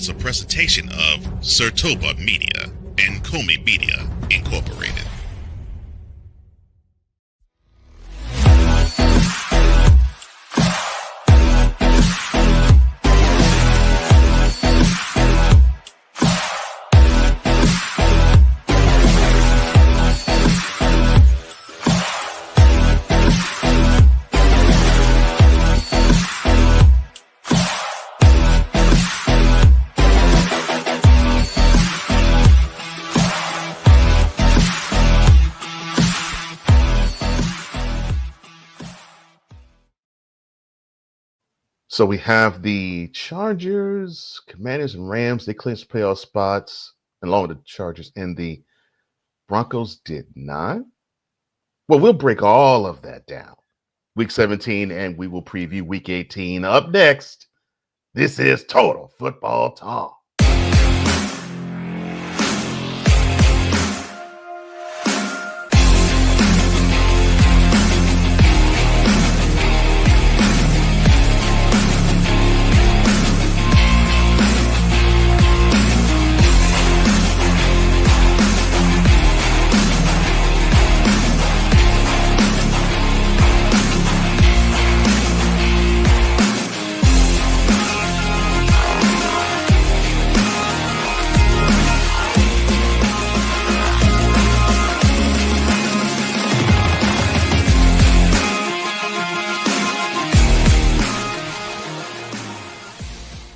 is a presentation of Sertoba Media and Comey Media Incorporated. So we have the Chargers, Commanders, and Rams. They clinched playoff spots, along with the Chargers, and the Broncos did not. Well, we'll break all of that down. Week 17, and we will preview Week 18. Up next, this is Total Football Talk.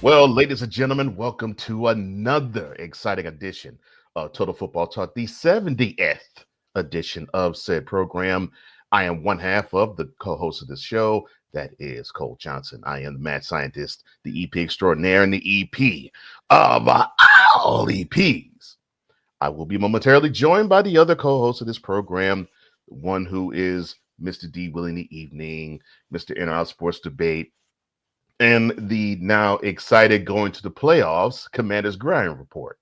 Well, ladies and gentlemen, welcome to another exciting edition of Total Football Talk, the 70th edition of said program. I am one half of the co-host of this show. That is Cole Johnson. I am the mad scientist, the EP extraordinaire, and the EP of all EPs. I will be momentarily joined by the other co-host of this program, one who is Mr. D. Willie in the Evening, Mr. In-Out Sports Debate, and the now excited going to the playoffs Commanders Grind Report.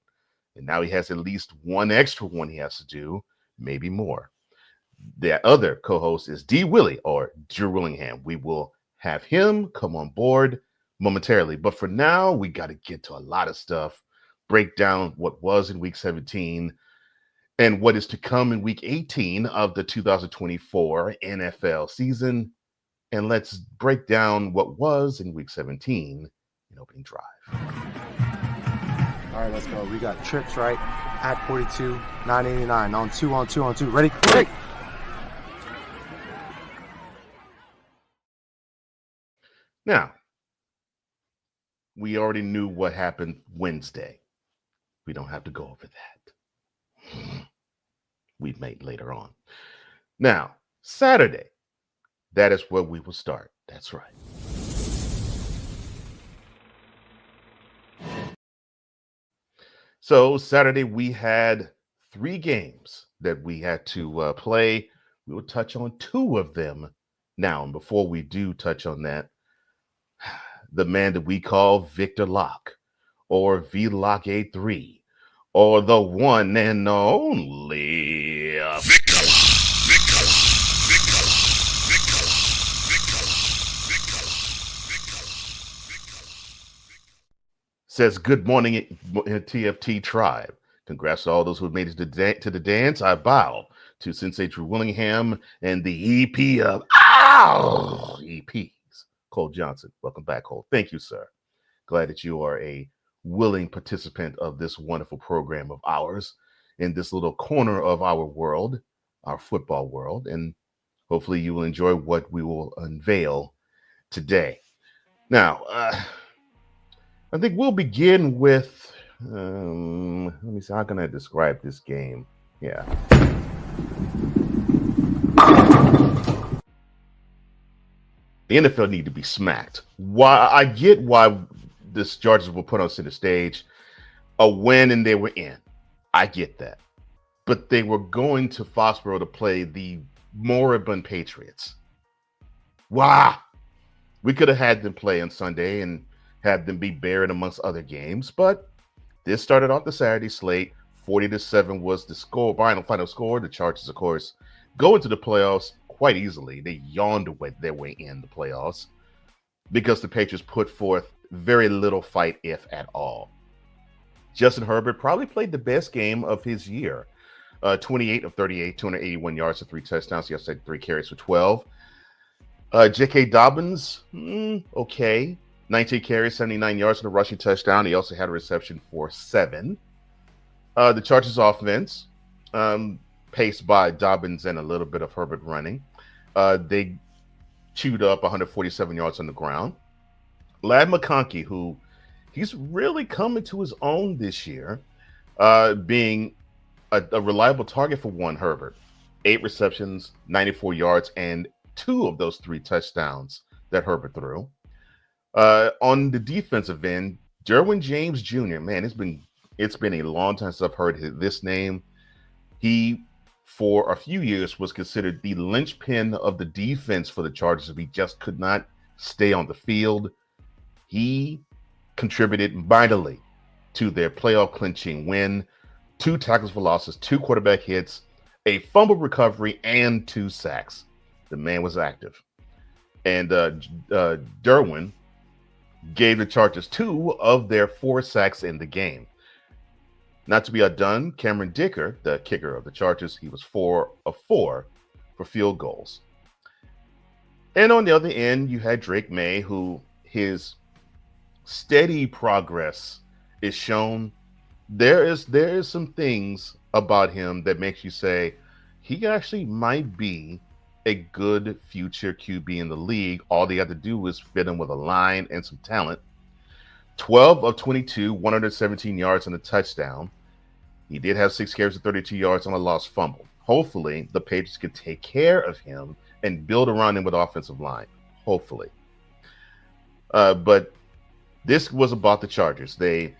And now he has at least one extra one he has to do, maybe more. The other co-host is D. Willie, or Drew Willingham. We will have him come on board momentarily. But for now, we got to get to a lot of stuff, break down what was in Week 17 and what is to come in Week 18 of the 2024 NFL season. And let's break down what was in Week 17 in opening drive. All right, let's go. We got trips, right? At 42, 989. On two. Ready? Ready! Now, we already knew what happened Wednesday. We don't have to go over that. We may later on. Now, Saturday. That is where we will start. That's right. So Saturday, we had 3 games that we had to play. We will touch on 2 of them now. And before we do touch on that, the man that we call Victor Locke, or VLock A3, or the one and only Victor Locke. Says, good morning, TFT tribe. Congrats to all those who have made it to the dance. I bow to Sensei Drew Willingham and the EP of EPs, Cole Johnson. Welcome back, Cole. Thank you, sir. Glad that you are a willing participant of this wonderful program of ours in this little corner of our world, our football world. And hopefully you will enjoy what we will unveil today. Now, I think we'll begin with, let me see, how can I describe this game? Yeah. The NFL need to be smacked. Why I get why the Chargers were put on center stage, a win and they were in. I get that. But they were going to Foxborough to play the moribund Patriots. Wow. We could have had them play on Sunday and had them be buried amongst other games, but this started off the Saturday slate. 40-7 was the score, final score. The Chargers, of course, go into the playoffs quite easily. They yawned their way in the playoffs because the Patriots put forth very little fight, if at all. Justin Herbert probably played the best game of his year. 28 of 38, 281 yards and 3 touchdowns. He also had 3 carries for 12. J.K. Dobbins, okay. 19 carries, 79 yards and a rushing touchdown. He also had a reception for 7. The Chargers offense, paced by Dobbins and a little bit of Herbert running. They chewed up 147 yards on the ground. Ladd McConkey, who he's really coming to his own this year, being a reliable target for one Herbert. 8 receptions, 94 yards, and 2 of those 3 touchdowns that Herbert threw. On the defensive end, Derwin James Jr., man, it's been a long time since I've heard this name. He, for a few years, was considered the linchpin of the defense for the Chargers if he just could not stay on the field. He contributed mightily to their playoff clinching win. 2 tackles for losses, 2 quarterback hits, a fumble recovery, and 2 sacks. The man was active. And Derwin gave the Chargers 2 of their 4 sacks in the game. Not to be outdone, Cameron Dicker, the kicker of the Chargers, he was 4 of 4 for field goals. And on the other end, you had Drake May, who his steady progress is shown. There is some things about him that makes you say he actually might be a good future QB in the league. All they have to do is fit him with a line and some talent. 12 of 22, 117 yards and a touchdown. He did have 6 carries of 32 yards on a lost fumble. Hopefully, the Patriots can take care of him and build around him with offensive line. Hopefully. But this was about the Chargers. They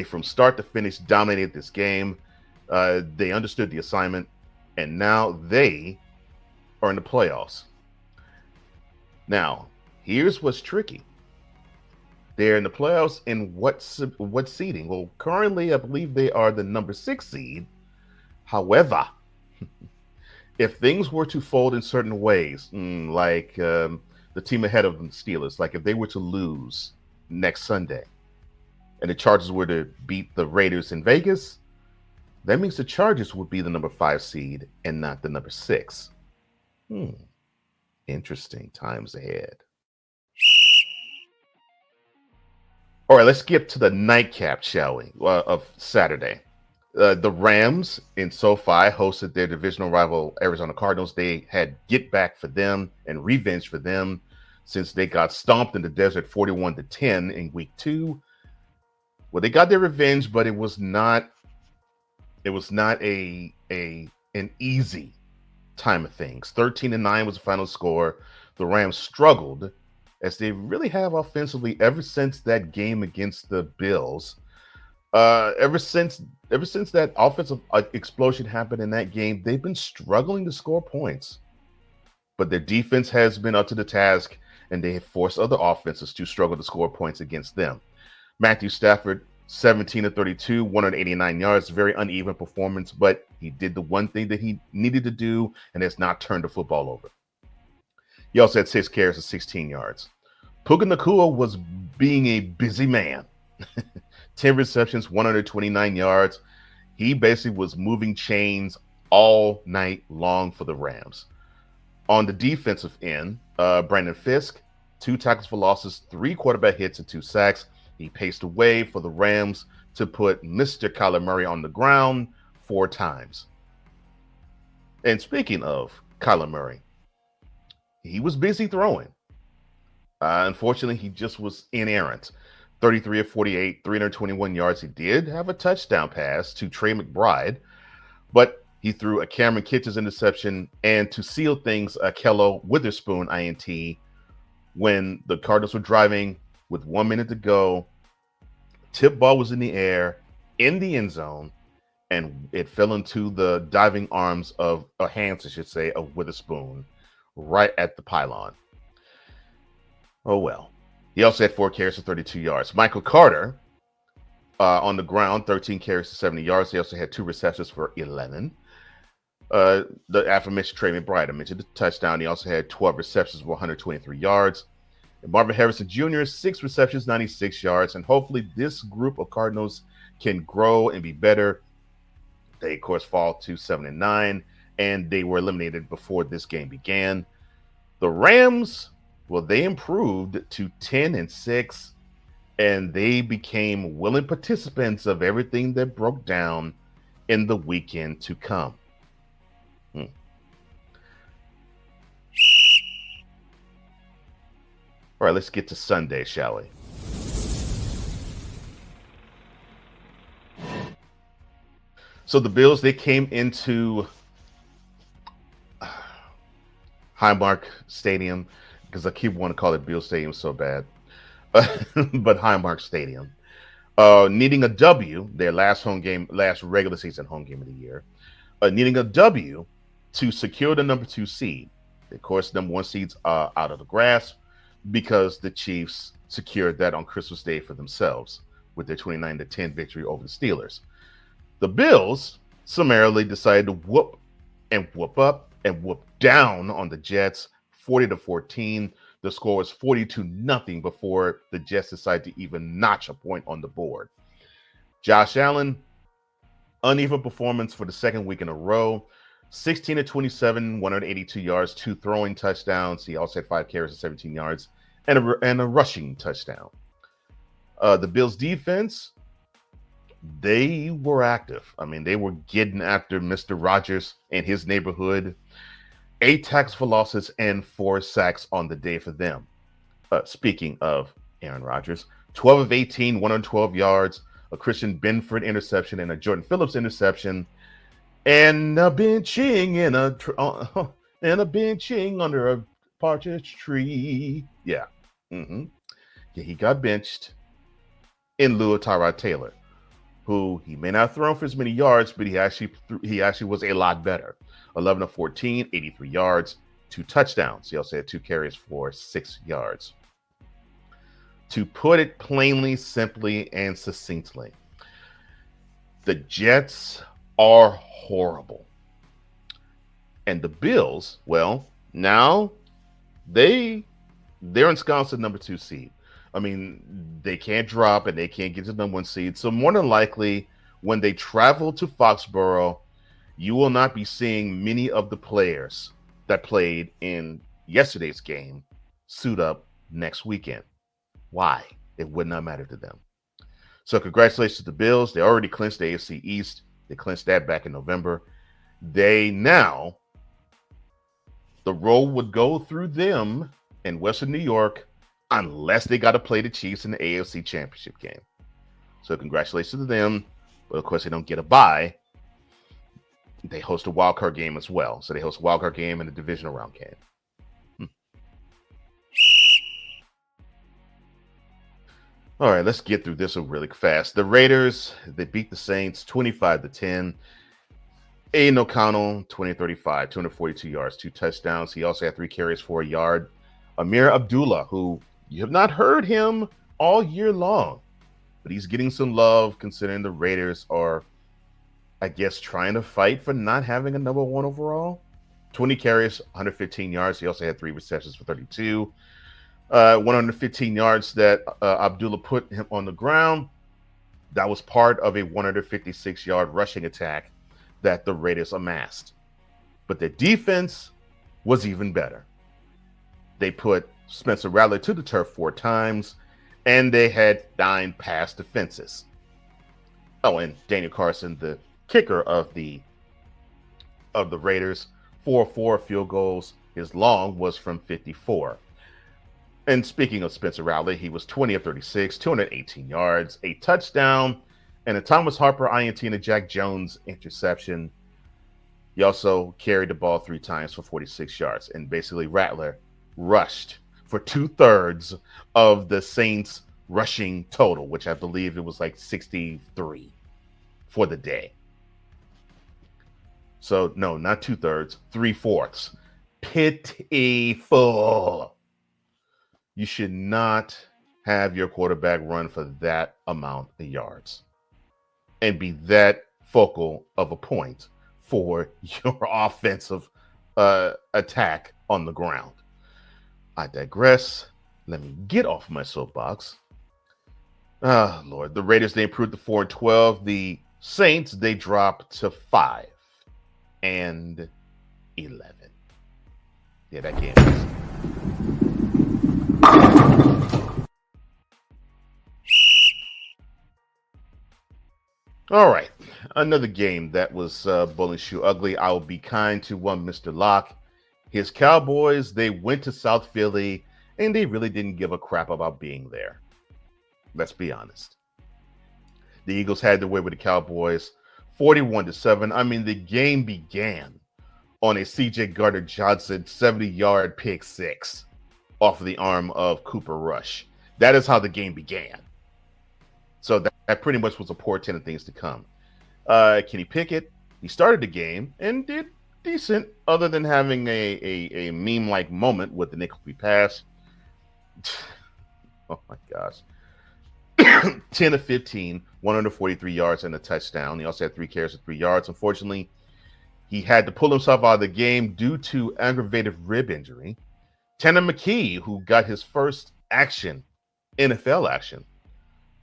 from start to finish dominated this game. They understood the assignment, and now they are in the playoffs. Now, here's what's tricky. They're in the playoffs in what seeding? Well, currently, I believe they are the number 6 seed. However, if things were to fold in certain ways, like the team ahead of them, Steelers, like if they were to lose next Sunday and the Chargers were to beat the Raiders in Vegas, that means the Chargers would be the number 5 seed and not the number 6. Interesting times ahead. All right, let's skip to the nightcap, shall we, of Saturday. The Rams in SoFi hosted their divisional rival Arizona Cardinals. They had get back for them and revenge for them since they got stomped in the desert 41-10 in week 2. Well, they got their revenge, but it was not an easy time of things. 13-9 was the final score. The Rams struggled, as they really have offensively ever since that game against the Bills. Ever since that offensive explosion happened in that game, they've been struggling to score points. But their defense has been up to the task, and they have forced other offenses to struggle to score points against them. Matthew Stafford, 17 of 32, 189 yards, very uneven performance, but he did the one thing that he needed to do and has not turned the football over. He also had 6 carries of 16 yards. Puka Nacua was being a busy man. 10 receptions, 129 yards. He basically was moving chains all night long for the Rams. On the defensive end, Brandon Fisk, 2 tackles for losses, 3 quarterback hits, and 2 sacks. He paced away for the Rams to put Mr. Kyler Murray on the ground 4 times. And speaking of Kyler Murray, he was busy throwing. Unfortunately, he just was inerrant. 33 of 48, 321 yards. He did have a touchdown pass to Trey McBride, but he threw a Cameron Kitchens interception and, to seal things, a Kello Witherspoon INT when the Cardinals were driving with 1 minute to go. Tip ball was in the air, in the end zone, and it fell into the diving arms of, or hands, I should say, of Witherspoon, right at the pylon. Oh, well. He also had 4 carries for 32 yards. Michael Carter, on the ground, 13 carries for 70 yards. He also had 2 receptions for 11. The aforementioned Trey McBride, I mentioned the touchdown. He also had 12 receptions for 123 yards. And Marvin Harrison Jr., 6 receptions, 96 yards. And hopefully this group of Cardinals can grow and be better. They, of course, fall to 7-9, and they were eliminated before this game began. The Rams, well, they improved to 10-6, and they became willing participants of everything that broke down in the weekend to come. All right, let's get to Sunday, shall we? So the Bills, they came into Highmark Stadium, because I keep wanting to call it Bill Stadium so bad, but Highmark Stadium, needing a W, their last regular season home game of the year, needing a W to secure the number 2 seed. Of course, number 1 seed's out of the grasp because the Chiefs secured that on Christmas Day for themselves with their 29-10 victory over the Steelers. The Bills summarily decided to whoop up and whoop down on the Jets, 40-14. The score was 42-0 before the Jets decided to even notch a point on the board. Josh Allen, uneven performance for the second week in a row. 16-27, 182 yards, 2 throwing touchdowns. He also had 5 carries and 17 yards and a rushing touchdown. The Bills defense, they were active. I mean, they were getting after Mr. Rodgers and his neighborhood. 8 tackles for losses and 4 sacks on the day for them. Speaking of Aaron Rodgers, 12 of 18, 112 yards, a Christian Benford interception and a Jordan Phillips interception, and a benching under a partridge tree. Yeah. Yeah, he got benched in lieu of Tyrod Taylor, who he may not have thrown for as many yards, but he actually was a lot better. 11 of 14, 83 yards, 2 touchdowns. He also had 2 carries for 6 yards. To put it plainly, simply, and succinctly, the Jets are horrible. And the Bills, well, now they're ensconced at number 2 seed. I mean, they can't drop and they can't get to the number 1 seed. So more than likely, when they travel to Foxborough, you will not be seeing many of the players that played in yesterday's game suit up next weekend. Why? It would not matter to them. So congratulations to the Bills. They already clinched the AFC East. They clinched that back in November. The road would go through them in Western New York unless they got to play the Chiefs in the AFC Championship game. So congratulations to them. But of course, they don't get a bye. They host a wild card game as well. So they host a wild card game and a divisional round game. All right, let's get through this one really fast. The Raiders, they beat the Saints 25-10. Aiden O'Connell, 20-35, 242 yards, 2 touchdowns. He also had 3 carries for a yard. Amir Abdullah, who you have not heard him all year long, but he's getting some love considering the Raiders are, I guess, trying to fight for not having a number 1 overall. 20 carries, 115 yards. He also had 3 receptions for 32. 115 yards that Abdullah put him on the ground. That was part of a 156-yard rushing attack that the Raiders amassed. But their defense was even better. They put Spencer Rattler to the turf 4 times, and they had 9 pass defenses. Oh, and Daniel Carson, the kicker of the Raiders, 4 field goals. His long was from 54. And speaking of Spencer Rattler, he was 20 of 36, 218 yards, a touchdown, and a Thomas Harper INT and a Jack Jones interception. He also carried the ball 3 times for 46 yards. And basically, Rattler rushed for 2/3 of the Saints' rushing total, which I believe it was like 63 for the day. So, no, not 2/3, 3/4. Pitiful. You should not have your quarterback run for that amount of yards and be that focal of a point for your offensive attack on the ground. I digress. Let me get off my soapbox Oh, Lord. The Raiders, they improved to 4-12. The Saints, they dropped to 5-11. Yeah, that game is. All right. Another game that was bull and shoe ugly. I will be kind to one Mr. Locke. His Cowboys, they went to South Philly, and they really didn't give a crap about being there. Let's be honest. The Eagles had their way with the Cowboys, 41-7. I mean, the game began on a C.J. Gardner-Johnson 70-yard pick six off of the arm of Cooper Rush. That is how the game began. So that pretty much was a portent of things to come. Kenny Pickett, he started the game and did decent, other than having a meme-like moment with the nickel pass. Oh my gosh. 10 of 15, 143 yards and a touchdown. He also had 3 carries of 3 yards. Unfortunately, he had to pull himself out of the game due to aggravated rib injury. Tanner McKee, who got his first NFL action,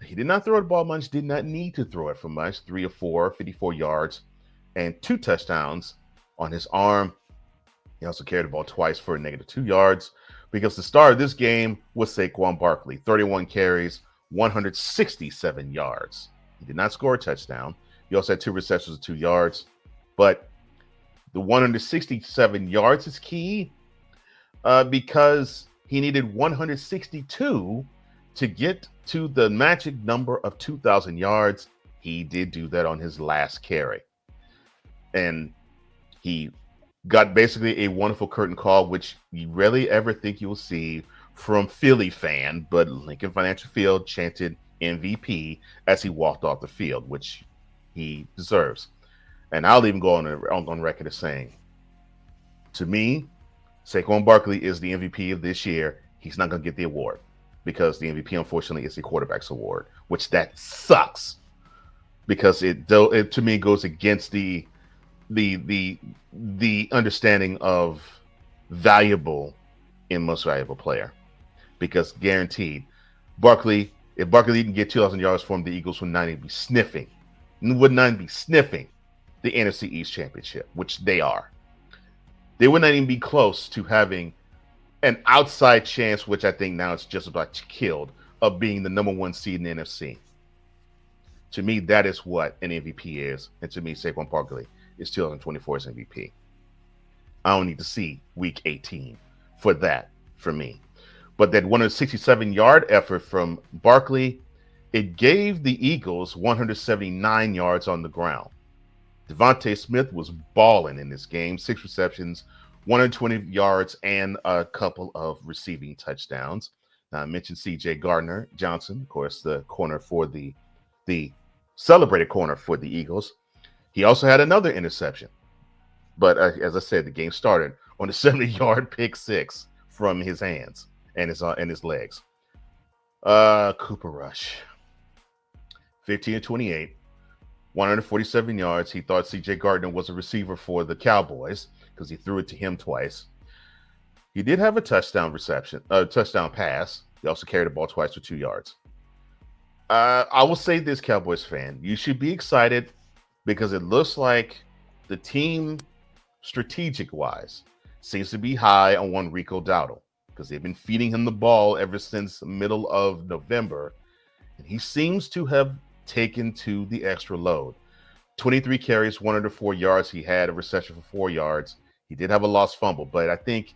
he did not throw the ball much, did not need to throw it for much. 3 of 4, 54 yards, and 2 touchdowns on his arm. He also carried the ball twice for a -2 yards, because the star of this game was Saquon Barkley, 31 carries, 167 yards. He did not score a touchdown. He also had 2 receptions of 2 yards, but the 167 yards is key because he needed 162 to get to the magic number of 2,000 yards. He did do that on his last carry. And he got basically a wonderful curtain call, which you rarely ever think you'll see from Philly fan, but Lincoln Financial Field chanted MVP as he walked off the field, which he deserves. And I'll even go on record as saying, to me, Saquon Barkley is the MVP of this year. He's not going to get the award because the MVP, unfortunately, is the quarterback's award, which that sucks because it to me goes against the understanding of valuable and most valuable player. Because guaranteed, if Barkley didn't get 2,000 yards for him, the Eagles would not even be sniffing the NFC East Championship, which they are. They would not even be close to having an outside chance, which I think now it's just about killed, of being the number 1 seed in the NFC. To me, that is what an MVP is. And to me, Saquon Barkley is 2024's MVP. I don't need to see week 18 for that, for me. But that 167-yard effort from Barkley, it gave the Eagles 179 yards on the ground. Devontae Smith was balling in this game, 6 receptions, 120 yards, and a couple of receiving touchdowns. Now, I mentioned C.J. Gardner-Johnson, of course, the corner for the celebrated corner for the Eagles. He also had another interception. But as I said, the game started on a 70-yard pick six from his hands and his legs. Cooper Rush, 15-28, 147 yards. He thought C.J. Gardner was a receiver for the Cowboys because he threw it to him twice. He did have a touchdown pass. He also carried the ball twice for 2 yards. I will say this, Cowboys fan, you should be excited because it looks like the team, strategic-wise, seems to be high on one Rico Dowdle because they've been feeding him the ball ever since the middle of November, and he seems to have taken to the extra load. 23 carries, 104 yards. He had a reception for 4 yards. He did have a lost fumble, but I think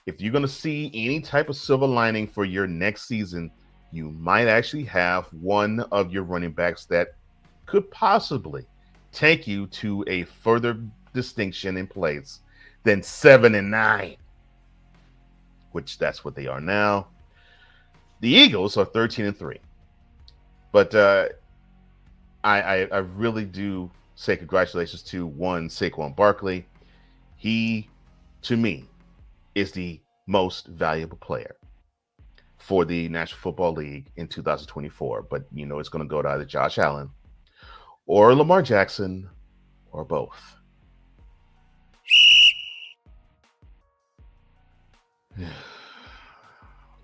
if you're going to see any type of silver lining for your next season, you might actually have one of your running backs that could possibly take you to a further distinction in place than 7-9, which that's what they are now. The Eagles are 13-3, but I really do say congratulations to one Saquon Barkley. He, to me, is the most valuable player for the National Football League in 2024. But you know it's going to go to either Josh Allen or Lamar Jackson or both.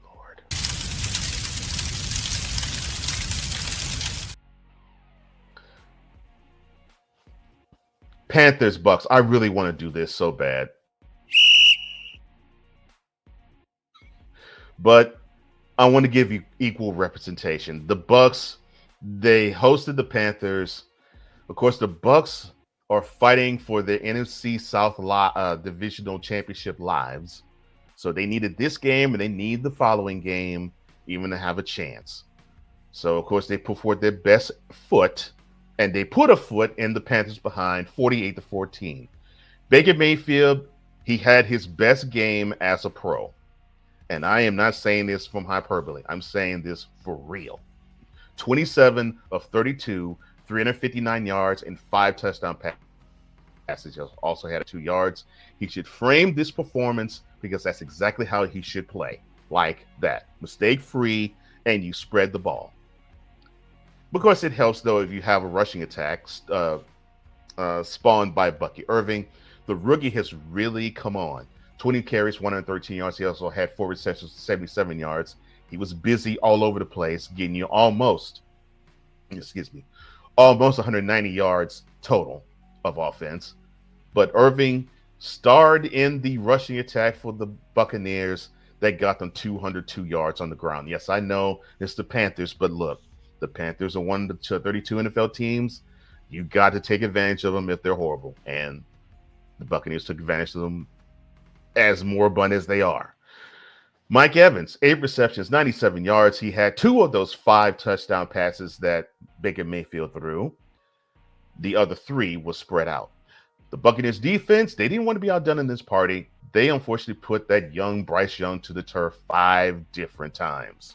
Lord. Panthers, Bucks. I really want to do this so bad. But I want to give you equal representation. The Bucks, they hosted the Panthers. Of course, the Bucks are fighting for their NFC South divisional championship lives. So they needed this game and they need the following game even to have a chance. So, of course, they put forth their best foot, and they put a foot in the Panthers behind 48-14. Baker Mayfield, he had his best game as a pro. And I am not saying this from hyperbole. I'm saying this for real. 27 of 32, 359 yards, and 5 touchdown passes. He also had 2 yards. He should frame this performance because that's exactly how he should play. Like that. Mistake-free, and you spread the ball. Of course, it helps, though, if you have a rushing attack spawned by Bucky Irving. The rookie has really come on. 20 carries, 113 yards. He also had 4 receptions, 77 yards. He was busy all over the place, getting you almost 190 yards total of offense. But Irving starred in the rushing attack for the Buccaneers that got them 202 yards on the ground. Yes, I know it's the Panthers, but look, the Panthers are one of the 32 NFL teams. You got to take advantage of them if they're horrible. And the Buccaneers took advantage of them as moribund as they are. Mike Evans, 8 receptions, 97 yards. He had 2 of those 5 touchdown passes that Baker Mayfield threw. The other 3 was spread out. The Buccaneers defense, they didn't want to be outdone in this party. They unfortunately put that young Bryce Young to the turf 5 different times.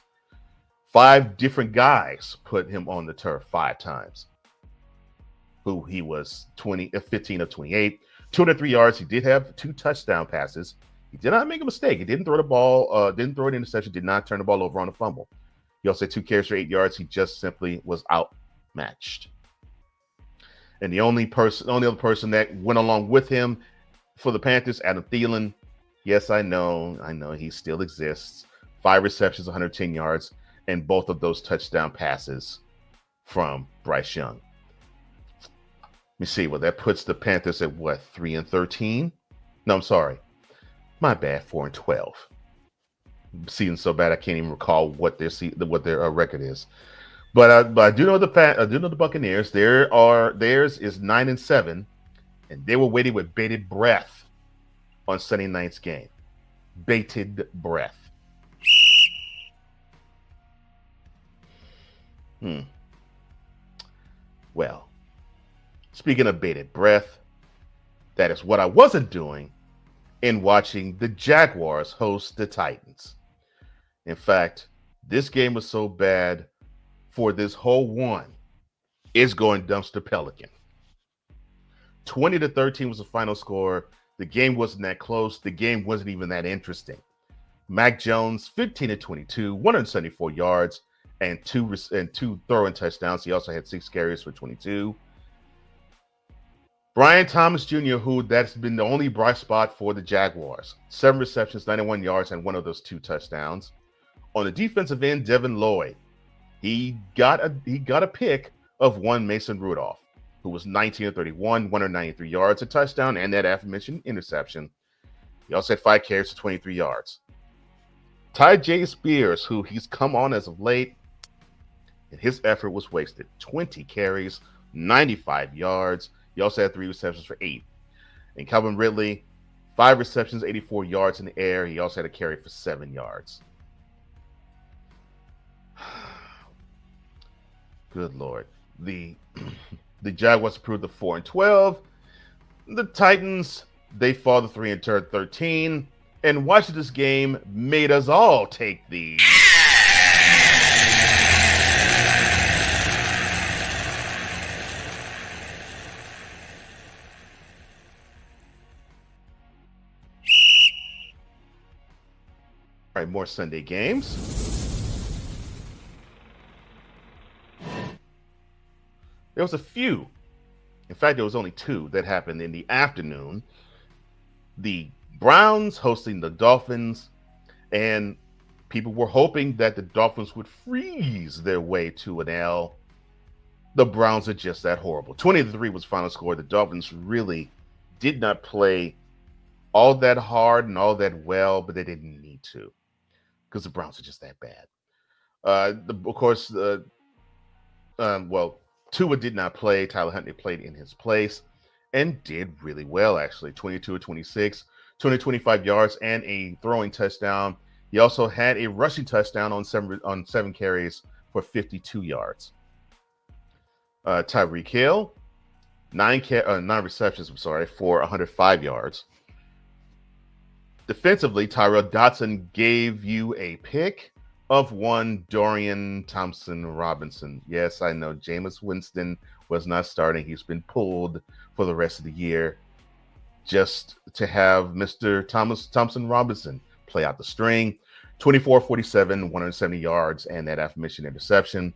5 different guys put him on the turf 5 times. Who he was 15 of 28, 203 yards. He did have 2 touchdown passes. He did not make a mistake. He didn't throw the ball, didn't throw an interception, did not turn the ball over on a fumble. He also had 2 carries for 8 yards. He just simply was outmatched. And the only other person that went along with him for the Panthers, Adam Thielen. Yes, I know he still exists. 5 receptions, 110 yards, and both of those touchdown passes from Bryce Young. Let me see. Well, that puts the Panthers at what, 3-13? No, I'm sorry. My bad, 4-12. Season so bad I can't even recall what their record is. But I do know the Buccaneers. Theirs is 9-7, and they were waiting with bated breath on Sunday night's game. Bated breath. Well, speaking of bated breath, that is what I wasn't doing in watching the Jaguars host the Titans. In fact, this game was so bad for this whole one, it's going dumpster Pelican. 20-13 was the final score. The game wasn't that close. The game wasn't even that interesting. Mac Jones, 15-22, 174 yards, and two throwing touchdowns. He also had 6 carries for 22. Brian Thomas Jr., who that's been the only bright spot for the Jaguars. 7 receptions, 91 yards, and one of those 2 touchdowns. On the defensive end, Devin Lloyd. He got a pick of one Mason Rudolph, who was 19-31, 193 yards, a touchdown, and that aforementioned interception. He also had 5 carries for 23 yards. Ty J. Spears, who he's come on as of late, and his effort was wasted. 20 carries, 95 yards. He also had 3 receptions for 8. And Calvin Ridley, 5 receptions, 84 yards in the air. He also had a carry for 7 yards. Good Lord. The Jaguars improved to 4-12. The Titans, they fall to 3-13. And watching this game made us all take the all right, more Sunday games. There was a few. In fact, there was only 2 that happened in the afternoon. The Browns hosting the Dolphins, and people were hoping that the Dolphins would freeze their way to an L. the Browns are just that horrible. 20-3 was final score. The Dolphins really did not play all that hard and all that well, but they didn't need to because the Browns are just that bad. Of course, Tua did not play. Tyler Huntley played in his place and did really well, actually. 22 of 26, 225 yards, and a throwing touchdown. He also had a rushing touchdown on seven carries for 52 yards. Tyreek Hill, nine receptions, for 105 yards. Defensively, Tyrell Dotson gave you a pick of one Dorian Thompson-Robinson. Yes, I know Jameis Winston was not starting. He's been pulled for the rest of the year just to have Mr. Thompson-Robinson play out the string. 24-47, 170 yards, and that aforementioned interception.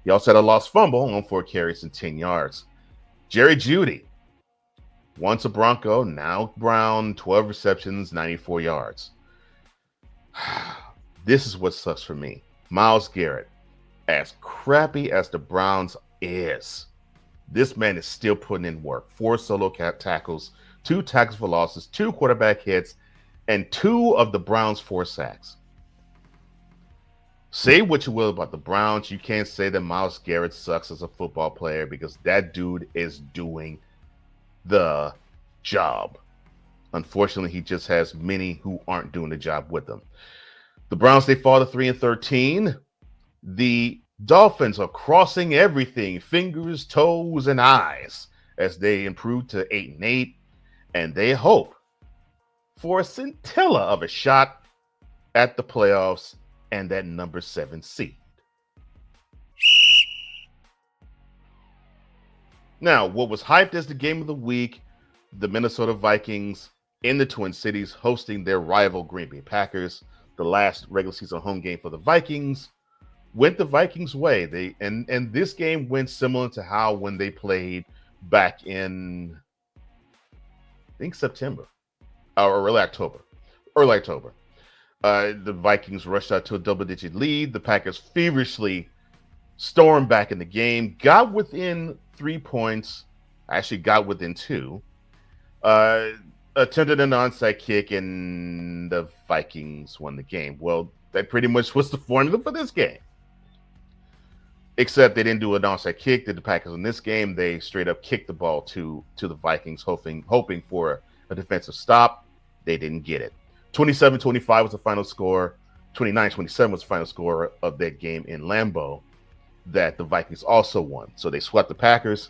He also had a lost fumble on 4 carries and 10 yards. Jerry Jeudy, once a Bronco, now Brown, 12 receptions, 94 yards. This is what sucks for me. Myles Garrett, as crappy as the Browns is, this man is still putting in work. 4 solo tackles, 2 tackles for losses, 2 quarterback hits, and 2 of the Browns' 4 sacks. Say what you will about the Browns, you can't say that Myles Garrett sucks as a football player because that dude is doing the job. Unfortunately, he just has many who aren't doing the job with him. The Browns, they fall to 3-13. The Dolphins are crossing everything, fingers, toes, and eyes, as they improve to 8-8, and they hope for a scintilla of a shot at the playoffs and that number 7 seed. Now, what was hyped as the game of the week, the Minnesota Vikings in the Twin Cities hosting their rival Green Bay Packers, the last regular season home game for the Vikings, went the Vikings' way. And this game went similar to how when they played back in, I think, September or early October. The Vikings rushed out to a double-digit lead. The Packers feverishly stormed back in the game, got within 3 points, actually got within 2, attempted an onside kick, and the Vikings won the game. Well, that pretty much was the formula for this game. Except they didn't do an onside kick, did the Packers in this game. They straight up kicked the ball to the Vikings, hoping for a defensive stop. They didn't get it. 27-25 was the final score. 29-27 was the final score of that game in Lambeau that the Vikings also won. So they swept the Packers.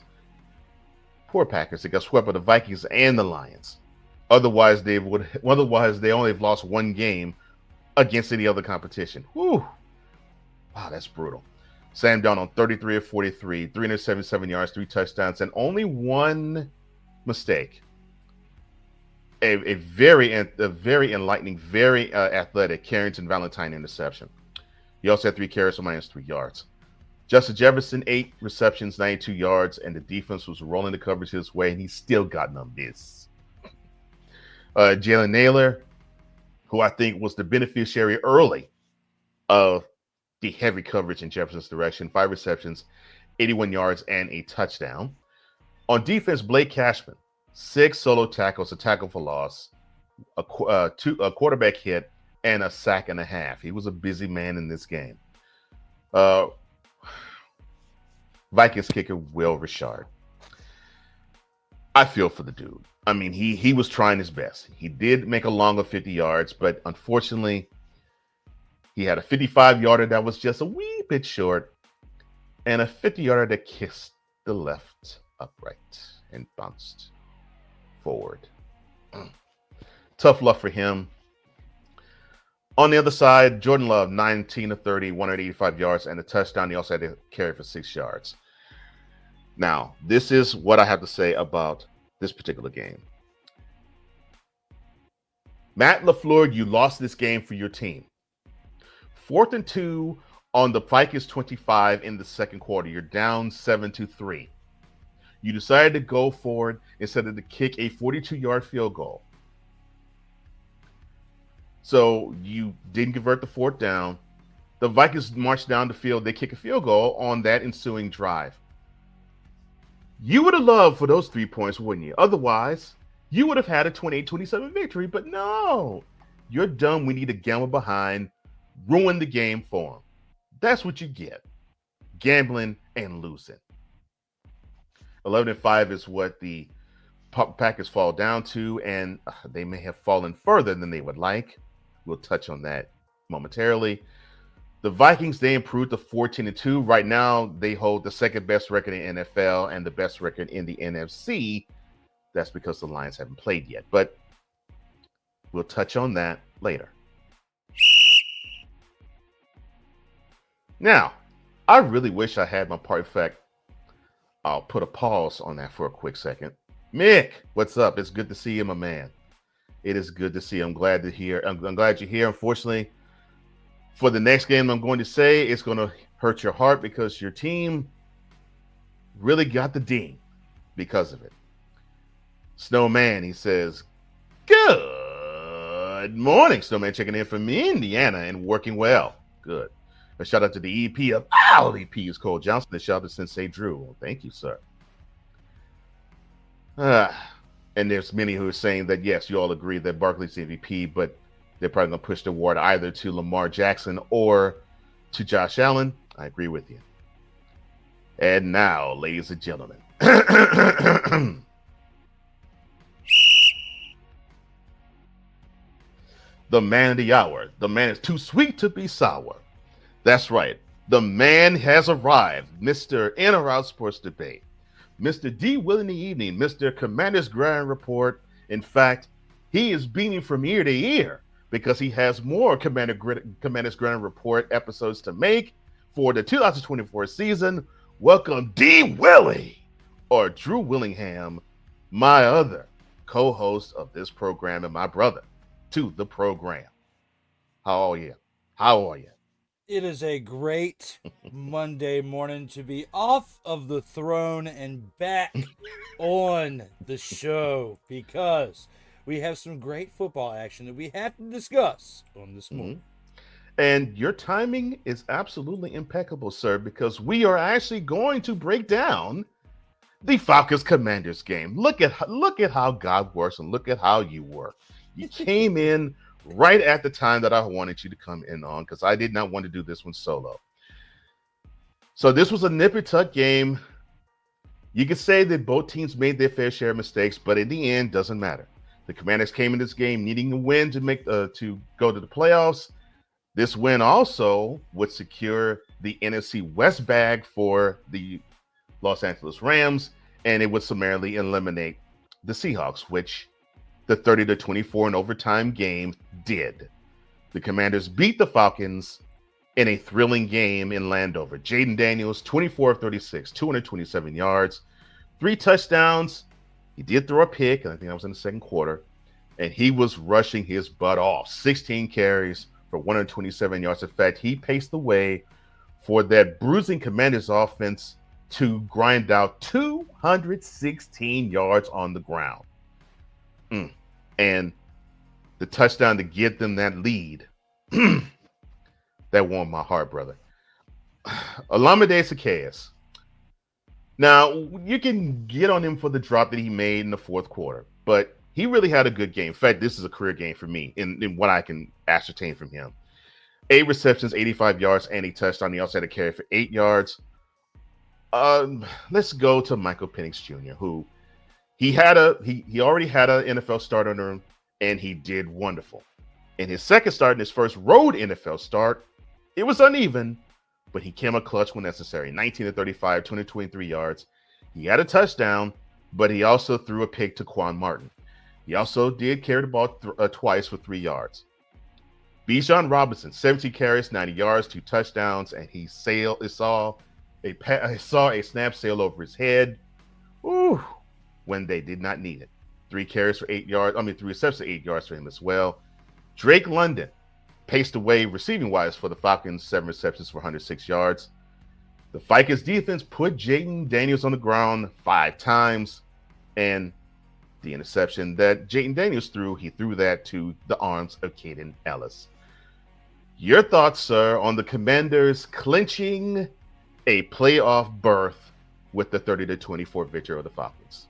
Poor Packers. They got swept by the Vikings and the Lions. Otherwise, they only have lost 1 game against any other competition. Whew. Wow, that's brutal. Sam Darnold on 33 of 43, 377 yards, 3 touchdowns, and only 1 mistake. A very enlightening, very athletic Carrington Valentine interception. He also had 3 carries for -3 yards. Justin Jefferson, 8 receptions, 92 yards, and the defense was rolling the coverage his way, and he still got none of this. Jalen Naylor, who I think was the beneficiary early of the heavy coverage in Jefferson's direction, 5 receptions, 81 yards, and a touchdown. On defense, Blake Cashman, 6 solo tackles, a tackle for loss, a quarterback hit, and a sack and a half. He was a busy man in this game. Vikings kicker Will Richard. I feel for the dude. I mean, he was trying his best. He did make a long of 50 yards, but unfortunately, he had a 55-yarder that was just a wee bit short, and a 50-yarder that kissed the left upright and bounced forward. Tough luck for him. On the other side, Jordan Love, 19 of 30, 185 yards, and a touchdown. He also had to carry for 6 yards. Now, this is what I have to say about this particular game. Matt LaFleur, you lost this game for your team. 4th and 2 on the Vikings 25 in the second quarter. You're down 7-3. You decided to go for it instead of to kick a 42-yard field goal. So you didn't convert the 4th down. The Vikings marched down the field. They kick a field goal on that ensuing drive. You would have loved for those 3 points, wouldn't you? Otherwise, you would have had a 28-27 victory. But no, you're dumb. We need to gamble behind, ruin the game for them. That's what you get. Gambling and losing. 11-5 is what the Packers fall down to, and they may have fallen further than they would like. We'll touch on that momentarily. The Vikings, they improved to 14-2. Right now, they hold the second best record in NFL and the best record in the NFC. That's because the Lions haven't played yet, but we'll touch on that later. Now, I really wish I had my part. In fact, I'll put a pause on that for a quick second. Mick, what's up? It's good to see you, my man. It is good to see you. I'm glad you're here. Unfortunately, for the next game I'm going to say, it's going to hurt your heart because your team really got the ding because of it. Snowman, he says, good morning, Snowman, checking in from Indiana and working well. Good. A shout out to the EP of all EPs, Cole Johnson. A shout out to Sensei Drew. Well, thank you, sir. And there's many who are saying that, yes, you all agree that Barkley's the MVP, but they're probably going to push the award either to Lamar Jackson or to Josh Allen. I agree with you. And now, ladies and gentlemen, the man of the hour. The man is too sweet to be sour. That's right. The man has arrived. Mr. In or Out Sports Debate. Mr. D. Will in the Evening. Mr. Commander's Grand Report. In fact, he is beaming from ear to ear because he has more Commander's Grand Report episodes to make for the 2024 season. Welcome, D. Willie, or Drew Willingham, my other co-host of this program and my brother to the program. How are you? How are you? It is a great Monday morning to be off of the throne and back on the show because we have some great football action that we have to discuss on this morning. And your timing is absolutely impeccable, sir, because we are actually going to break down the Falcons Commanders game. Look at how God works and look at how you work. You came in right at the time that I wanted you to come in on because I did not want to do this one solo. So this was a nip-and-tuck game. You could say that both teams made their fair share of mistakes, but in the end, doesn't matter. The Commanders came in this game needing a win to go to the playoffs. This win also would secure the NFC West bag for the Los Angeles Rams, and it would summarily eliminate the Seahawks, which the 30-24 in overtime game did. The Commanders beat the Falcons in a thrilling game in Landover. Jaden Daniels, 24 of 36, 227 yards, 3 touchdowns. He did throw a pick, and I think that was in the second quarter, and he was rushing his butt off. 16 carries for 127 yards. In fact, he paced the way for that bruising Commanders offense to grind out 216 yards on the ground. And the touchdown to get them that lead, that warmed my heart, brother. Olamide Zaccheaus. Now, you can get on him for the drop that he made in the fourth quarter, but he really had a good game. In fact, this is a career game for me in what I can ascertain from him. 8 receptions, 85 yards, and a touchdown. He also had a carry for 8 yards. Let's go to Michael Penix Jr., who he already had an NFL start under him, and he did wonderful. In his second start, in his first road NFL start, it was uneven, but he came up clutch when necessary. 19-35, 223 yards. He had a touchdown, but he also threw a pick to Quan Martin. He also did carry the ball twice for 3 yards. Bijan Robinson, 17 carries, 90 yards, 2 touchdowns, and he saw a snap sail over his head. Ooh, when they did not need it. 3 carries for 8 yards. 3 receptions for 8 yards for him as well. Drake London paced away receiving-wise for the Falcons, 7 receptions for 106 yards. The Vikings defense put Jaden Daniels on the ground 5 times, and the interception that Jaden Daniels threw, he threw that to the arms of Caden Ellis. Your thoughts, sir, on the Commanders clinching a playoff berth with the 30-24 victory of the Falcons.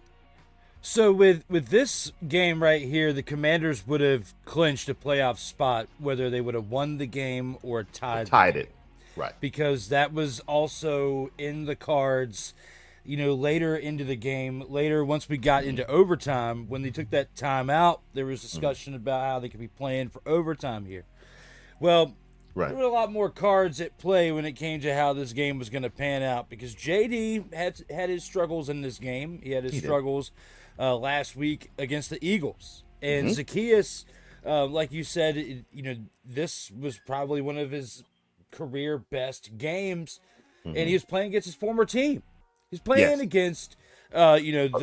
So with this game right here, the Commanders would have clinched a playoff spot, whether they would have won the game or tied It. Right. Because that was also in the cards, later into the game. Later, once we got into overtime, when they took that time out, there was discussion about how they could be playing for overtime here. Well, there were a lot more cards at play when it came to how this game was going to pan out, because JD had his struggles in this game. He had his struggles last week against the Eagles. And Zacchaeus, like you said, this was probably one of his career best games, and he was playing against his former team. He's playing against, I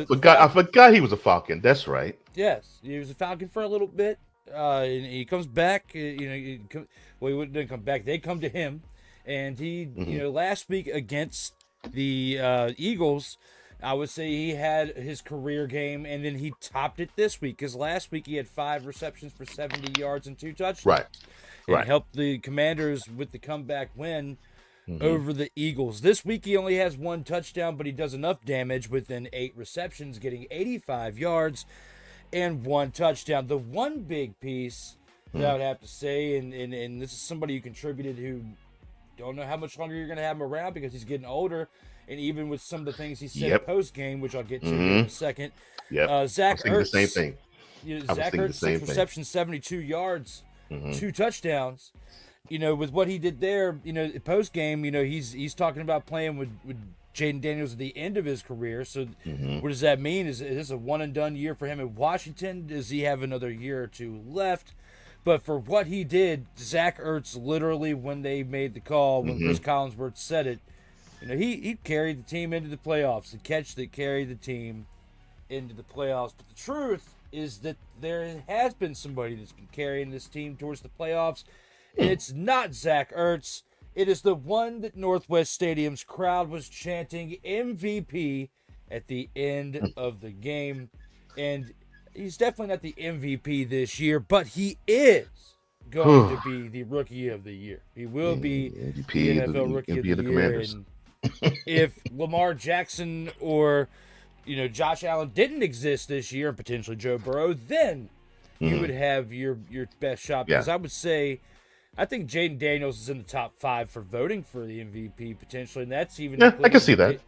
forgot he was a Falcon. That's right. Yes, he was a Falcon for a little bit. And he comes back. He didn't come back. They come to him, and he, last week against the Eagles, I would say he had his career game, and then he topped it this week, because last week he had 5 receptions for 70 yards and 2 touchdowns. And helped the Commanders with the comeback win over the Eagles. This week he only has 1 touchdown, but he does enough damage within 8 receptions, getting 85 yards and 1 touchdown. The one big piece that I would have to say, and this is somebody who contributed who don't know how much longer you're going to have him around, because he's getting older, and even with some of the things he said post-game, which I'll get to in a second, Zach Ertz. The same thing. Zach Ertz, 6 receptions, 72 yards, 2 touchdowns. With what he did there, post game, he's talking about playing with Jaden Daniels at the end of his career. So what does that mean? Is this a one and done year for him in Washington? Does he have another year or 2 left? But for what he did, Zach Ertz, literally when they made the call, when Chris Collinsworth said it, he carried the team into the playoffs. The catch that carried the team into the playoffs. But the truth is that there has been somebody that's been carrying this team towards the playoffs, and it's not Zach Ertz. It is the one that Northwest Stadium's crowd was chanting MVP at the end of the game. And he's definitely not the MVP this year, but he is going to be the Rookie of the Year. He will be MVP, the NFL Rookie of the Year. Commanders. And if Lamar Jackson or Josh Allen didn't exist this year, and potentially Joe Burrow, then you would have your best shot. Because I would say, I think Jaden Daniels is in the top 5 for voting for the MVP potentially, and that's even I can see that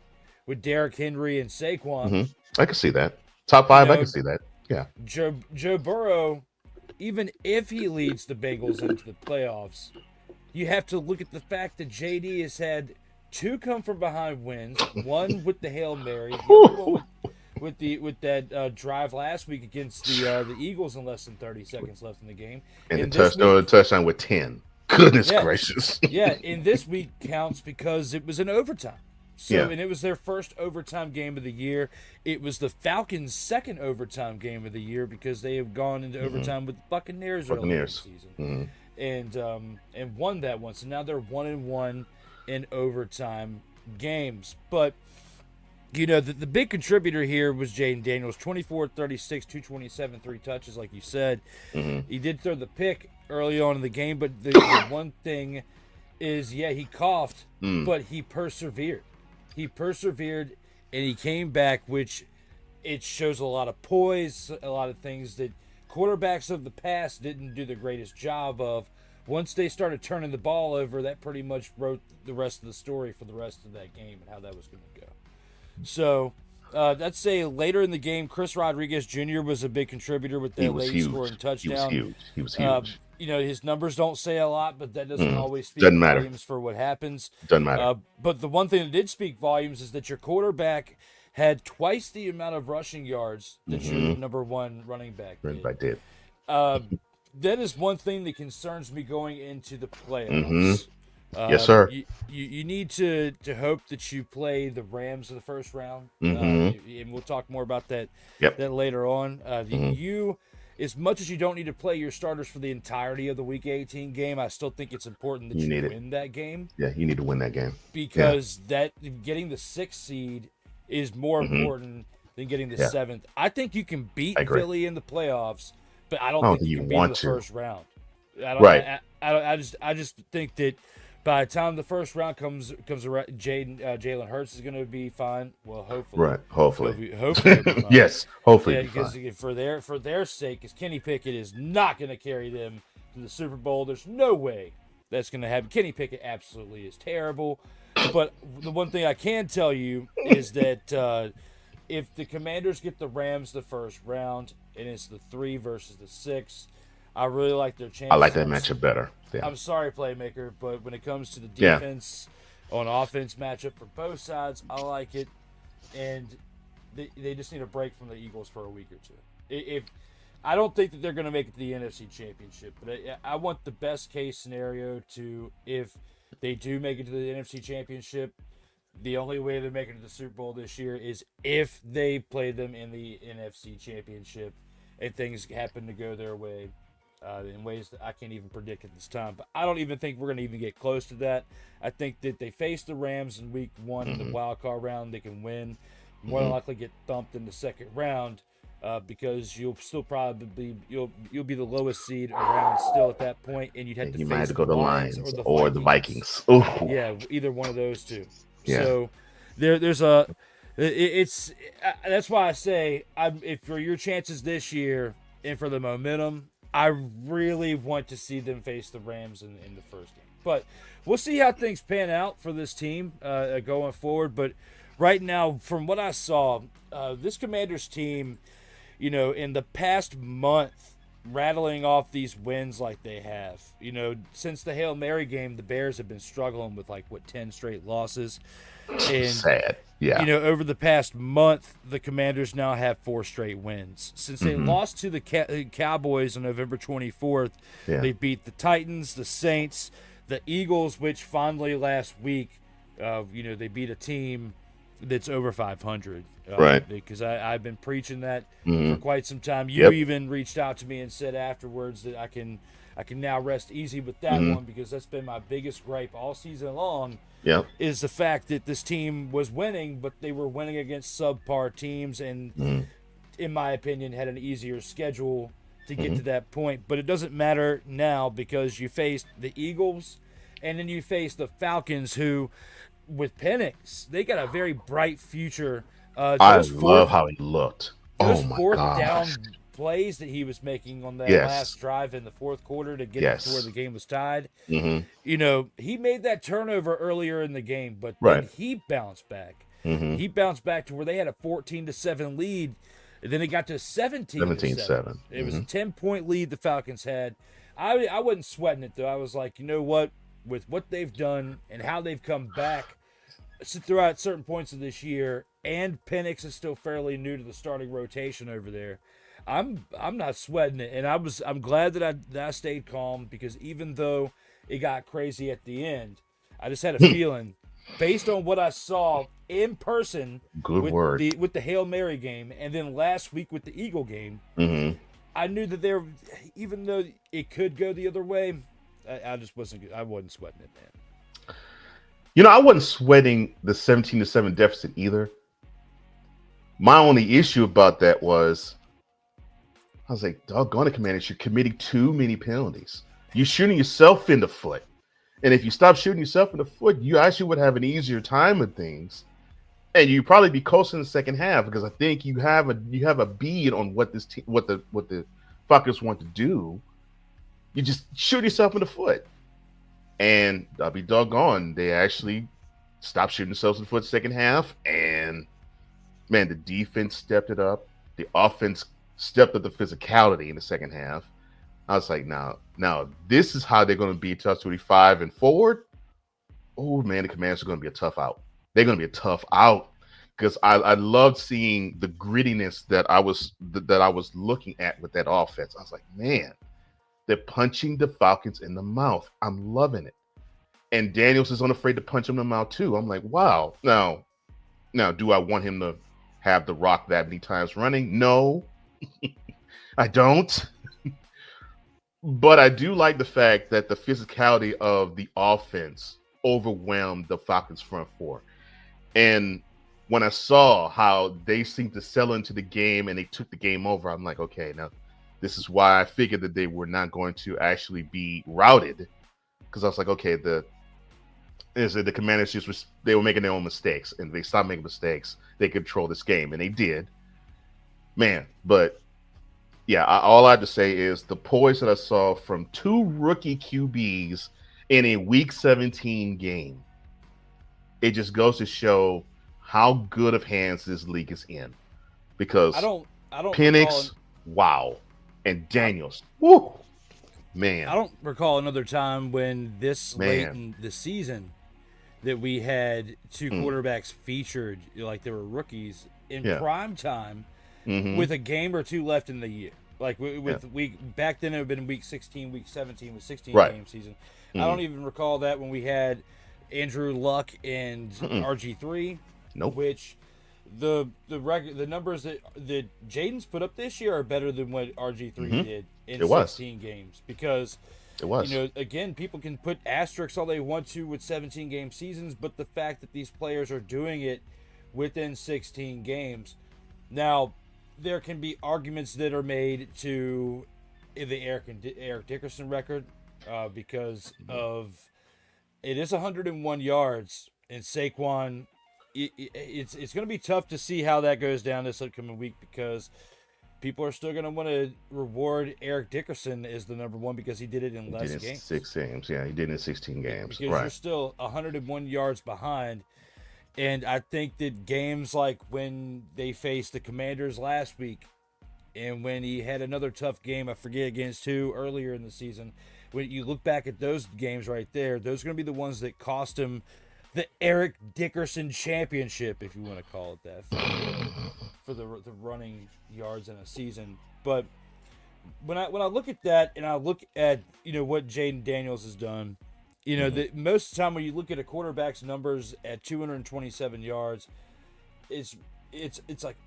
with Derrick Henry and Saquon. I can see that top 5. I can see that. Yeah, Joe Burrow, even if he leads the Bengals into the playoffs, you have to look at the fact that JD has had 2 come from behind wins, one with the Hail Mary, the other one with that drive last week against the Eagles in less than 30 seconds left in the game. And the touchdown with 10. Goodness gracious. And this week counts because it was an overtime. And it was their first overtime game of the year. It was the Falcons' second overtime game of the year, because they have gone into overtime with the Buccaneers earlier in the season. And won that one. So now they're 1-1 in overtime games. But the big contributor here was Jaden Daniels, 24-36, 227, 3 touches, like you said. He did throw the pick early on in the game, but the one thing is, he coughed, but he persevered. He persevered, and he came back, which it shows a lot of poise, a lot of things that quarterbacks of the past didn't do the greatest job of. Once they started turning the ball over, that pretty much wrote the rest of the story for the rest of that game and how that was going to go. So, let's say later in the game, Chris Rodriguez Jr. was a big contributor with that late scoring touchdown. He was huge. His numbers don't say a lot, but that doesn't always speak volumes for what happens. Doesn't matter. But the one thing that did speak volumes is that your quarterback had twice the amount of rushing yards that your number 1 running back did. That is one thing that concerns me going into the playoffs. Yes, sir. You need to hope that you play the Rams in the first round, and we'll talk more about that later on. You, as much as you don't need to play your starters for the entirety of the Week 18 game, I still think it's important that you win that game. Yeah, you need to win that game, because that getting the 6th seed is more important than getting the 7th. I think you can beat Philly in the playoffs, but I don't think you can beat them in the first round. I just think that By the time the first round comes around, Jalen Hurts is going to be fine. Well, hopefully, Right. Hopefully. hopefully he'll be fine. Yes. Hopefully. Yeah, Be because fine. for their sake, because Kenny Pickett is not going to carry them to the Super Bowl. There's no way that's going to happen. Kenny Pickett absolutely is terrible. But the one thing I can tell you is that if the Commanders get the Rams the first round and it's the 3 versus the 6, I really like their chances. I like that matchup better. Yeah. I'm sorry, playmaker, but when it comes to the Yeah. defense on offense matchup for both sides, I like it. And they just need a break from the Eagles for a week or two. If I don't think that they're going to make it to the NFC Championship, but I want the best case scenario to, if they do make it to the NFC Championship, the only way they're making it to the Super Bowl this year is if they play them in the NFC Championship and things happen to go their way in ways that I can't even predict at this time. But I don't even think we're going to even get close to that. I think that they face the Rams in week 1 in the wild card round. They can win. More than likely get thumped in the second round because you'll still probably you'll be the lowest seed around still at that point, and you'd have to You face might have to go to the the Lions Lions or the Vikings. Ooh. Yeah, either one of those two. Yeah. So there's a it's that's why I say if for your chances this year and for the momentum, I really want to see them face the Rams in the first game. But we'll see how things pan out for this team going forward. But right now, from what I saw, this Commanders team, in the past month, rattling off these wins like they have, since the Hail Mary game, the Bears have been struggling with 10 straight losses. And Sad. Yeah. over the past month, the Commanders now have 4 straight wins. Since they lost to the Cowboys on November 24th, they beat the Titans, the Saints, the Eagles, which finally last week, they beat a team that's over 500. Right. Because I've been preaching that for quite some time. You even reached out to me and said afterwards that I can now rest easy with that one, because that's been my biggest gripe all season long. Yep. Is the fact that this team was winning, but they were winning against subpar teams and, in my opinion, had an easier schedule to get to that point. But it doesn't matter now, because you faced the Eagles and then you faced the Falcons, who, with Penix, they got a very bright future. I love how he looked. Those Oh my fourth gosh. down plays that he was making on that Yes. last drive in the fourth quarter to get Yes. to where the game was tied. Mhm. He made that turnover earlier in the game, but Right. then he bounced back. Mhm. He bounced back to where they had a 14-7 lead, and then it got to 17-7. 17-7. It was a 10-point lead the Falcons had. I wasn't sweating it, though. I was like, you know what? With what they've done and how they've come back throughout certain points of this year, and Penix is still fairly new to the starting rotation over there, I'm not sweating it, and I'm glad that I stayed calm, because even though it got crazy at the end, I just had a feeling, based on what I saw in person with the Hail Mary game, and then last week with the Eagle game, I knew that even though it could go the other way, I wasn't sweating it, man. I wasn't sweating the 17-7 deficit either. My only issue about that was, I was like, doggone it, Commanders, you're committing too many penalties. You're shooting yourself in the foot. And if you stop shooting yourself in the foot, you actually would have an easier time with things. And you'd probably be closer in the second half, because I think you have a bead on what what the Falcons want to do. You just shoot yourself in the foot. And I'll be doggone, they actually stopped shooting themselves in the foot second half. And man, the defense stepped it up. The offense stepped up the physicality in the second half. I was like, now this is how they're going to be tough 25 and forward. Oh man, the Commanders are going to be a tough out. They're going to be a tough out, because I loved seeing the grittiness that I was looking at with that offense. I was like, man, they're punching the Falcons in the mouth. I'm loving it. And Daniels is unafraid to punch him in the mouth too. I'm like, wow. Now, do I want him to have the rock that many times running? No, I don't. But I do like the fact that the physicality of the offense overwhelmed the Falcons front four. And when I saw how they seemed to sell into the game and they took the game over, I'm like, okay, now this is why I figured that they were not going to actually be routed. Because I was like, okay, the is that the Commanders they were making their own mistakes, and they stopped making mistakes. They control this game, and they did, man. But yeah, all I have to say is the poise that I saw from two rookie QBs in a Week 17 game. It just goes to show how good of hands this league is in, because I don't Penix, wow, and Daniels, woo, man. I don't recall another time when this late Man. in the season that we had two quarterbacks featured like they were rookies in prime time with a game or two left in the year. Like with week back then, it would have been week 16, week 17 with 16 game season. I don't even recall that when we had Andrew Luck and RG3. Nope. Which the numbers that Jaden's put up this year are better than what RG3 did in 16 games, because it was. You know, again, people can put asterisks all they want to with 17 game seasons, but the fact that these players are doing it within 16 games. Now, there can be arguments that are made to the Eric Dickerson record because of it is 101 yards, and Saquon. It's going to be tough to see how that goes down this upcoming week, because people are still going to want to reward Eric Dickerson as the number one because he did it in less games. 6 games, yeah, he did it in 16 games. Because you're still 101 yards behind, and I think that games like when they faced the Commanders last week, and when he had another tough game, I forget against who earlier in the season, when you look back at those games right there, those are going to be the ones that cost him the Eric Dickerson championship, if you want to call it that, for the running yards in a season. But when I look at that, and I look at what Jaden Daniels has done, most of the time when you look at a quarterback's numbers at 227 yards, it's like,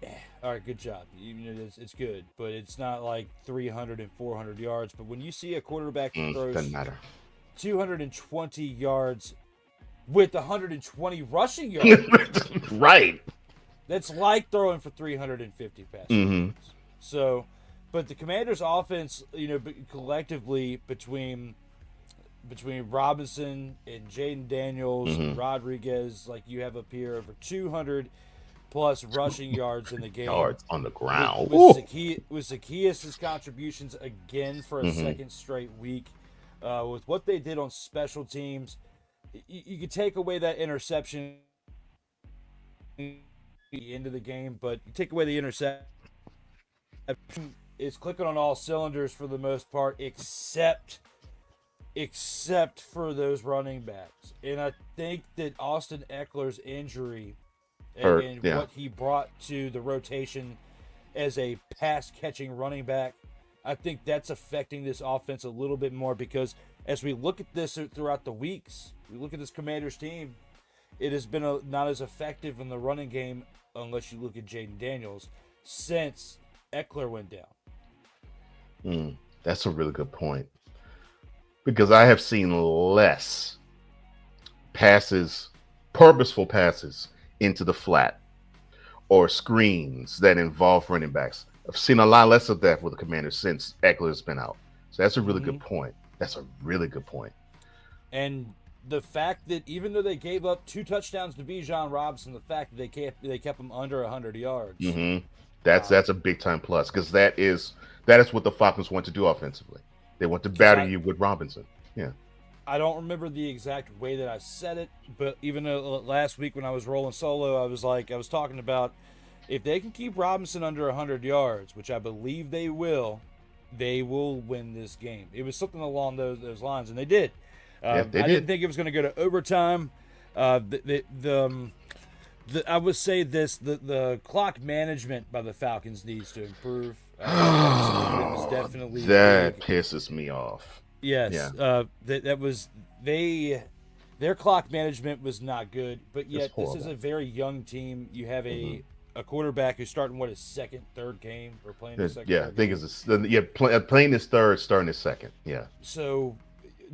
all right, good job, it's good, but it's not like 300 and 400 yards. But when you see a quarterback that throws 220 yards with 120 rushing yards, right? That's like throwing for 350 passing yards. So, but the Commanders' offense, collectively between Robinson and Jaden Daniels, and Rodriguez, like you have up here, over 200 plus rushing yards in the game. Yards on the ground. With Zacchaeus' contributions again for a second straight week, with what they did on special teams. You could take away that interception into the game, but you take away the interception, it's clicking on all cylinders for the most part, except for those running backs. And I think that Austin Eckler's injury and what he brought to the rotation as a pass-catching running back, I think that's affecting this offense a little bit more, because as we look at this throughout the weeks, we look at this Commanders team, it has been not as effective in the running game, unless you look at Jaden Daniels, since Eckler went down. That's a really good point, because I have seen less passes, purposeful passes into the flat or screens that involve running backs. I've seen a lot less of that with the Commanders since Eckler has been out. So that's a really good point. That's a really good point. And the fact that even though they gave up 2 touchdowns to Bijan Robinson, the fact that they kept him under 100 yards. That's a big time plus, because that is what the Falcons want to do offensively. They want to batter you with Robinson. Yeah. I don't remember the exact way that I said it, but even last week when I was rolling solo, I was talking about, if they can keep Robinson under 100 yards, which I believe they will win this game. It was something along those lines, and they did. I didn't think it was going to go to overtime. I would say this: the clock management by the Falcons needs to improve. It was definitely that pisses me off. Yes, yeah. Their clock management was not good, but yet this is a very young team. You have a quarterback who's starting his second, third game, or playing his second. Yeah, I think playing his third, starting his second. Yeah. So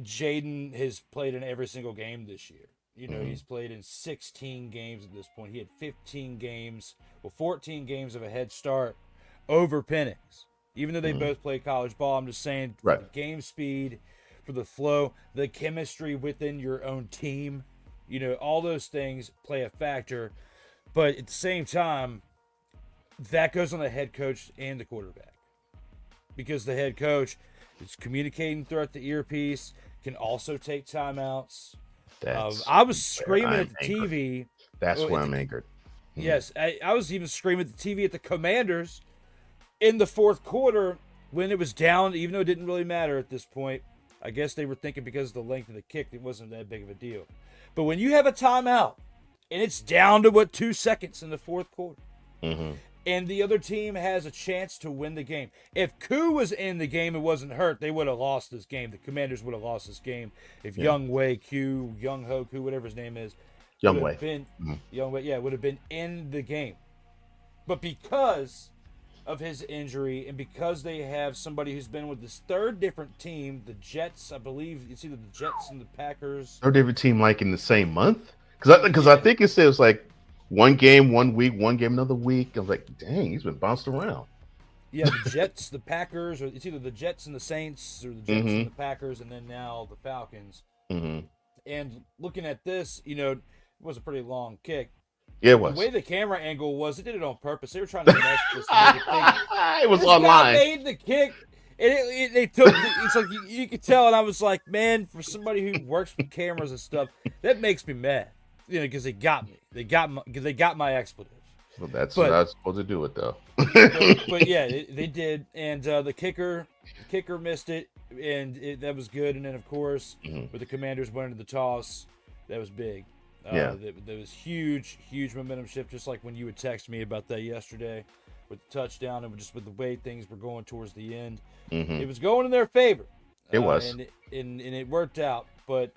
Jaden has played in every single game this year. He's played in 16 games at this point. He had 14 games of a head start over Penix. Even though they both play college ball, I'm just saying, for the game speed, for the flow, the chemistry within your own team, all those things play a factor. But at the same time, that goes on the head coach and the quarterback. Because the head coach is communicating throughout the earpiece, can also take timeouts. I was screaming at the TV. That's where I'm angered. Yes, I was even screaming at the TV at the Commanders in the fourth quarter when it was down, even though it didn't really matter at this point. I guess they were thinking because of the length of the kick, it wasn't that big of a deal. But when you have a timeout and it's down to 2 seconds in the fourth quarter, and the other team has a chance to win the game. If Koo was in the game and wasn't hurt, they would have lost this game. The Commanders would have lost this game if Young Ho Koo, whatever his name is, Young Wei, would have been in the game. But because of his injury and because they have somebody who's been with this third different team, the Jets, I believe it's either the Jets and the Packers. Third different team like in the same month? Because I think it says like one game, 1 week, one game, another week. I was like, dang, he's been bounced around. Yeah, the Jets, the Packers, or it's either the Jets and the Saints, or the Jets and the Packers, and then now the Falcons. And looking at this, it was a pretty long kick. Yeah, it was. The way the camera angle was, it did it on purpose. They were trying to mess this. It was online. Guy made the kick, and they took. It's like you could tell, and I was like, man, for somebody who works with cameras and stuff, that makes me mad. Because they got me. They got my expletive. Well, that's not supposed to do it though. but yeah, they did, and the kicker missed it, and that was good. And then of course, with the Commanders winning the toss, that was big. There was huge momentum shift, just like when you would text me about that yesterday with the touchdown and just with the way things were going towards the end. It was going in their favor. It was, and it worked out, but.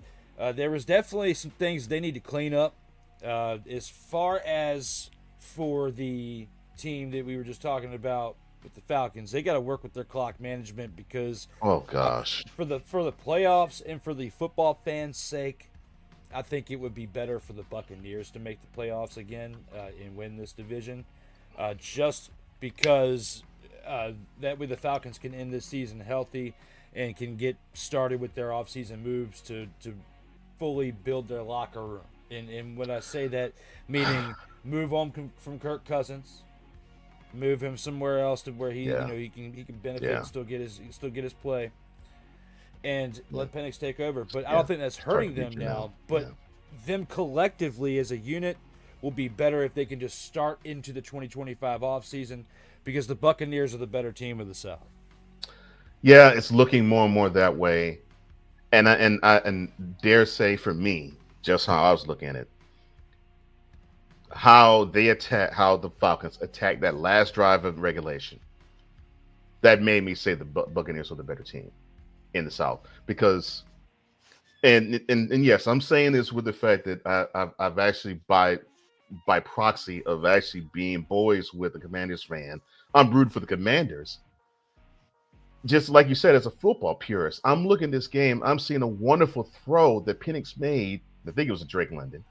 There was definitely some things they need to clean up. As far as for the team that we were just talking about with the Falcons, they got to work with their clock management because for the playoffs and for the football fans' sake, I think it would be better for the Buccaneers to make the playoffs again and win this division, just because that way the Falcons can end this season healthy and can get started with their offseason moves to fully build their locker room. And when I say that, meaning move on from Kirk Cousins, move him somewhere else to where he can benefit and still get his play, and let Penix take over. But I don't think that's hurting them now. But them collectively as a unit will be better if they can just start into the 2025 offseason, because the Buccaneers are the better team of the South. Yeah, it's looking more and more that way. And I dare say for me, just how I was looking at it, how the Falcons attacked that last drive of regulation, that made me say the Buccaneers are the better team in the South. Because, and yes, I'm saying this with the fact that I've actually by proxy of actually being boys with a Commanders fan, I'm rooting for the Commanders. Just like you said, as a football purist, I'm looking at this game. I'm seeing a wonderful throw that Penix made. I think it was a Drake London.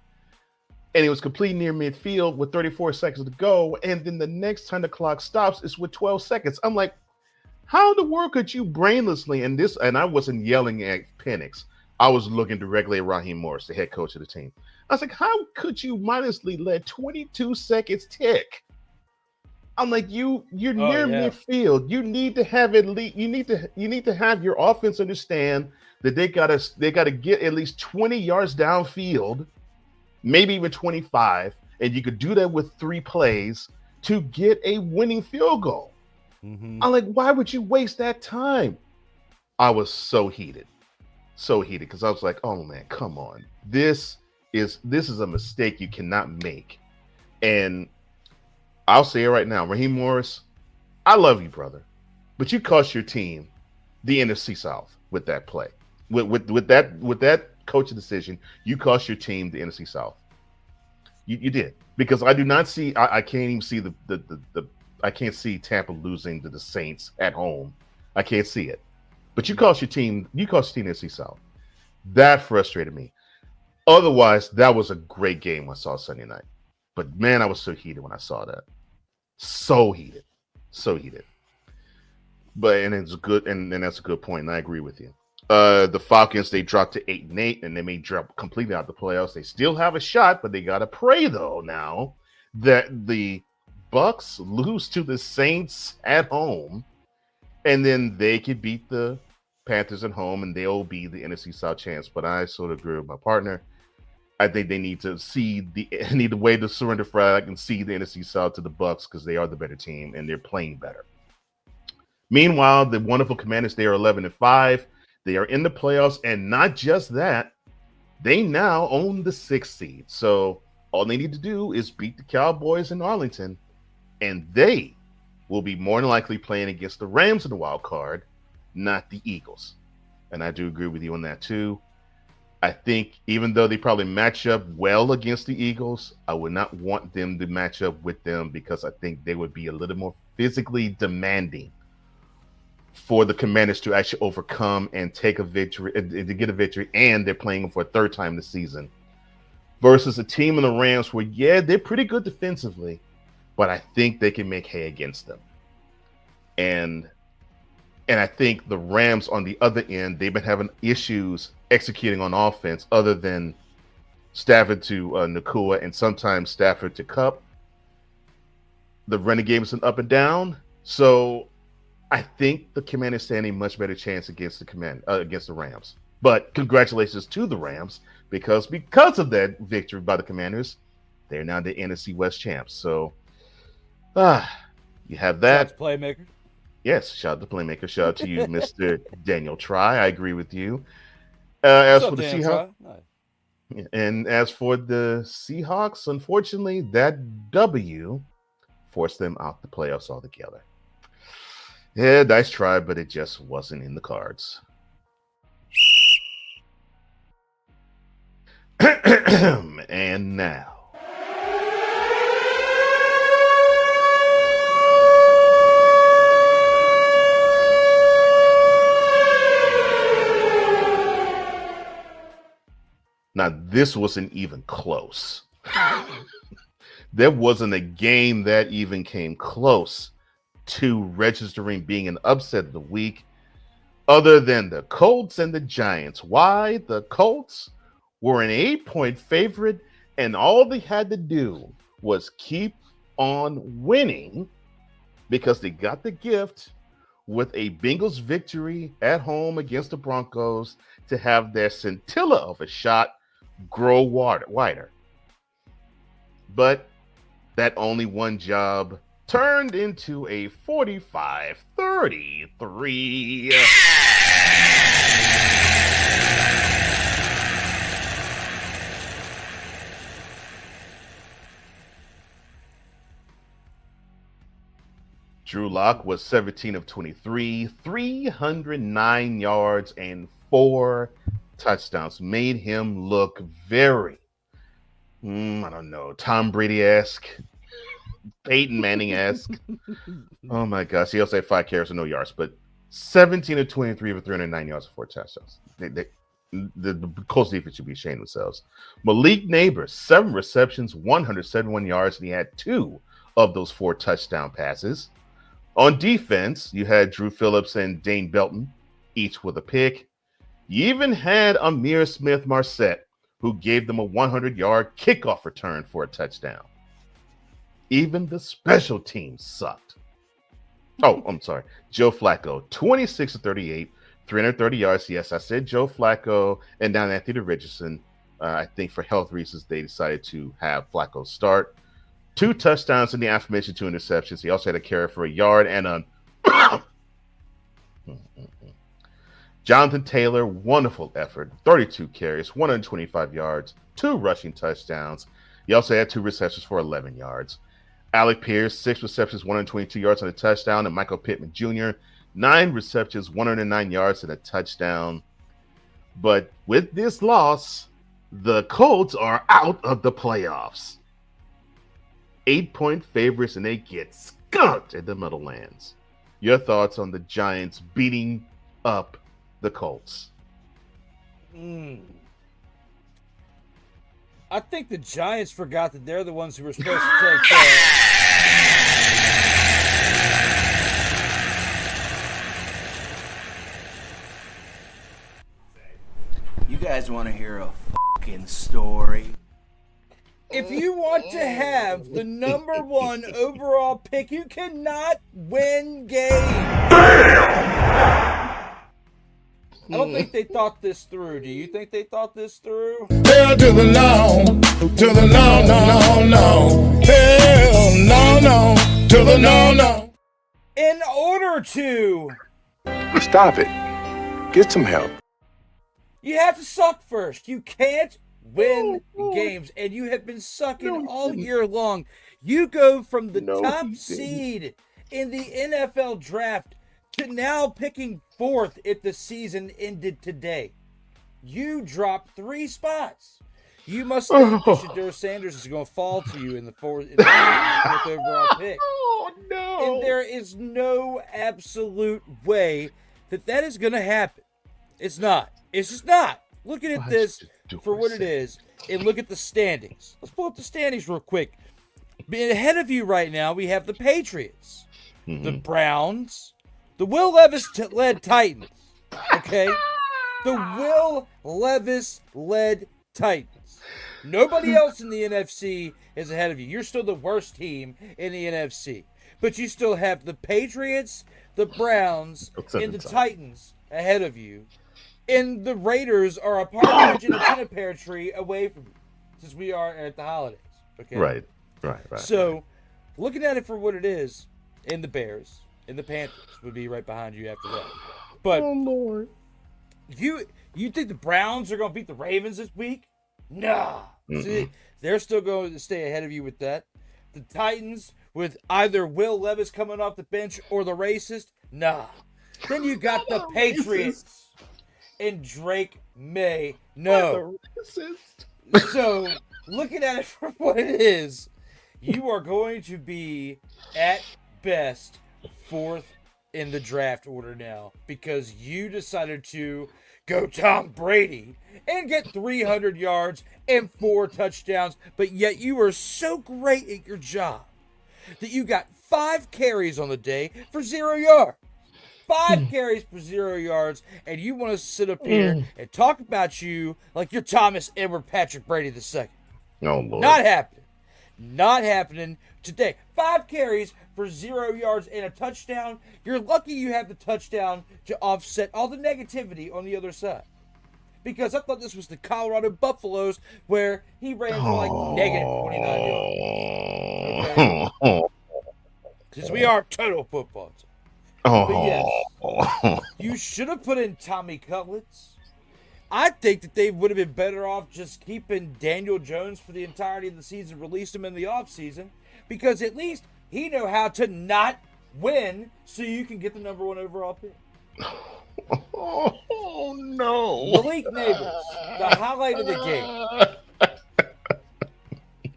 And it was complete near midfield with 34 seconds to go. And then the next time the clock stops is with 12 seconds. I'm like, how in the world could you brainlessly, and I wasn't yelling at Penix. I was looking directly at Raheem Morris, the head coach of the team. I was like, how could you mindlessly let 22 seconds tick? I'm like, you're near midfield. You need to have at least you need to have your offense understand that they gotta get at least 20 yards downfield, maybe even 25, and you could do that with 3 plays to get a winning field goal. I'm like, why would you waste that time? I was so heated because I was like, oh man, come on. This is a mistake you cannot make. And I'll say it right now, Raheem Morris, I love you, brother, but you cost your team the NFC South with that play. With that coaching decision, you cost your team the NFC South. You did, because I do not see. I can't even see the I can't see Tampa losing to the Saints at home. I can't see it. But you cost your team. You cost your team NFC South. That frustrated me. Otherwise, that was a great game I saw Sunday night. But man, I was so heated when I saw that. So heated. But and it's good, and that's a good point, and I agree with you. The Falcons, they dropped to 8-8, and they may drop completely out the playoffs. They still have a shot, but they gotta pray though now that the Bucks lose to the Saints at home, and then they could beat the Panthers at home, and they'll be the NFC South champs. But I sort of agree with my partner. I think they need to need to wave the surrender flag and see the NFC South to the Bucks because they are the better team and they're playing better. Meanwhile, the wonderful Commanders, they are 11-5. They are in the playoffs, and not just that, they now own the 6th seed. So all they need to do is beat the Cowboys in Arlington, and they will be more than likely playing against the Rams in the wild card, not the Eagles. And I do agree with you on that too. I think even though they probably match up well against the Eagles, I would not want them to match up with them because I think they would be a little more physically demanding for the Commanders to actually overcome and take a victory, to get a victory, and they're playing them for a third time this season. Versus a team in the Rams where, yeah, they're pretty good defensively, but I think they can make hay against them. And I think the Rams on the other end, they've been having issues executing on offense other than Stafford to Nakua and sometimes Stafford to Kupp. The running game is an up and down. So I think the Commanders stand a much better chance against the Rams. But congratulations to the Rams because of that victory by the Commanders, they're now the NFC West champs. So you have that. Shout out to Playmaker. Yes, shout out to Playmaker. Shout out to you, Mr. Daniel Try. I agree with you. As for the Seahawks, and as for the Seahawks, unfortunately, that W forced them out the playoffs altogether. Yeah, nice try, but it just wasn't in the cards. And now. Now, this wasn't even close. There wasn't a game that even came close to registering being an upset of the week other than the Colts and the Giants. Why? The Colts were an 8-point favorite, and all they had to do was keep on winning because they got the gift with a Bengals victory at home against the Broncos to have their scintilla of a shot grow wider. But that only one job turned into a 45-33. Drew Lock was 17 of 23, 309 yards and 4 touchdowns. Made him look very, I don't know, Tom Brady-esque, Peyton Manning-esque. Oh my gosh. He also had 5 carries and no yards, but 17 of 23 for 309 yards and 4 touchdowns. The Colts defense should be ashamed of themselves. Malik Neighbors, 7 receptions, 171 yards, and he had 2 of those 4 touchdown passes. On defense, you had Drew Phillips and Dane Belton, each with a pick. You even had Amir Smith-Marset, who gave them a 100-yard kickoff return for a touchdown. Even the special teams sucked. Oh, I'm sorry. Joe Flacco, 26 of 38, 330 yards. Yes, I said Joe Flacco and down Anthony Richardson. I think for health reasons, they decided to have Flacco start. 2 touchdowns and the aforementioned 2 interceptions. He also had a carry for a yard and a Jonathan Taylor, wonderful effort. 32 carries, 125 yards, 2 rushing touchdowns. He also had 2 receptions for 11 yards. Alec Pierce, 6 receptions, 122 yards and a touchdown. And Michael Pittman Jr., 9 receptions, 109 yards and a touchdown. But with this loss, the Colts are out of the playoffs. 8-point favorites, and they get skunked at the Meadowlands. Your thoughts on the Giants beating up the Colts? I think the Giants forgot that they're the ones who were supposed to take care. guys want to hear a fucking story? If you want to have the number 1 overall pick, you cannot win games. I don't think they thought this through. Do you think they thought this through? Hell to the no, to the no, no, no, no. Hell no, no, to the no, no. In order to, Stop it. Get some help. you have to suck first. You can't win games, and you have been sucking all year long. You go from the top seed in the NFL draft to now picking 4th if the season ended today. You dropped 3 spots. You must think that Shedeur Sanders is going to fall to you in the 4th overall pick. Oh, no. And there is no absolute way that that is going to happen. It's not. It's just not. Looking at this for what it is, and look at the standings. Let's pull up the standings real quick. Being ahead of you right now, we have the Patriots, the Browns, the Will Levis-led Titans. Okay? The Will Levis-led Titans. Nobody else in the NFC is ahead of you. You're still the worst team in the NFC. But you still have the Patriots, the Browns, and the Titans ahead of you. And the Raiders are a partridge in a turnip pear tree away from you, since we are at the holidays. Okay? Right. So, looking at it for what it is, and the Bears and the Panthers would be right behind you after that. But Lord. You think the Browns are going to beat the Ravens this week? Nah. See, they're still going to stay ahead of you with that. The Titans, with either Will Levis coming off the bench or the racist? Nah. Then you got the Patriots and Drake May. No. So, looking at it for what it is, you are going to be, at best, 4th in the draft order now because you decided to go Tom Brady and get 300 yards and 4 touchdowns, but yet you were so great at your job that you got 5 carries on the day for 0 yards. 5 carries for 0 yards, and you want to sit up here and talk about you like you're Thomas Edward Patrick Brady II. Oh, Lord. Not happening. Not happening today. 5 carries for 0 yards and a touchdown. You're lucky you have the touchdown to offset all the negativity on the other side. Because I thought this was the Colorado Buffaloes where he ran for like negative 29 yards. Okay? Because we are total football team. But yes, you should have put in Tommy Cutlets. I think that they would have been better off just keeping Daniel Jones for the entirety of the season, released him in the offseason, because at least he know how to not win so you can get the number 1 overall pick. Oh, no. Malik Neighbors, the highlight of the game.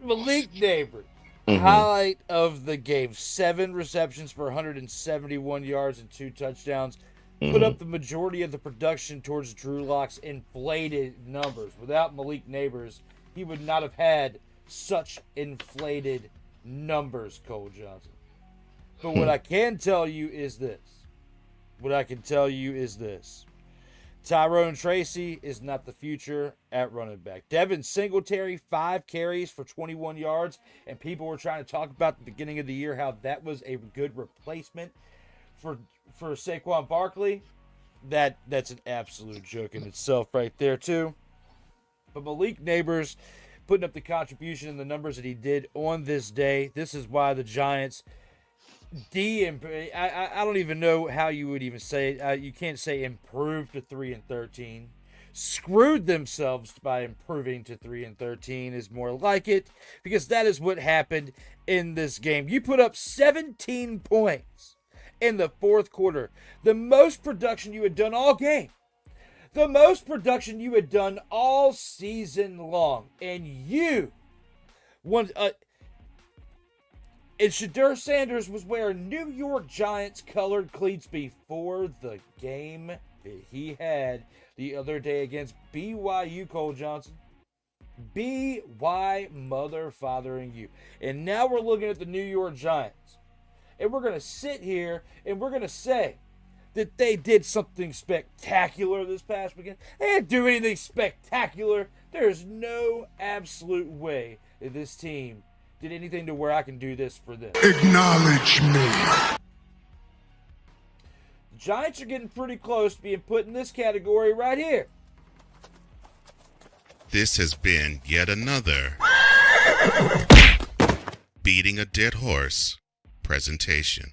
Malik Neighbors, highlight of the game. 7 receptions for 171 yards and 2 touchdowns. Put up the majority of the production towards Drew Lock's inflated numbers. Without Malik Neighbors, he would not have had such inflated numbers, Cole Johnson. But what I can tell you is this. Tyrone Tracy is not the future at running back. Devin Singletary, 5 carries for 21 yards, and people were trying to talk about the beginning of the year how that was a good replacement for Saquon Barkley. That's an absolute joke in itself right there too. But Malik Neighbors putting up the contribution and the numbers that he did on this day. This is why the Giants I don't even know how you would even say it. You can't say improved to 3-13. Screwed themselves by improving to 3-13 is more like it, because that is what happened in this game. You put up 17 points in the 4th quarter. The most production you had done all game. The most production you had done all season long. And you won. And Shedeur Sanders was wearing New York Giants colored cleats before the game that he had the other day against BYU, Cole Johnson. BY mother-fathering you. And now we're looking at the New York Giants. And we're going to sit here and we're going to say that they did something spectacular this past weekend. They didn't do anything spectacular. There's no absolute way that this team did anything to where I can do this for them. Acknowledge me. The Giants are getting pretty close to being put in this category right here. This has been yet another beating a dead horse presentation.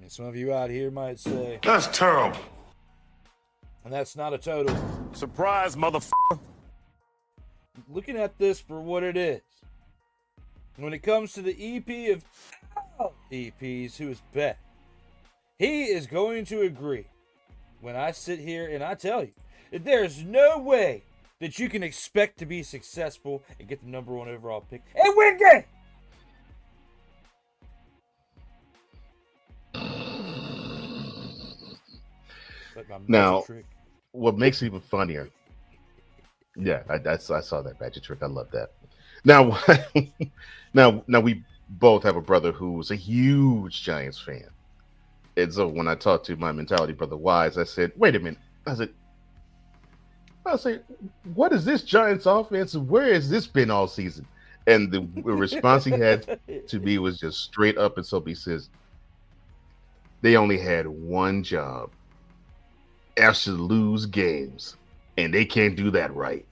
And some of you out here might say, That's terrible. and that's not a total. Surprise, motherfucker. Looking at this for what it is. When it comes to the EP of all EPs, who is bet, he is going to agree when I sit here and I tell you that there's no way that you can expect to be successful and get the number 1 overall pick and win game. Now, what makes it even funnier? Yeah, I saw that magic trick. I love that. Now, now we both have a brother who was a huge Giants fan, and so when I talked to my mentality brother Wise, I said, "Wait a minute." I said, "What is this Giants offense? Where has this been all season?" And the response he had to me was just straight up and so he says, "They only had one job. After lose games, and they can't do that right."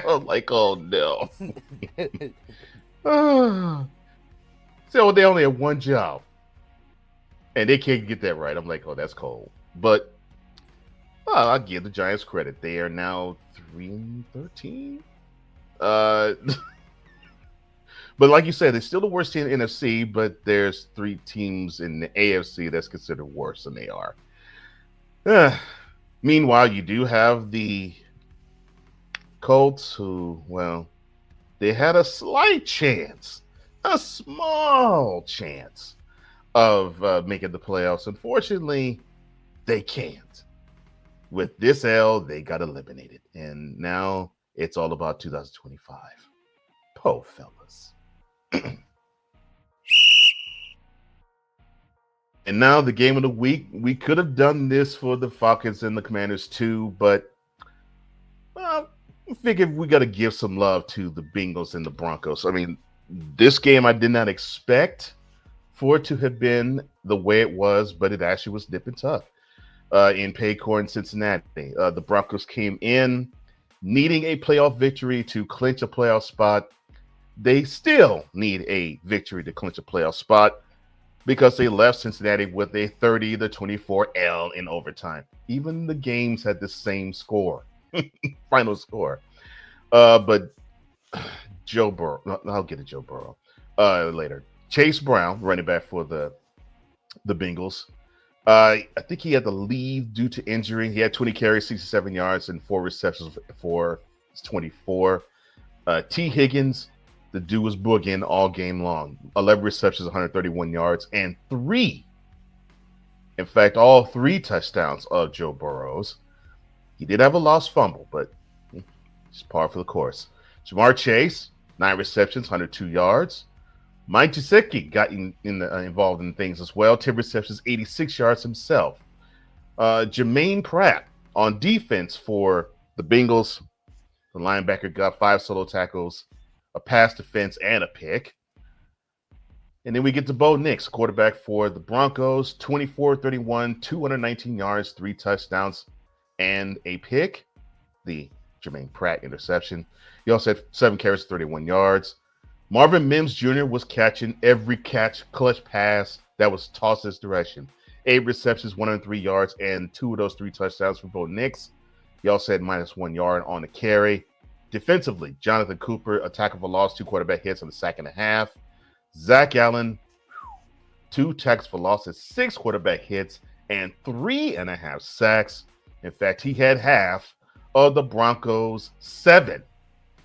I'm like, oh no. So they only have one job, and they can't get that right. I'm like, oh, that's cold. But I'll give the Giants credit. They are now 3-13. But like you said, they're still the worst team in the NFC, but there's 3 teams in the AFC that's considered worse than they are. Meanwhile, you do have the Colts who, well, they had a slight chance, a small chance of making the playoffs. Unfortunately, they can't. With this L, they got eliminated. And now it's all about 2025. Po fellas. And now the game of the week. We could have done this for the Falcons and the Commanders too, but I figured we got to give some love to the Bengals and the Broncos. I mean, this game I did not expect for it to have been the way it was, but it actually was nip and tuck in Paycor in Cincinnati. The Broncos came in needing a playoff victory to clinch a playoff spot. They still need a victory to clinch a playoff spot because they left Cincinnati with a 30-24 L in overtime. Even the games had the same score, final score. But Joe Burrow, I'll get to Joe Burrow later. Chase Brown, running back for the Bengals. I think he had to leave due to injury. He had 20 carries, 67 yards, and 4 receptions for 24. T. Higgins, the dude was boogieing all game long. 11 receptions, 131 yards, and 3. In fact, all 3 touchdowns of Joe Burrow's. He did have a lost fumble, but it's par for the course. Jamar Chase, 9 receptions, 102 yards. Mike Gesicki got involved in things as well. 10 receptions, 86 yards himself. Jermaine Pratt on defense for the Bengals. The linebacker got 5 solo tackles, a pass defense, and a pick. And then we get to Bo Nix, quarterback for the Broncos. 24-31, 219 yards, 3 touchdowns, and a pick. The Jermaine Pratt interception. He also had 7 carries, 31 yards. Marvin Mims Jr. was catching every clutch pass that was tossed his direction. 8 receptions, 103 yards, and 2 of those 3 touchdowns for Bo Nix. He also had -1 yard on the carry. Defensively, Jonathan Cooper, a tackle for loss, 2 quarterback hits on the sack and a half. Zach Allen, 2 tackles for losses, 6 quarterback hits, and 3.5 sacks. In fact, he had half of the Broncos' 7,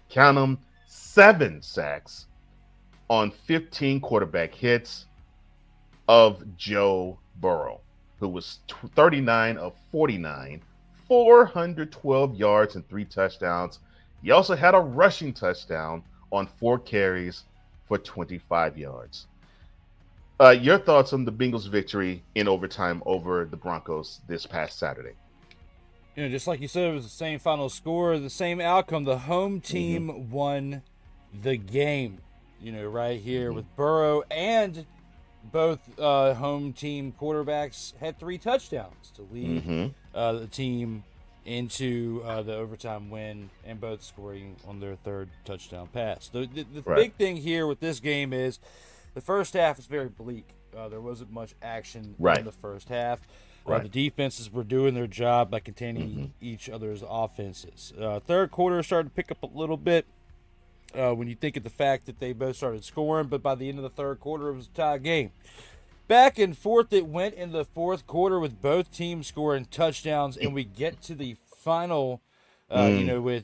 count them, 7 sacks on 15 quarterback hits of Joe Burrow, who was 39 of 49, 412 yards and 3 touchdowns. He also had a rushing touchdown on 4 carries for 25 yards. Your thoughts on the Bengals' victory in overtime over the Broncos this past Saturday? Just like you said, it was the same final score, the same outcome. The home team won the game. Right here with Burrow, and both home team quarterbacks had 3 touchdowns to lead the team into the overtime win, and both scoring on their 3rd touchdown pass. The big thing here with this game is the first half is very bleak. There wasn't much action in the first half. The defenses were doing their job by containing each other's offenses. Third quarter started to pick up a little bit when you think of the fact that they both started scoring, but by the end of the third quarter, it was a tie game. Back and forth it went in the fourth quarter with both teams scoring touchdowns, and we get to the final, with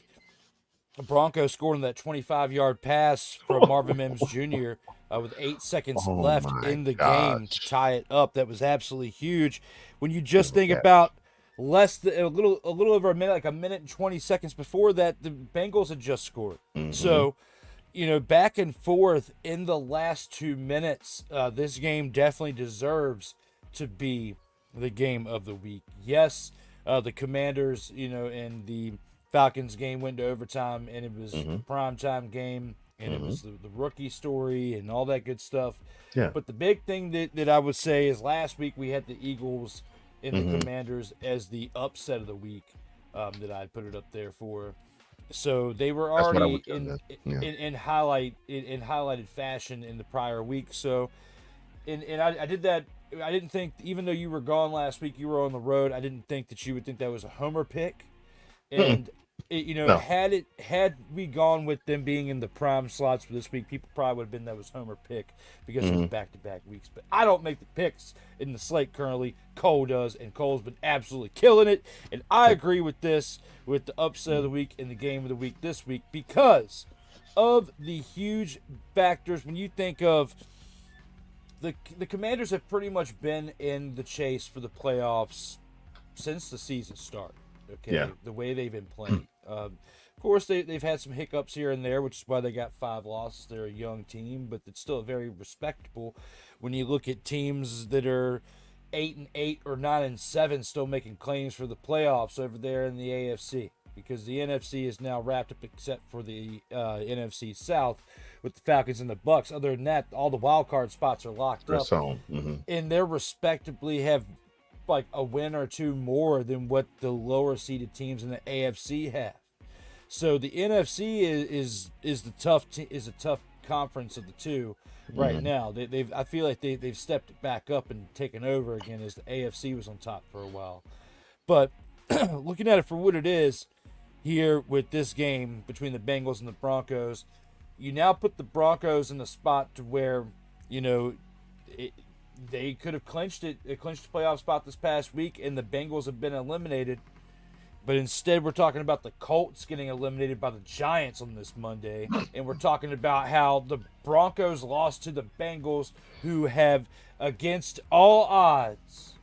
the Broncos scoring that 25-yard pass from Marvin Mims Jr. With 8 seconds left in the game to tie it up. That was absolutely huge. When you just think about a little over a minute, like a minute and 20 seconds before that, the Bengals had just scored. So, back and forth in the last 2 minutes, this game definitely deserves to be the game of the week. Yes, the Commanders, and the Falcons game went to overtime, and it was a primetime game, and it was the rookie story and all that good stuff. Yeah. But the big thing that I would say is last week we had the Eagles and the Commanders as the upset of the week that I put it up there for. So they were already in highlighted fashion in the prior week. So, and I did that. I didn't think, even though you were gone last week, you were on the road, I didn't think that you would think that was a homer pick. And had we gone with them being in the prime slots for this week, people probably would have been that was homer pick because it was back-to-back weeks. But I don't make the picks in the slate currently. Cole does, and Cole's been absolutely killing it. And I agree with this, with the upset of the week and the game of the week this week, because of the huge factors. When you think of the Commanders have pretty much been in the chase for the playoffs since the season started. The way they've been playing. Of course, they've had some hiccups here and there, which is why they got 5 losses. They're a young team, but it's still very respectable when you look at teams that are 8-8 or 9-7 still making claims for the playoffs over there in the AFC, because the NFC is now wrapped up except for the NFC South with the Falcons and the Bucks. Other than that, all the wild card spots are locked up, and they're respectably have like a win or 2 more than what the lower seeded teams in the AFC have. So the NFC is a tough conference of the two right now. I feel like they've stepped it back up and taken over again, as the AFC was on top for a while. But looking at it for what it is here with this game between the Bengals and the Broncos, you now put the Broncos in a spot to where they could have clinched the playoff spot this past week, and the Bengals have been eliminated. But instead, we're talking about the Colts getting eliminated by the Giants on this Monday, and we're talking about how the Broncos lost to the Bengals, who have, against all odds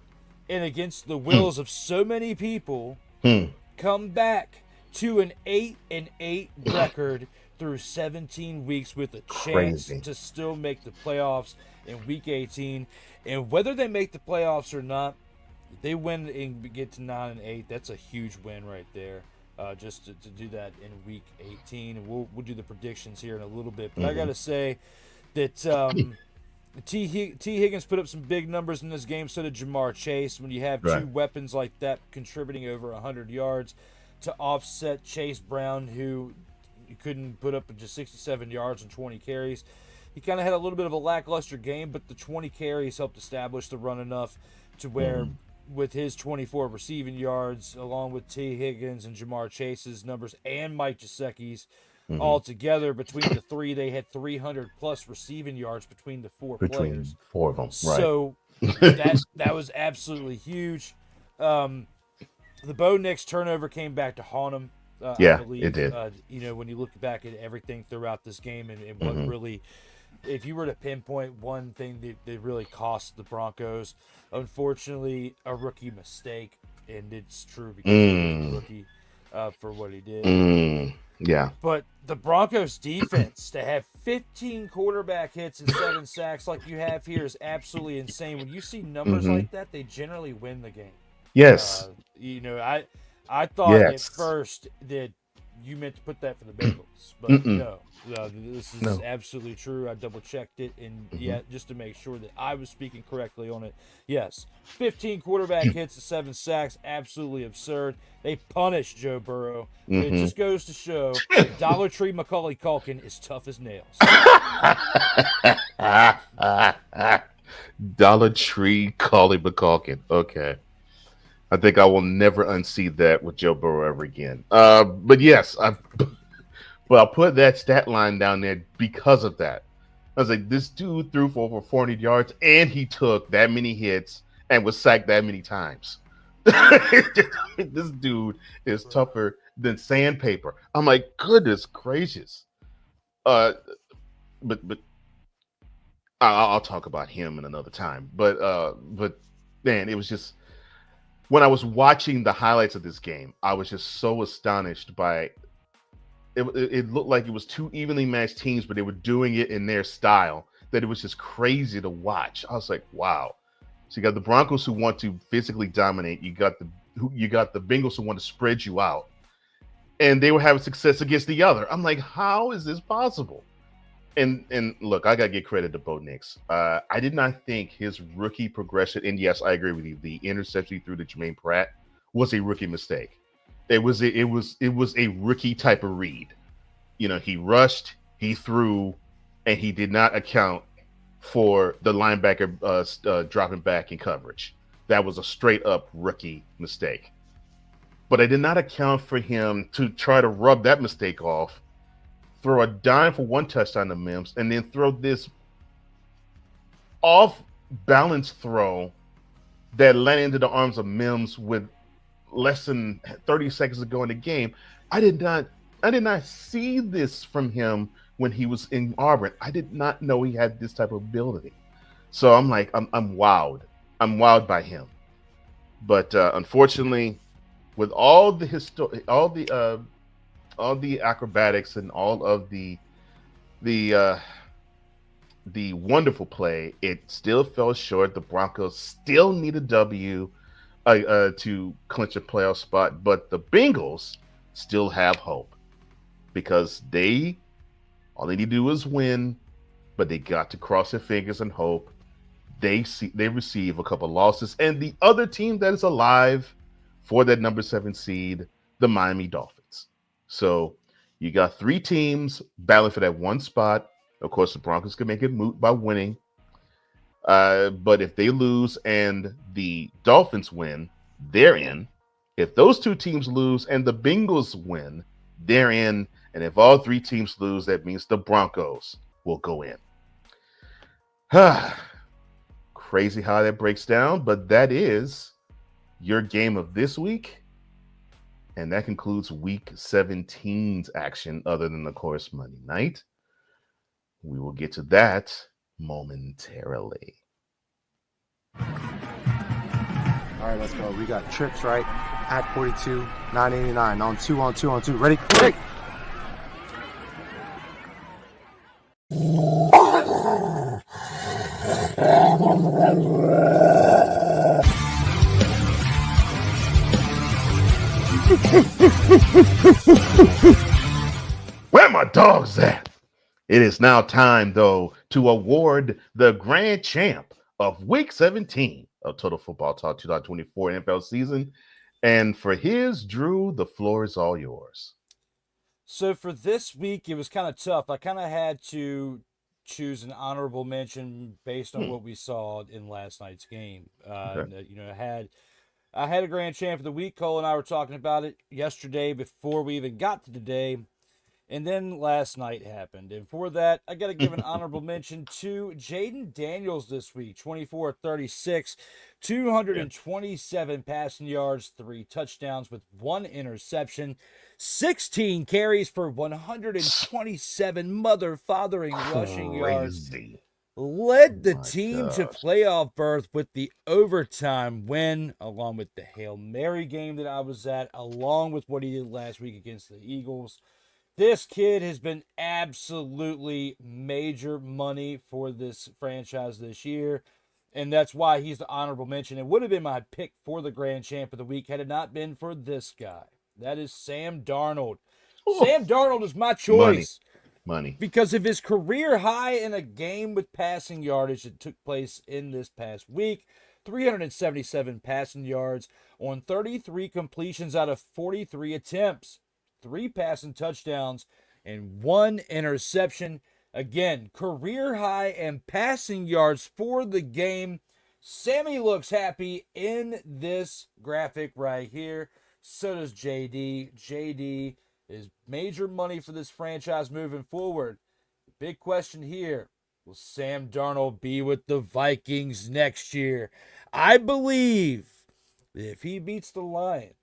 and against the wills of so many people, come back to an 8-8 record through 17 weeks with a chance to still make the playoffs in Week 18. And whether they make the playoffs or not, if they win and get to 9-8, that's a huge win right there. Just to do that in Week 18, and we'll do the predictions here in a little bit. But I got to say that T. Higgins put up some big numbers in this game. So did Jamar Chase. When you have 2 weapons like that contributing over 100 yards to offset Chase Brown, who couldn't put up just 67 yards and 20 carries. He kind of had a little bit of a lackluster game, but the 20 carries helped establish the run enough to where, with his 24 receiving yards, along with T. Higgins and Jamar Chase's numbers and Mike Gesicki's, all together between the 3, they had 300-plus receiving yards between the 4 players. 4 of them, right. So that was absolutely huge. The Bo Nix turnover came back to haunt him. I believe, it did. When you look back at everything throughout this game and what really, if you were to pinpoint one thing that really cost the Broncos, unfortunately, a rookie mistake, and it's true because he was a rookie for what he did. Yeah. But the Broncos defense to have 15 quarterback hits and 7 sacks like you have here is absolutely insane. When you see numbers Mm-hmm. like that, they generally win the game. Yes. I thought at Yes. first that you meant to put that for the Bengals, but Mm-mm. no, this is No. absolutely true. I double checked it, and Mhm. just to make sure that I was speaking correctly on it. Yes, 15 quarterback hits and 7 sacks, absolutely absurd. They punished Joe Burrow. But it Mhm. just goes to show Dollar Tree Macaulay Culkin is tough as nails. Dollar Tree Collie McCalkin. Okay. I think I will never unsee that with Joe Burrow ever again. But yes, I'll put that stat line down there because of that. I was like, this dude threw for over 400 yards and he took that many hits and was sacked that many times. This dude is tougher than sandpaper. I'm like, goodness gracious. But I'll talk about him in another time. But man, it was just when I was watching the highlights of this game, I was just so astonished by it. It looked like it was two evenly matched teams, but they were doing it in their style that it was just crazy to watch. I was like, wow. So you got the Broncos who want to physically dominate. You got the Bengals who want to spread you out, and they were having success against the other. I'm like, how is this possible? And look, I gotta give credit to Bo Nix. I did not think his rookie progression, and yes, I agree with you. The interception he threw to Jermaine Pratt was a rookie mistake. It was a rookie type of read. You know, he rushed, he threw, and he did not account for the linebacker dropping back in coverage. That was a straight up rookie mistake. But I did not account for him to try to rub that mistake off, throw a dime for one touchdown to Mims, and then throw this off-balance throw that landed into the arms of Mims with less than 30 seconds to go in the game. I did not see this from him when he was in Auburn. I did not know he had this type of ability. So I'm like, I'm wowed. I'm wowed by him. But unfortunately, with all the acrobatics and all of the wonderful play, it still fell short. The Broncos still need a W to clinch a playoff spot, but the Bengals still have hope because all they need to do is win, but they got to cross their fingers and hope they receive a couple losses, and the other team that is alive for that number 7 seed, the Miami Dolphins. So you got 3 teams battling for that one spot. Of course, the Broncos can make it moot by winning. But if they lose and the Dolphins win, they're in. If those 2 teams lose and the Bengals win, they're in. And if all 3 teams lose, that means the Broncos will go in. Crazy how that breaks down, but that is your game of this week. And that concludes week 17's action, other than, of course, Monday night. We will get to that momentarily. All right, let's go. We got trips, right? At 42, 989. On two. Ready? Ready. Where my dogs at? It is now time, though, to award the grand champ of Week 17 of Total Football Talk 2024 NFL season. And for his, Drew, the floor is all yours. So for this week, it was kind of tough. I kind of had to choose an honorable mention based on what we saw in last night's game. Okay. I had a grand champ of the week. Cole and I were talking about it yesterday before we even got to today. And then last night happened. And for that, I got to give an honorable mention to Jaden Daniels this week. 24-36, 227 passing yards, 3 touchdowns with 1 interception, 16 carries for 127 mother-fathering rushing yards. Led the team to playoff berth with the overtime win, along with the Hail Mary game that I was at, along with what he did last week against the Eagles. This kid has been absolutely major money for this franchise this year, and that's why he's the honorable mention. It would have been my pick for the Grand Champ of the Week had it not been for this guy. That is Sam Darnold. Sam Darnold is my choice. Money. Because of his career high in a game with passing yardage that took place in this past week. 377 passing yards on 33 completions out of 43 attempts. 3 passing touchdowns and 1 interception. Again, career high and passing yards for the game. Sammy looks happy in this graphic right here. So does JD. JD is major money for this franchise moving forward. The big question here, will Sam Darnold be with the Vikings next year? I believe that if he beats the Lions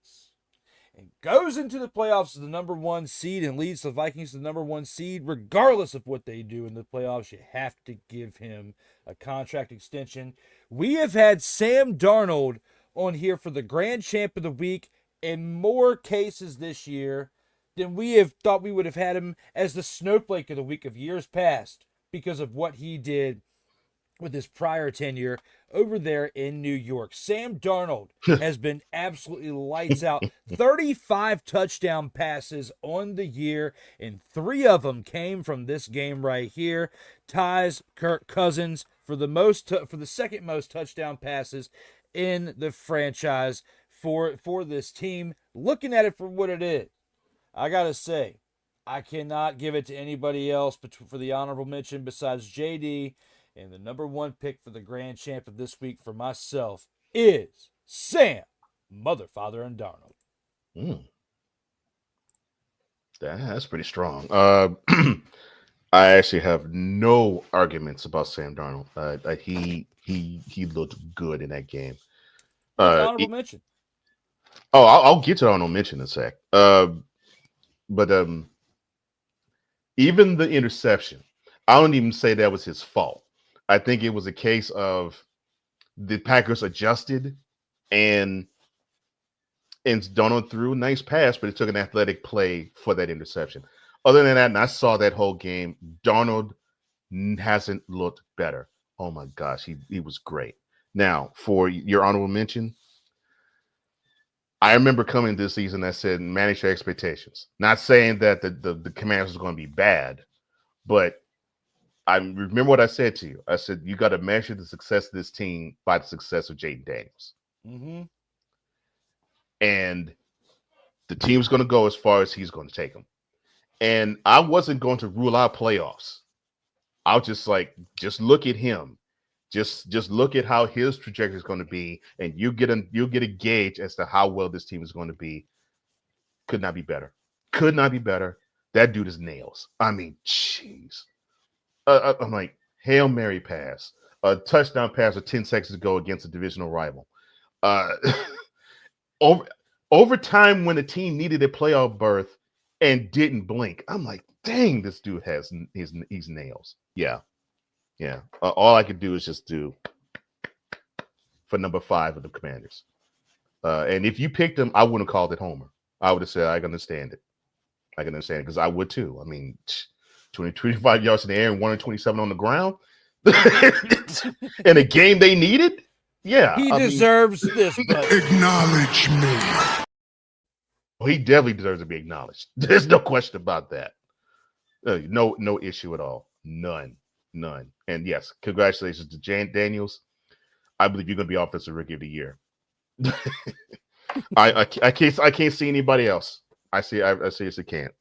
and goes into the playoffs as the number 1 seed and leads the Vikings to the number 1 seed, regardless of what they do in the playoffs, you have to give him a contract extension. We have had Sam Darnold on here for the Grand Champ of the Week in more cases this year than we have thought we would have had him as the Snowflake of the Week of years past because of what he did with his prior tenure over there in New York. Sam Darnold has been absolutely lights out. 35 touchdown passes on the year, and 3 of them came from this game right here. Ties Kirk Cousins for the second most touchdown passes in the franchise for this team. Looking at it for what it is, I gotta say, I cannot give it to anybody else for the honorable mention besides JD. And the number 1 pick for the Grand Champ of this week for myself is Sam Motherfather and Darnold. That's pretty strong. I actually have no arguments about Sam Darnold. He looked good in that game. Honorable mention. Oh, I'll get to honorable mention in a sec. But even the interception, I don't even say that was his fault. I think it was a case of the Packers adjusted and Donald threw a nice pass, but it took an athletic play for that interception. Other than that, and I saw that whole game, Donald hasn't looked better. Oh my gosh, he was great. Now, for your honorable mention, I remember coming this season that said manage your expectations. Not saying that the Commanders are going to be bad, but I remember what I said to you. I said, you got to measure the success of this team by the success of Jaden Daniels. Mm-hmm. And the team's going to go as far as he's going to take them. And I wasn't going to rule out playoffs. I'll just look at him. Just look at how his trajectory is going to be, and you'll get a gauge as to how well this team is going to be. Could not be better. Could not be better. That dude is nails. I mean, jeez. I'm like, Hail Mary pass, a touchdown pass with 10 seconds to go against a divisional rival. Over time when the team needed a playoff berth and didn't blink, I'm like, dang, this dude he's nails. Yeah. All I could do is just do for number 5 of the Commanders. And if you picked him, I wouldn't have called it homer. I would have said, I can understand it. Because I would too. I mean, 25 yards in the air and 127 on the ground in a game they needed. Yeah. He deserves this. Acknowledge me. He definitely deserves to be acknowledged. There's no question about that. No issue at all. None. And yes, congratulations to Jan Daniels. I believe you're going to be Offensive Rookie of the Year. I can't see anybody else. I seriously can't.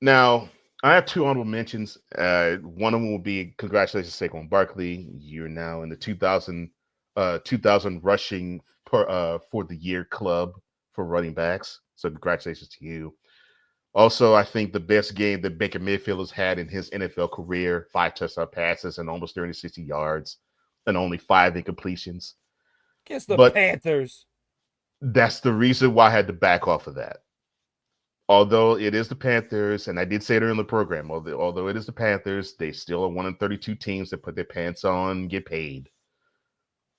Now, I have 2 honorable mentions. One of them will be congratulations to Saquon Barkley. You're now in the 2000 rushing for the year club for running backs. So congratulations to you. Also, I think the best game that Baker Mayfield has had in his NFL career, 5 touchdown passes and almost 360 yards and only 5 incompletions. Against the Panthers. That's the reason why I had to back off of that. Although it is the Panthers, and I did say it earlier in the program, although it is the Panthers, they still are one of 32 teams that put their pants on, get paid,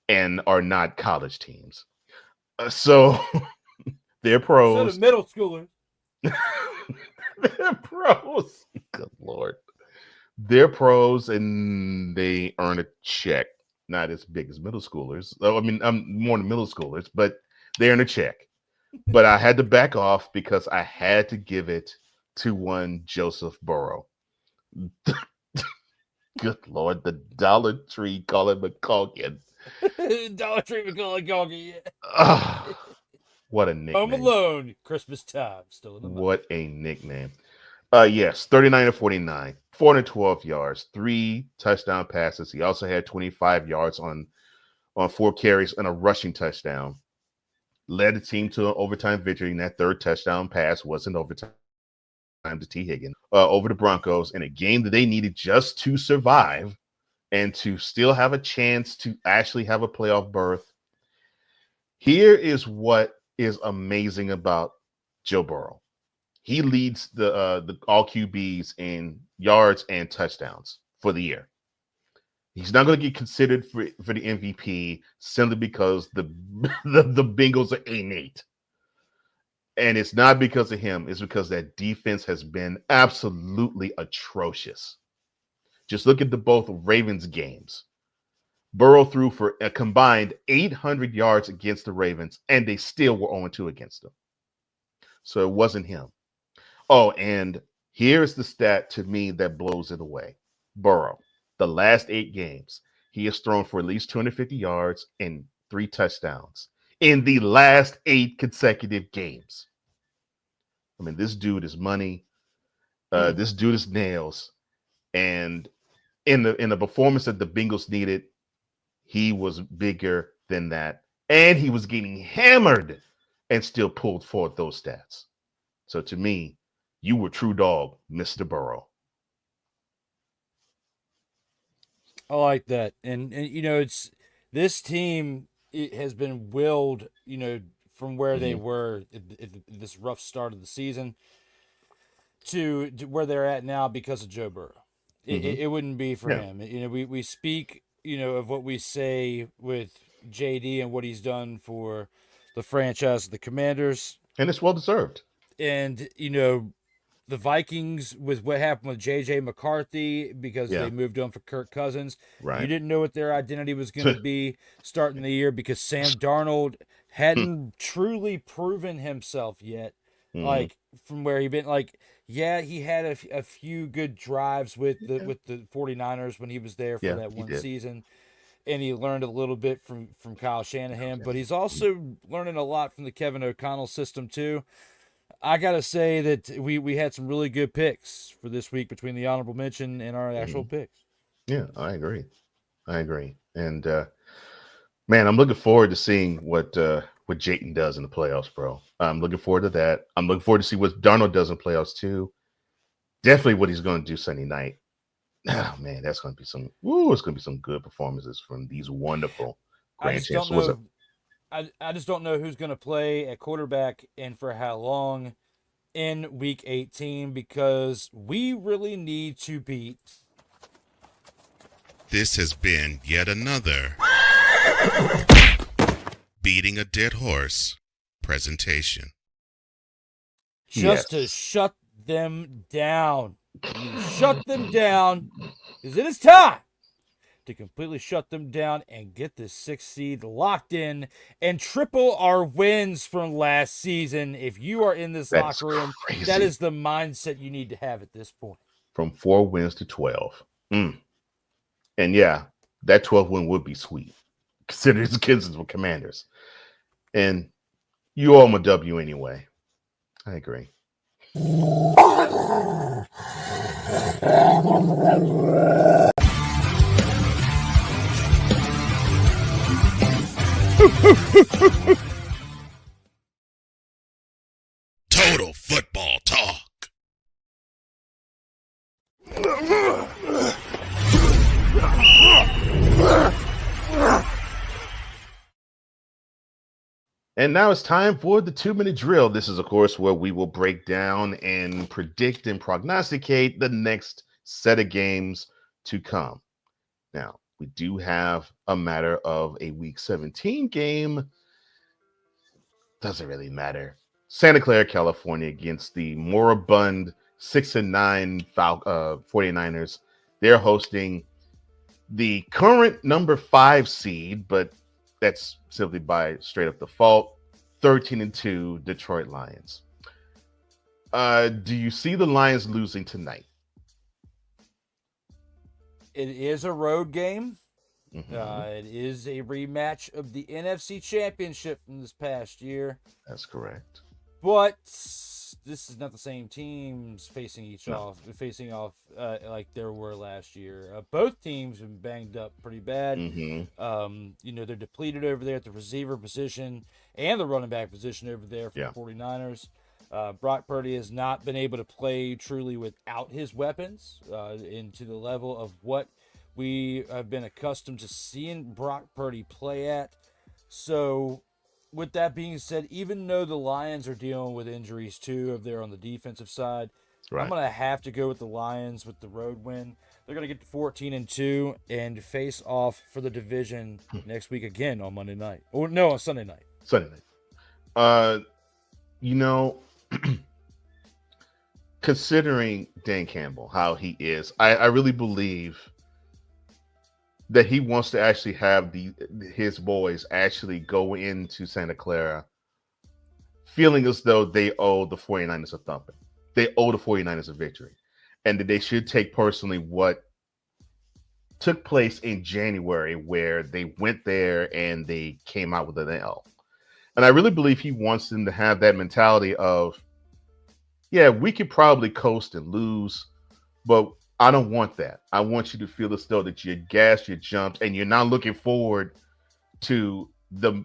and are not college teams. So they're pros. So the middle schoolers. They're pros. Good Lord. They're pros and they earn a check. Not as big as middle schoolers. Oh, I mean, I'm more than middle schoolers, but they earn a check. But I had to back off because I had to give it to one Joseph Burrow. Good Lord, the Dollar Tree Colin McCulkin. Dollar Tree McCullough. Ah, what a Home nickname. Alone, Christmas time, still in the month. What a nickname. Yes, 39 to 49, 412 yards, 3 touchdown passes. He also had 25 yards on 4 carries and a rushing touchdown. Led the team to an overtime victory, and that third touchdown pass was in overtime to T. Higgins over the Broncos in a game that they needed just to survive and to still have a chance to actually have a playoff berth. Here is what is amazing about Joe Burrow. He leads the all QBs in yards and touchdowns for the year. He's not going to get considered for the MVP simply because the Bengals are 8-8. And it's not because of him. It's because that defense has been absolutely atrocious. Just look at the both Ravens games. Burrow threw for a combined 800 yards against the Ravens, and they still were 0-2 against them. So it wasn't him. Oh, and here's the stat to me that blows it away. Burrow, the last 8 games, he has thrown for at least 250 yards and 3 touchdowns in the last 8 consecutive games. I mean, this dude is money. This dude is nails. And in the performance that the Bengals needed, he was bigger than that. And he was getting hammered and still pulled forth those stats. So to me, you were true dog, Mr. Burrow. I like that, and you know, it's this team. It has been willed, you know, from where they were at this rough start of the season to where they're at now because of Joe Burrow. It wouldn't be for him. You know, we speak, you know, of what we say with JD and what he's done for the franchise, the Commanders, And it's well deserved. and you know, the Vikings with what happened with J.J. McCarthy because they moved on for Kirk Cousins. Right. You didn't know what their identity was going to be starting the year because Sam Darnold hadn't truly proven himself yet. Like from where he'd been, like, yeah, he had a few good drives with the 49ers when he was there for that one season. And he learned a little bit from Kyle Shanahan, but he's also learning a lot from the Kevin O'Connell system too. I gotta say that we had some really good picks for this week between the honorable mention and our actual picks. Yeah, I agree. And man, I'm looking forward to seeing what Jayton does in the playoffs, bro. I'm looking forward to that. I'm looking forward to see what Darnold does in playoffs too. Definitely what he's going to do Sunday night. Oh man, that's going to be some. It's going to be some good performances from these wonderful grand champs. I just don't know who's going to play at quarterback and for how long in week 18 because we really need to beat. This has been yet another Beating a Dead Horse presentation. Just to shut them down. Shut them down because it is time to completely shut them down and get this 6th seed locked in and triple our wins from last season. If you are in this locker room, that is the mindset you need to have at this point. From 4 wins to 12. And yeah, that 12 win would be sweet, considering the kids were Commanders. And you owe them a W anyway. I agree. Total football talk. And now it's time for the 2-minute drill. This is, of course, where we will break down and predict and prognosticate the next set of games to come. Now, we do have a matter of a Week 17 game. Doesn't really matter Santa Clara, California, against the moribund 6-9 49ers. They're hosting the current number 5 seed, but that's simply by straight up default, 13-2 Detroit Lions. Do you see the Lions losing tonight? It is a road game. Mhm. It is a rematch of the NFC Championship from this past year. That's correct. But this is not the same teams facing off like there were last year. Both teams have been banged up pretty bad. Mm-hmm. They're depleted over there at the receiver position and the running back position over there for Yeah. the 49ers. Brock Purdy has not been able to play truly without his weapons into the level of what we have been accustomed to seeing Brock Purdy play at. So, with that being said, even though the Lions are dealing with injuries too, if they're on the defensive side, Right. I'm going to have to go with the Lions with the road win. They're going to get to 14-2 and face off for the division next week again on Monday night. Or no, on Sunday night. Sunday night. Considering Dan Campbell, how he is, I really believe that he wants to actually have his boys actually go into Santa Clara feeling as though they owe the 49ers a thumping. They owe the 49ers a victory. And that they should take personally what took place in January, where they went there and they came out with an L. And I really believe he wants them to have that mentality of, yeah, we could probably coast and lose, but I don't want that. I want you to feel as though that you're gassed, you're jumped, and you're not looking forward to the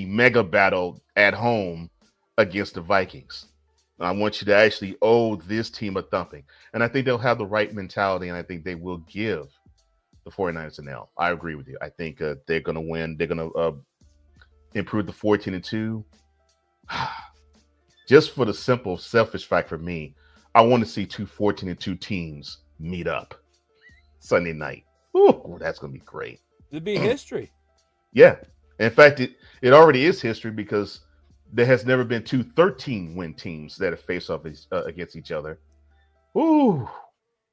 mega battle at home against the Vikings. I want you to actually owe this team a thumping. And I think they'll have the right mentality, and I think they will give the 49ers an L. I agree with you. I think they're going to win. They're going to improve the 14-2. Just for the simple, selfish fact for me, I want to see two 14-2 teams meet up Sunday night. Ooh, that's going to be great. It'd be history. Yeah. In fact, it already is history because there has never been two 13-win teams that have faced off against each other. Ooh.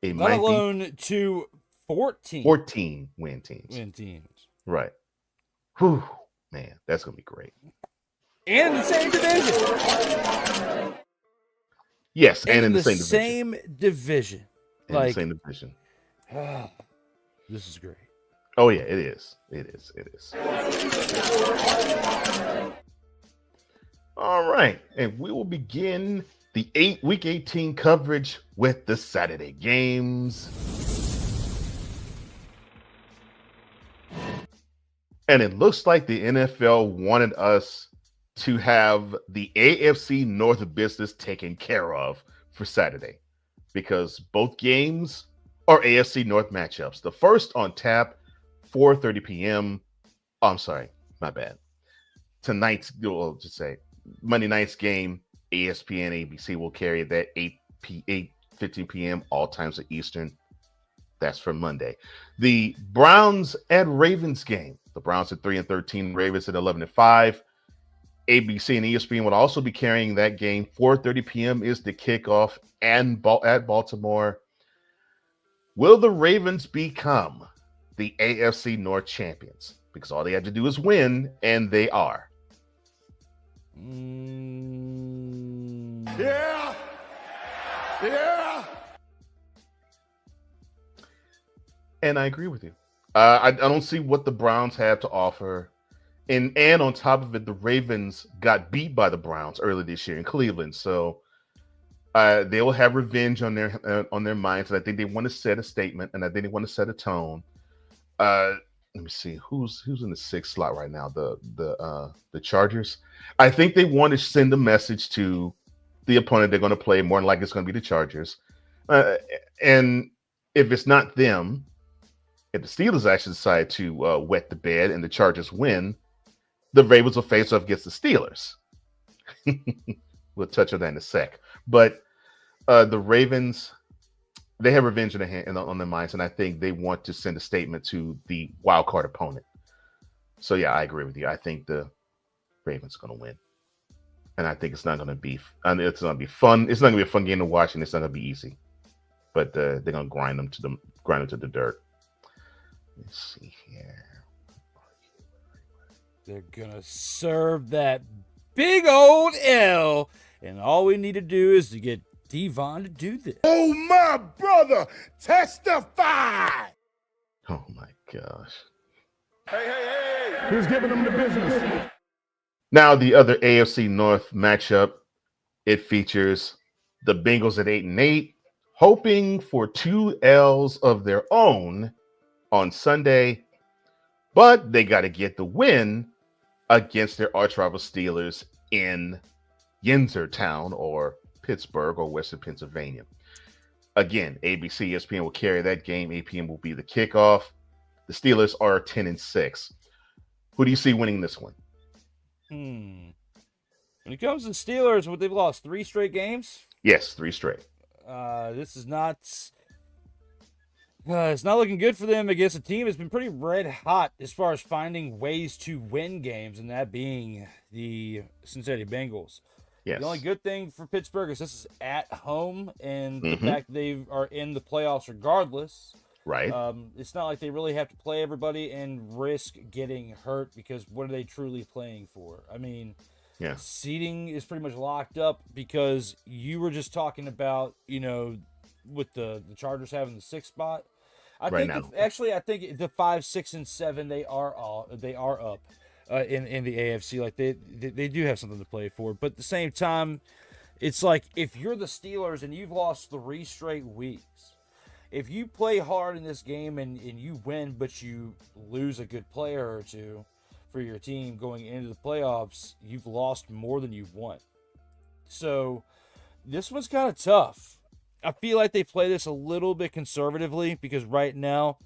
It Let might alone be two 14-win teams. Right. Whew. Man, that's going to be great. And in the same division. Yes, and in the same division. In the same division. This is great. Oh, yeah, it is. It is. All right. And we will begin the Week 18 coverage with the Saturday games. And it looks like the NFL wanted us to have the AFC North business taken care of for Saturday because both games are AFC North matchups. The first on tap, 4:30 p.m. Oh, I'm sorry, my bad. Tonight's, we'll just say Monday night's game, ESPN, ABC will carry that 8:15 p.m. all times of Eastern. That's for Monday. The Browns at Ravens game. The Browns at 3-13, Ravens at 11-5. ABC and ESPN would also be carrying that game. 4:30 p.m. is the kickoff at Baltimore. Will the Ravens become the AFC North champions? Because all they have to do is win, and they are. Yeah. And I agree with you. I don't see what the Browns have to offer. And on top of it, the Ravens got beat by the Browns earlier this year in Cleveland. So they will have revenge on their minds. And I think they want to set a statement, and I think they want to set a tone. Let me see who's in the 6th slot right now. The Chargers. I think they want to send a message to the opponent they're going to play. More than likely, it's going to be the Chargers. And if it's not them, if the Steelers actually decide to wet the bed and the Chargers win, the Ravens will face off against the Steelers. We'll touch on that in a sec. But the Ravens, they have revenge on their minds, and I think they want to send a statement to the wild card opponent. So, yeah, I agree with you. I think the Ravens are going to win. and I think it's not going to be. And it's going to be fun. It's not going to be a fun game to watch, and it's not going to be easy. But they're going to grind them to the dirt. Let's see here. They're gonna serve that big old L, and all we need to do is to get Devon to do this. Oh, my brother, testify. Oh my gosh. Who's giving them the business? Now the other AFC North matchup, it features the Bengals at 8-8, hoping for 2 L's of their own on Sunday, but they got to get the win against their arch rival Steelers in Yinzertown or Pittsburgh or Western Pennsylvania. Again, ABC, ESPN will carry that game. 8 p.m. will be the kickoff. The Steelers are 10-6. Who do you see winning this one? When it comes to the Steelers, they've lost 3 straight games. Yes, 3 straight. This is not. It's not looking good for them against a team that's been pretty red hot as far as finding ways to win games, and that being the Cincinnati Bengals. Yes. The only good thing for Pittsburgh is this is at home, and the fact they are in the playoffs regardless. Right. It's not like they really have to play everybody and risk getting hurt, because what are they truly playing for? I mean, Yeah. seeding is pretty much locked up, because you were just talking about, with the Chargers having the 6th spot. I think the 5, 6, and 7 they are up in the AFC. Like they do have something to play for, but at the same time, it's like if you're the Steelers and you've lost 3 straight weeks, if you play hard in this game and you win, but you lose a good player or two for your team going into the playoffs, you've lost more than you've won. So this one's kind of tough. I feel like they play this a little bit conservatively, because right now,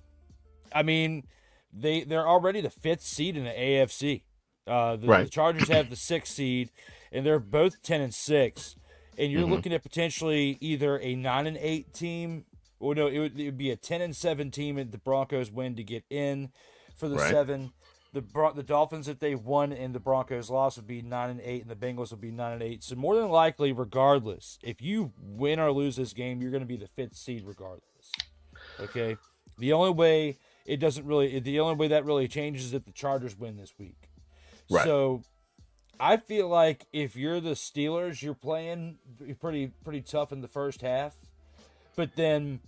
I mean, they're already the 5th seed in the AFC. The Chargers have the 6th seed, and they're both 10-6. And you're looking at potentially either a 9-8 team, or no, it would be a 10-7 team, and the Broncos win to get in for the 7. The Dolphins, if they won and the Broncos lost, would be 9-8, and the Bengals would be 9-8. So more than likely, regardless, if you win or lose this game, you're going to be the 5th seed regardless. Okay, the only way that really changes is if the Chargers win this week. Right. So I feel like if you're the Steelers, you're playing pretty tough in the first half, but then.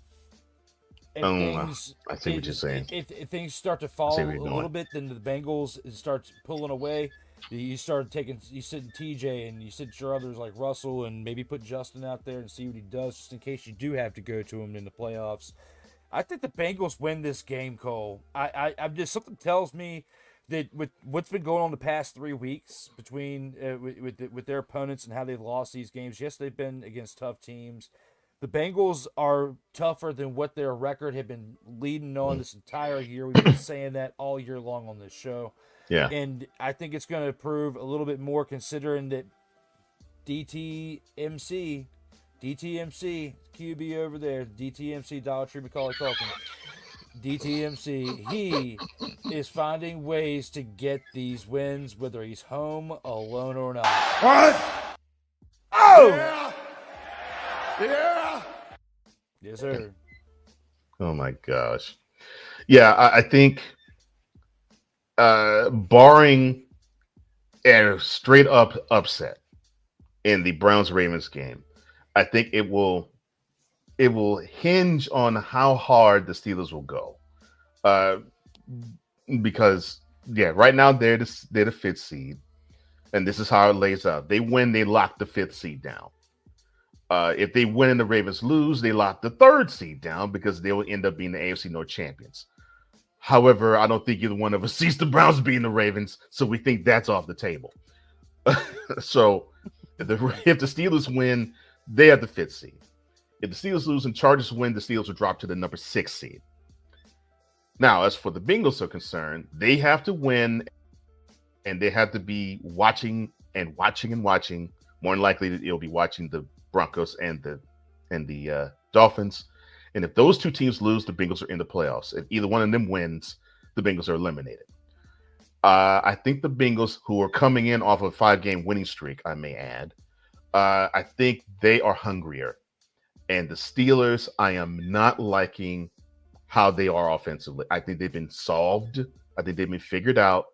I see what you're saying. If things start to fall a little bit, then the Bengals start pulling away. You sit TJ and you sit your others like Russell, and maybe put Justin out there and see what he does, just in case you do have to go to him in the playoffs. I think the Bengals win this game, Cole. I'm just, something tells me that with what's been going on the past 3 weeks between with their opponents and how they've lost these games. Yes, they've been against tough teams. The Bengals are tougher than what their record had been leading on this entire year. We've been saying that all year long on this show. Yeah. And I think it's going to prove a little bit more, considering that DTMC, QB over there, DTMC, Dollar Tree, Macaulay Culkin. DTMC, he is finding ways to get these wins, whether he's home, alone, or not. What? Oh! Yeah. Yes, sir. Oh my gosh. Yeah, I think barring a straight up upset in the Browns-Ravens game, I think it will hinge on how hard the Steelers will go. Because right now they're the 5th seed, and this is how it lays out. They win, they lock the 5th seed down. If they win and the Ravens lose, they lock the 3rd seed down, because they will end up being the AFC North champions. However, I don't think either one of us sees the Browns beating the Ravens, so we think that's off the table. So if the Steelers win, they have the 5th seed. If the Steelers lose and Chargers win, the Steelers will drop to the number 6 seed. Now, as for the Bengals are concerned, they have to win, and they have to be watching. More than likely, they'll be watching the Broncos and the Dolphins. And if those 2 teams lose, the Bengals are in the playoffs. If either one of them wins, the Bengals are eliminated. I think the Bengals, who are coming in off a 5-game winning streak, I may add, I think they are hungrier. And the Steelers, I am not liking how they are offensively. I think they've been solved. I think they've been figured out.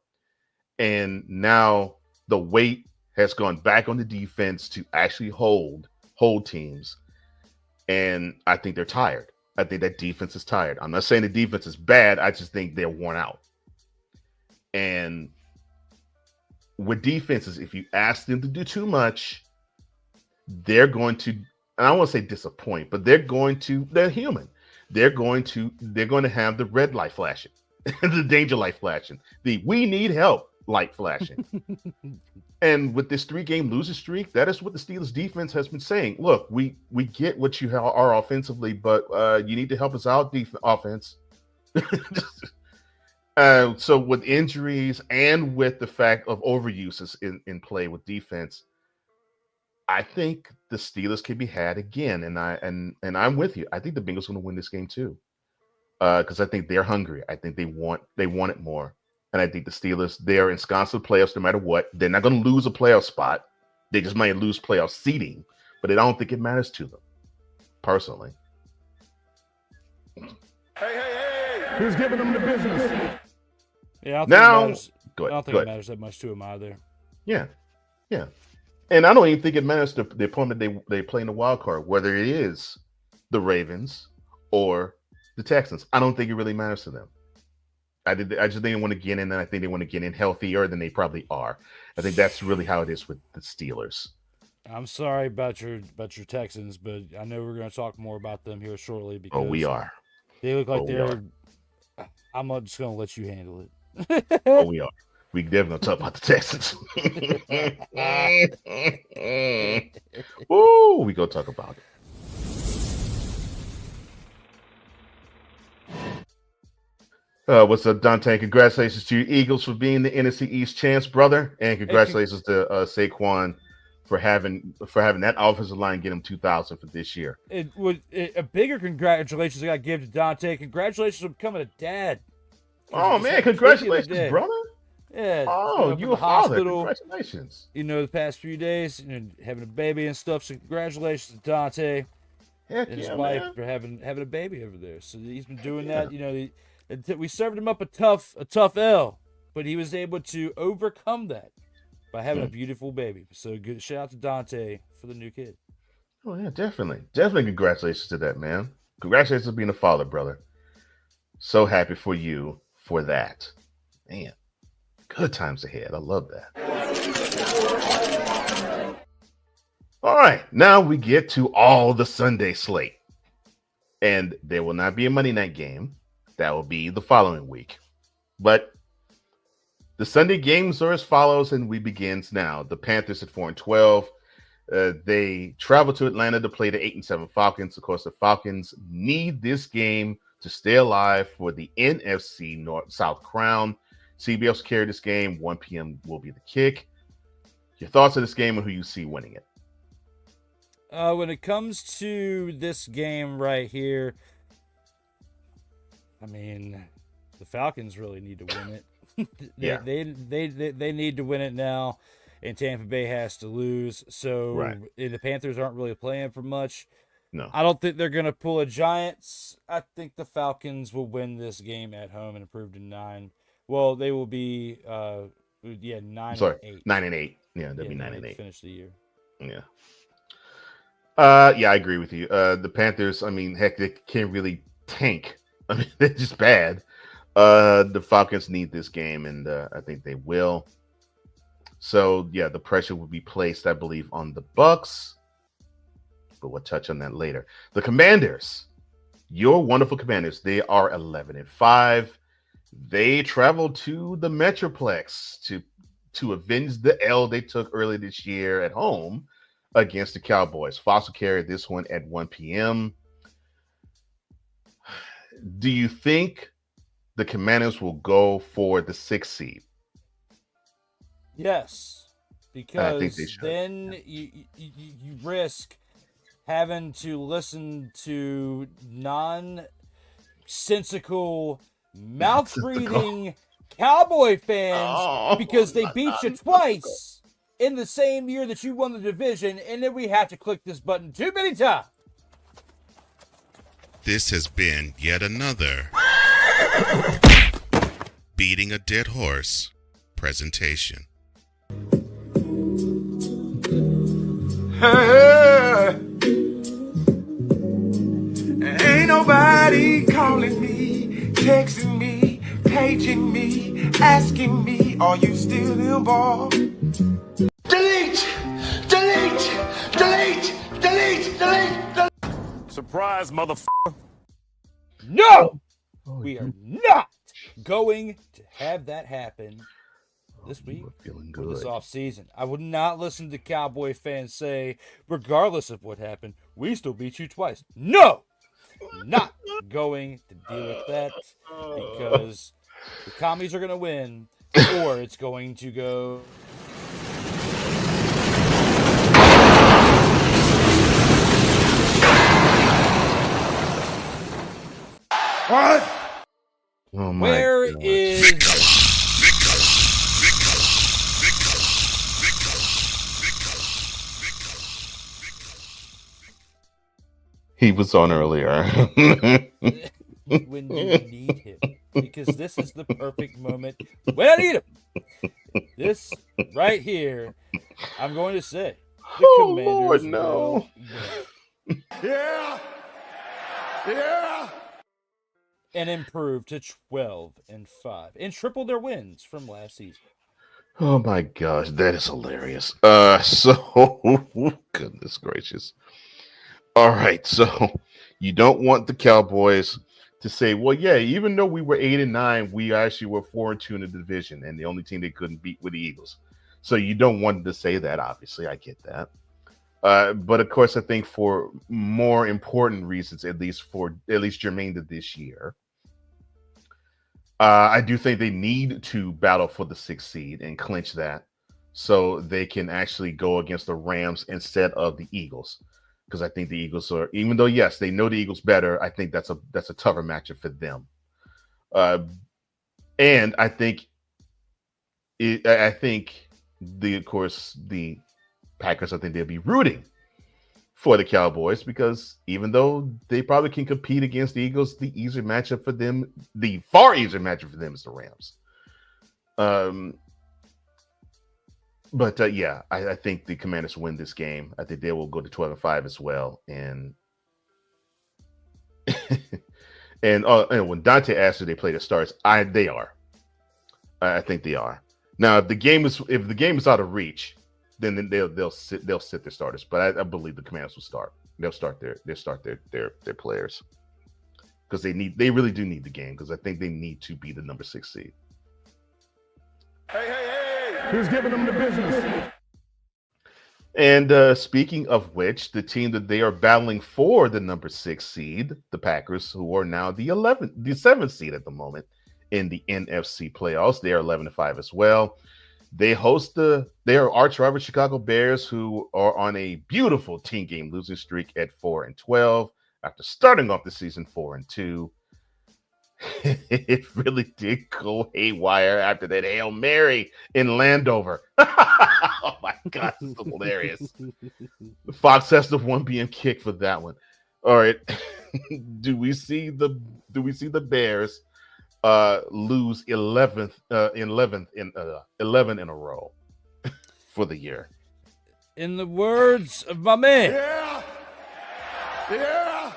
And now the weight has gone back on the defense to actually hold teams. And I think they're tired. I think that defense is tired. I'm not saying the defense is bad. I just think they're worn out. And with defenses, if you ask them to do too much, they're going to, and I don't want to say disappoint, but they're human. They're going to have the red light flashing, the danger light flashing, the we need help light flashing. And with this 3-game losing streak, that is what the Steelers defense has been saying. Look, we get what you are offensively, but you need to help us out, offense. So with injuries and with the fact of overuses in play with defense, I think the Steelers can be had again. And I'm with you. I think the Bengals are going to win this game too, because I think they're hungry. I think they want it more. And I think the Steelers, they're ensconced in playoffs no matter what. They're not going to lose a playoff spot. They just might lose playoff seeding, but I don't think it matters to them, personally. Hey, who's giving them the business? Yeah, I don't Now, think go I don't ahead. think it matters that much to him either. Yeah. And I don't even think it matters to the opponent they play in the wild card, whether it is the Ravens or the Texans. I don't think it really matters to them. I just think they want to get in, and I think they want to get in healthier than they probably are. I think that's really how it is with the Steelers. I'm sorry about your Texans, but I know we're going to talk more about them here shortly because We are. they look like we they're. I'm not just going to let you handle it. We are. We definitely talk about the Texans. Woo, we go talk about it. What's up, Dante? Congratulations to your Eagles for being the NFC East champs, brother, and congratulations to Saquon for having that offensive line get him 2,000 for this year. A bigger congratulations I got to give to Dante. Congratulations on becoming a dad. Oh man, congratulations, brother! Yeah. Oh, you a father? Congratulations. The past few days, having a baby and stuff. So congratulations to Dante Heck and his yeah, wife man. for having a baby over there. So he's been doing that. We served him up a tough L, but he was able to overcome that by having a beautiful baby. So good shout out to Dante for the new kid. Oh yeah, definitely congratulations to that, man. Congratulations on being a father, brother. So happy for you for that. Man, good times ahead. I love that. All right, now we get to all the Sunday slate. And there will not be a Monday night game. That will be the following week. But the Sunday games are as follows, and we begins now. The Panthers at 4-12. They travel to Atlanta to play the 8-7 Falcons. Of course, the Falcons need this game to stay alive for the NFC South crown. CBS will carry this game. 1 p.m. will be the kick. Your thoughts on this game and who you see winning it? When it comes to this game right here, I mean, the Falcons really need to win it. They need to win it now, and Tampa Bay has to lose. So the Panthers aren't really playing for much. No, I don't think they're going to pull a Giants. I think the Falcons will win this game at home and improve to 9. Well, they will be 9-8. 9-8. Yeah, they'll be 9-8. Finish the year. Yeah. I agree with you. The Panthers, I mean, heck, they can't really tank. I mean, they're just bad. The Falcons need this game, and I think they will. So, yeah, the pressure will be placed, I believe, on the Bucks. But we'll touch on that later. The Commanders, your wonderful Commanders, they are 11-5. They traveled to the Metroplex to avenge the L they took early this year at home against the Cowboys. Fox will carry this one at 1 p.m. Do you think the Commanders will go for the 6th seed? Yes, because I think they should. Then you risk having to listen to nonsensical, mouth-breathing Cowboy fans Oh, because they beat you twice in the same year that you won the division, and then we have to click this button too many times. This has been yet another Beating a Dead Horse presentation. Ain't nobody calling me, texting me, paging me, asking me, are you still involved? Delete! Delete! Delete! Delete! Delete! Surprise, motherfucker. No! We are not going to have that happen this week We're feeling or this good. off season. I would not listen to Cowboy fans say, regardless of what happened, we still beat you twice. No! Not going to deal with that because the commies are going to win or it's going to go. What? Oh my Where God. is. He was on earlier. When you need him, because this is the perfect moment when I need him. This right here, I'm going to say, the Oh, Lord, Commanders no. will win Yeah. Yeah. and improve to 12-5 and triple their wins from last season. Oh my gosh, that is hilarious. So goodness gracious. All right, so you don't want the Cowboys to say, well, yeah, even though we were 8-9, we actually were 4-2 in the division, and the only team they couldn't beat were the Eagles. So you don't want to say that, obviously. I get that. But of course, I think for more important reasons, at least germane to this year, I do think they need to battle for the 6th seed and clinch that so they can actually go against the Rams instead of the Eagles. Because I think the Eagles are, even though, yes, they know the Eagles better, I think that's a tougher matchup for them. And I think the Packers, I think they'll be rooting for the Cowboys because even though they probably can compete against the Eagles, the far easier matchup for them is the Rams. But yeah, I think the Commanders win this game. I think they will go to 12-5 as well. And and when Dante asked if they play the starts, they are. I think they are. Now, if the game is out of reach, then they'll sit their starters. But I believe the Commanders will start. They'll start their players because they really do need the game because I think they need to be the number 6 seed. Who's giving them the business? And speaking of which, the team that they are battling for the number 6 seed, the Packers, who are now the 7th seed at the moment in the NFC playoffs, they are 11-5 as well. They host their arch rival Chicago Bears, who are on a beautiful 10-game losing streak at 4-12 after starting off the season 4-2. It really did go haywire after that Hail Mary in Landover. Oh my God, this is hilarious. Fox has the 1 p.m. kick for that one. All right. Do we see the Bears lose 11 in a row for the year? In the words of my man, Yeah.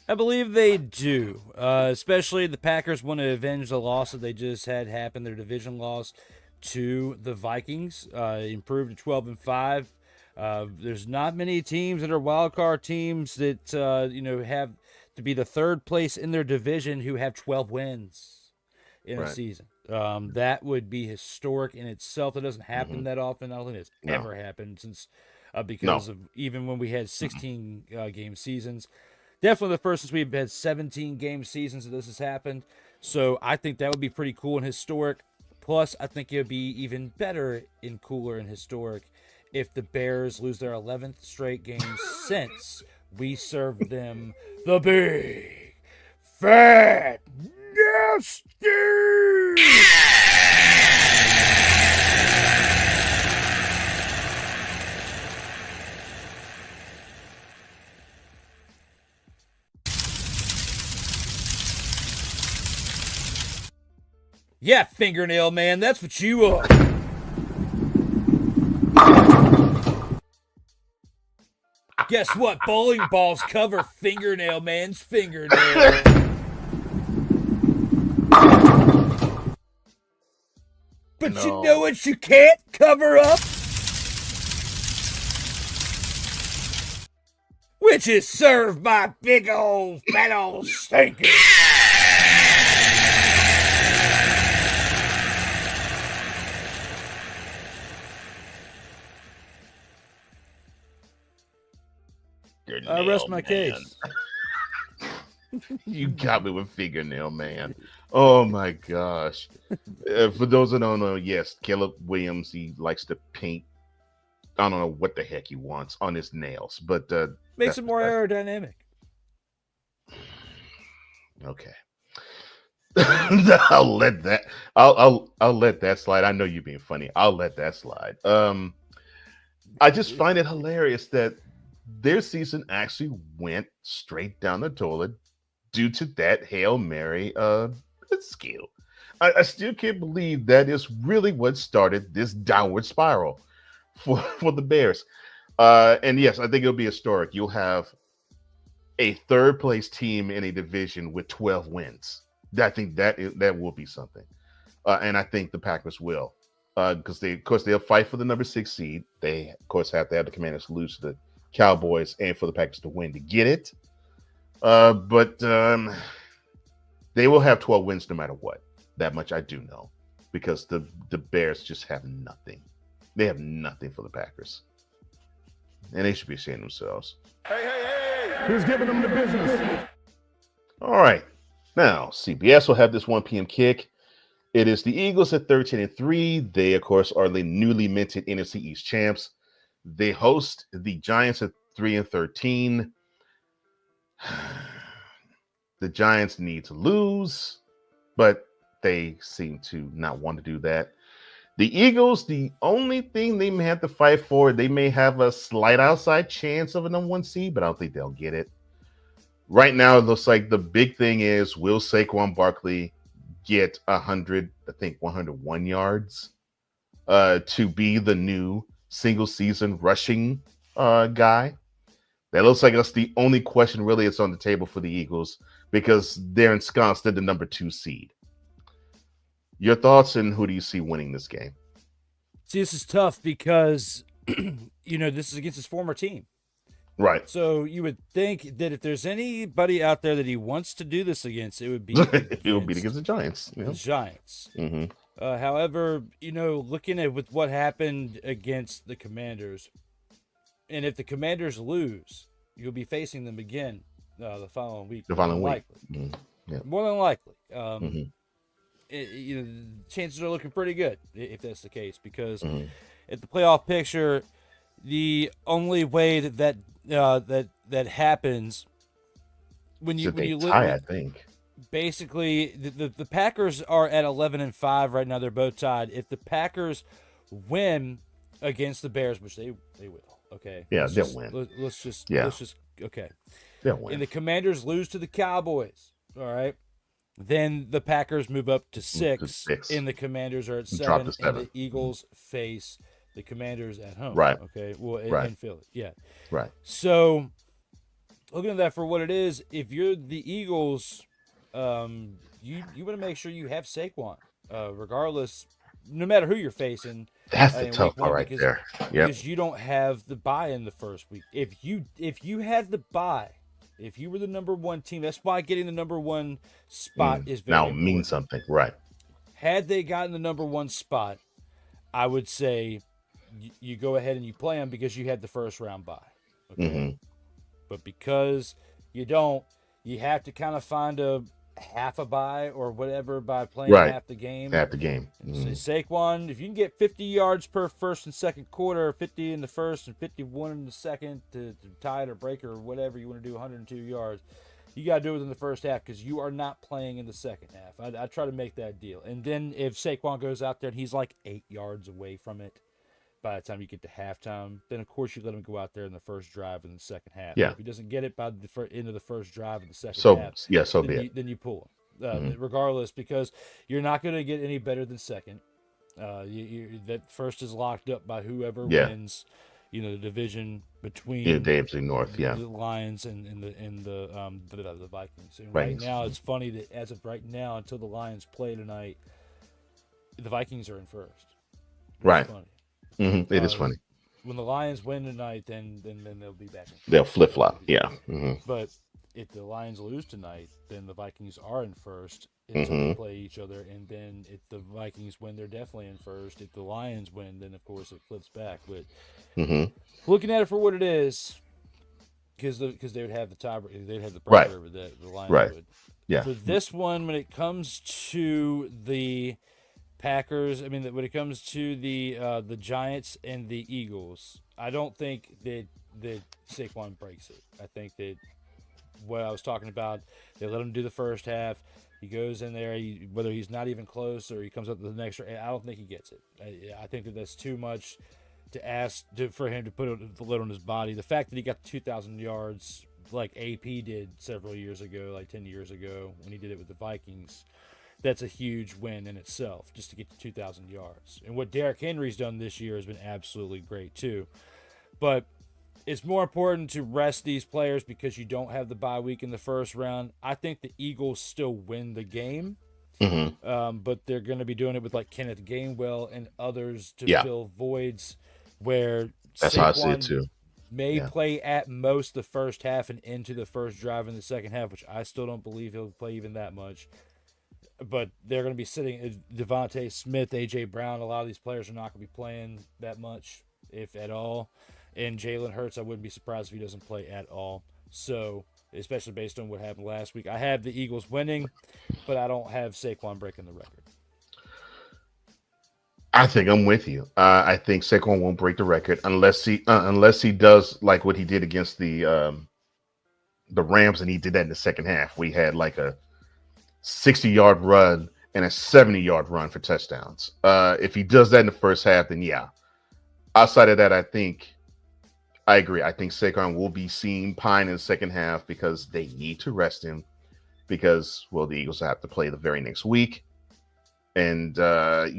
I believe they do. Especially the Packers want to avenge the loss that they just had happen, their division loss to the Vikings. Improved to 12-5. There's not many teams that are wild card teams that have to be the 3rd place in their division who have 12 wins in a season. That would be historic in itself. It doesn't happen that often. I don't think it's ever happened since because of even when we had 16 game seasons. Definitely the first since we've had 17 game seasons that this has happened. So I think that would be pretty cool and historic. Plus, I think it would be even better and cooler and historic if the Bears lose their 11th straight game since we served them the big, fat, nasty Yeah, fingernail man, that's what you are. Guess what? Bowling balls cover fingernail man's fingernail. But No. you know what you can't cover up? Which is served by big old fat old stinker. I rest my case. You got me with fingernail man. Oh my gosh. For those that don't know, yes, Caleb Williams, he likes to paint. I don't know what the heck he wants on his nails, but Makes it more aerodynamic. Okay. I'll let that. I'll let that slide. I know you're being funny. I'll let that slide. I just find it hilarious that their season actually went straight down the toilet due to that Hail Mary skill. I still can't believe that is really what started this downward spiral for the Bears. And yes, I think it'll be historic. You'll have a third place team in a division with 12 wins. I think that will be something. And I think the Packers will. Because they'll fight for the number 6 seed. They of course have to have the Commanders lose to the Cowboys and for the Packers to win to get it. But they will have 12 wins no matter what. That much I do know. Because the Bears just have nothing. They have nothing for the Packers. And they should be ashamed themselves. Hey, who's giving them the business? All right. Now, CBS will have this 1 p.m. kick. It is the Eagles at 13-3. They, of course, are the newly minted NFC East champs. They host the Giants at 3-13. The Giants need to lose, but they seem to not want to do that. The Eagles, the only thing they may have to fight for, they may have a slight outside chance of a number 1 seed, but I don't think they'll get it. Right now, it looks like the big thing is, will Saquon Barkley get 101 yards to be the new single season rushing guy? That looks like that's the only question really that's on the table for the Eagles because they're ensconced at the number 2 seed. Your thoughts, and who do you see winning this game? See, this is tough because, this is against his former team. Right. So you would think that if there's anybody out there that he wants to do this against, it would be against the Giants. The Giants. Mm-hmm. However, looking at with what happened against the Commanders, and if the Commanders lose, you'll be facing them again the following week. The following week. Mm-hmm. Yeah. More than likely. Chances are looking pretty good if that's the case, because at the playoff picture, the only way that happens when you look, tie, I think. Basically, the Packers are at 11-5 right now. They're both tied. If the Packers win against the Bears, which they will, okay. Yeah, they'll win. Let's just okay. They'll win. And the Commanders lose to the Cowboys. All right. Then the Packers move up to 6, and the Commanders are at 7, and the Eagles face the Commanders at home. Right. Okay. Well, in Philly. Yeah. Right. So, looking at that for what it is, if you're the Eagles, you want to make sure you have Saquon, regardless, no matter who you're facing. That's the tough part right there. Yeah. Because you don't have the bye in the first week. If you had the bye, if you were the number 1 team, that's why getting the number 1 spot is very important. Means something, right? Had they gotten the number 1 spot, I would say you go ahead and you play them because you had the first round bye. Okay? Mm-hmm. But because you don't, you have to kind of find a half a bye or whatever by playing half the game. Half the game. Mm-hmm. So Saquon, if you can get 50 yards per first and second quarter, 50 in the first and 51 in the second to tie it or break or whatever you want to do, 102 yards, you got to do it in the first half because you are not playing in the second half. I try to make that deal. And then if Saquon goes out there and he's like 8 yards away from it by the time you get to halftime, then of course you let him go out there in the first drive in the second half. Yeah. If he doesn't get it by the end of the first drive in the second half, then you pull him. Regardless, because you're not going to get any better than second. That first is locked up by whoever wins, the division between the AFC North, the Lions and the Vikings. And right now it's funny that as of right now, until the Lions play tonight, the Vikings are in first. Right. Funny. Mm-hmm. It is funny. When the Lions win tonight, then they'll be back. They'll flip flop. Yeah. Mm-hmm. But if the Lions lose tonight, then the Vikings are in first until they play each other. And then if the Vikings win, they're definitely in first. If the Lions win, then of course it flips back. But looking at it for what it is, because they would have the tiebreaker, they'd have the pressure over that. The Lions would. Yeah. For this one, when it comes to the Packers, when it comes to the Giants and the Eagles, I don't think that Saquon breaks it. I think that what I was talking about, they let him do the first half. He goes in there, whether he's not even close or he comes up with the next. I don't think he gets it. I think that's too much to ask for him to put the lid on his body. The fact that he got 2,000 yards like AP did several years ago, like 10 years ago when he did it with the Vikings, that's a huge win in itself, just to get to 2,000 yards. And what Derrick Henry's done this year has been absolutely great too. But it's more important to rest these players because you don't have the bye week in the first round. I think the Eagles still win the game, but they're going to be doing it with like Kenneth Gainwell and others to fill voids where that's how I see it too. May play at most the first half and into the first drive in the second half, which I still don't believe he'll play even that much. But they're going to be sitting Devontae Smith, A.J. Brown. A lot of these players are not going to be playing that much, if at all. And Jalen Hurts, I wouldn't be surprised if he doesn't play at all. So, especially based on what happened last week. I have the Eagles winning, but I don't have Saquon breaking the record. I think I'm with you. I think Saquon won't break the record unless he does like what he did against the Rams, and he did that in the second half. We had like a 60-yard run and a 70-yard run for touchdowns. If he does that in the first half, then yeah. Outside of that, I agree. I think Saquon will be seen pine in the second half because they need to rest him because, well, the Eagles have to play the very next week. And either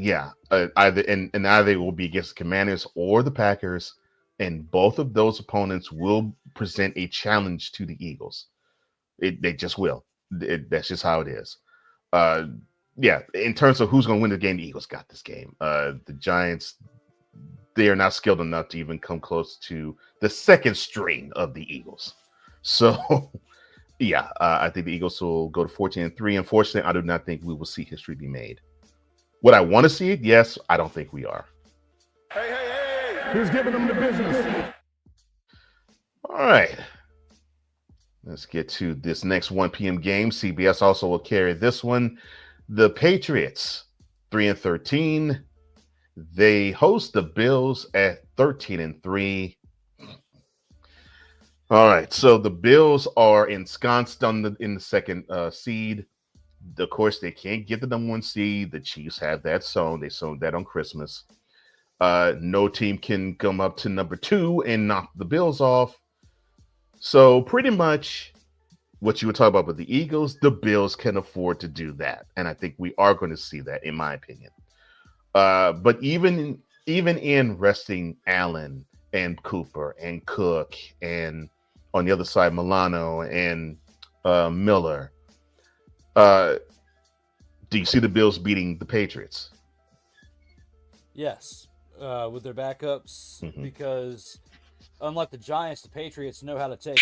it will be against the Commanders or the Packers, and both of those opponents will present a challenge to the Eagles. They just will. That's just how it is. In terms of who's going to win the game, the Eagles got this game. The Giants, they are not skilled enough to even come close to the second string of the Eagles. So, I think the Eagles will go to 14-3. Unfortunately, I do not think we will see history be made. Would I want to see it? Yes. I don't think we are. Hey. Who's giving them the business? All right. Let's get to this next 1 p.m. game. CBS also will carry this one. The Patriots, 3-13. They host the Bills at 13-3. All right, so the Bills are ensconced in the second seed. Of course, they can't get the number 1 seed. The Chiefs have that sewn. They sewn that on Christmas. No team can come up to number 2 and knock the Bills off. So pretty much what you were talking about with the Eagles, the Bills can afford to do that. And I think we are going to see that, in my opinion. But even in resting Allen and Cooper and Cook and on the other side, Milano and Miller, do you see the Bills beating the Patriots? Yes, with their backups, because unlike the Giants, the Patriots know how to take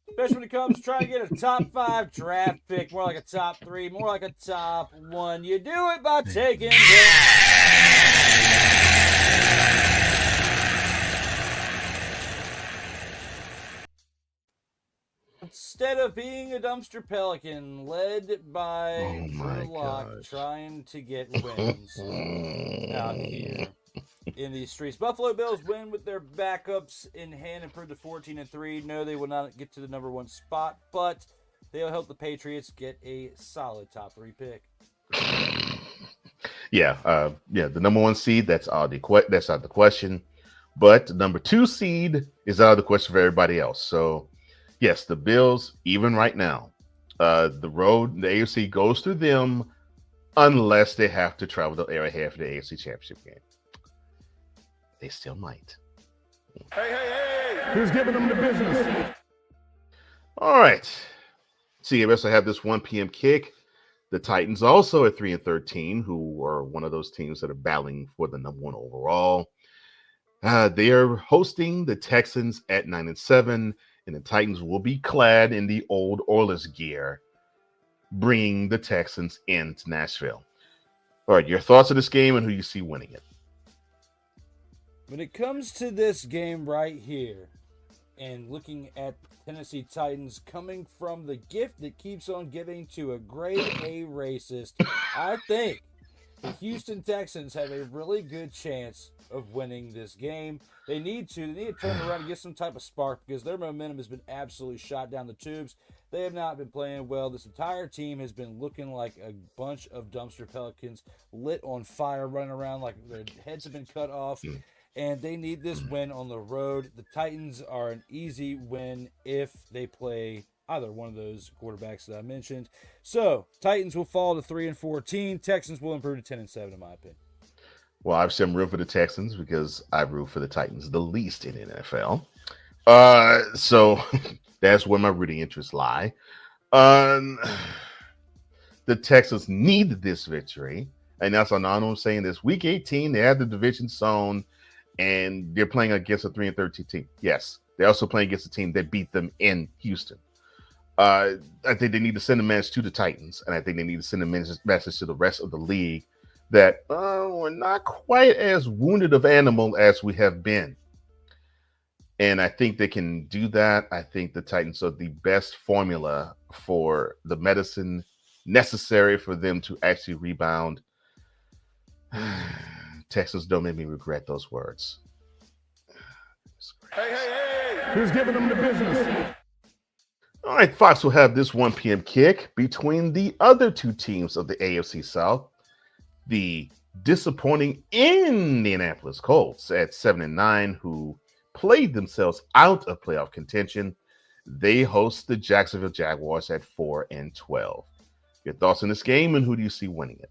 especially when it comes to trying to get a top 5 draft pick, more like a top 3, more like a top 1. You do it by taking Instead of being a dumpster pelican led by Oh my Drew Lock gosh. trying to get wins out here in these streets. Buffalo Bills win with their backups in hand, improved to 14-3. No, they will not get to the number 1 spot, but they'll help the Patriots get a solid top 3 pick. Yeah, the number 1 seed, that's out the question. But the number 2 seed is out of the question for everybody else. So, yes, the Bills, even right now, the AFC goes through them unless they have to travel to Arrowhead for the AFC Championship game. They still might. Hey. Who's giving them the business? All right. CBS will have this 1 p.m. kick. The Titans also at 3-13, who are one of those teams that are battling for the number 1 overall. They are hosting the Texans at 9-7, and the Titans will be clad in the old Oilers gear, bringing the Texans into Nashville. All right, your thoughts on this game and who you see winning it? When it comes to this game right here, and looking at Tennessee Titans coming from the gift that keeps on giving to a grade A racist, I think the Houston Texans have a really good chance of winning this game. They need to turn around and get some type of spark because their momentum has been absolutely shot down the tubes. They have not been playing well. This entire team has been looking like a bunch of dumpster pelicans lit on fire, running around like their heads have been cut off. And they need this win on the road. The Titans are an easy win if they play either one of those quarterbacks that I mentioned. So, Titans will fall to 3-14. Texans will improve to 10-7, in my opinion. Well, obviously, I'm rooting for the Texans because I root for the Titans the least in the NFL. So, that's where my rooting interests lie. The Texans need this victory. And that's what I'm saying. This week 18, they have the division zone. And they're playing against a 3-13 team. Yes, they're also playing against a team that beat them in Houston. I think they need to send a message to the Titans, and I think they need to send a message to the rest of the league that we're not quite as wounded of animal as we have been. And I think they can do that. I think the Titans are the best formula for the medicine necessary for them to actually rebound. Texans, don't make me regret those words. Hey. Who's giving them the business? All right, Fox will have this 1 p.m. kick between the other 2 teams of the AFC South. The disappointing Indianapolis Colts at 7-9, who played themselves out of playoff contention. They host the Jacksonville Jaguars at 4-12. Your thoughts on this game and who do you see winning it?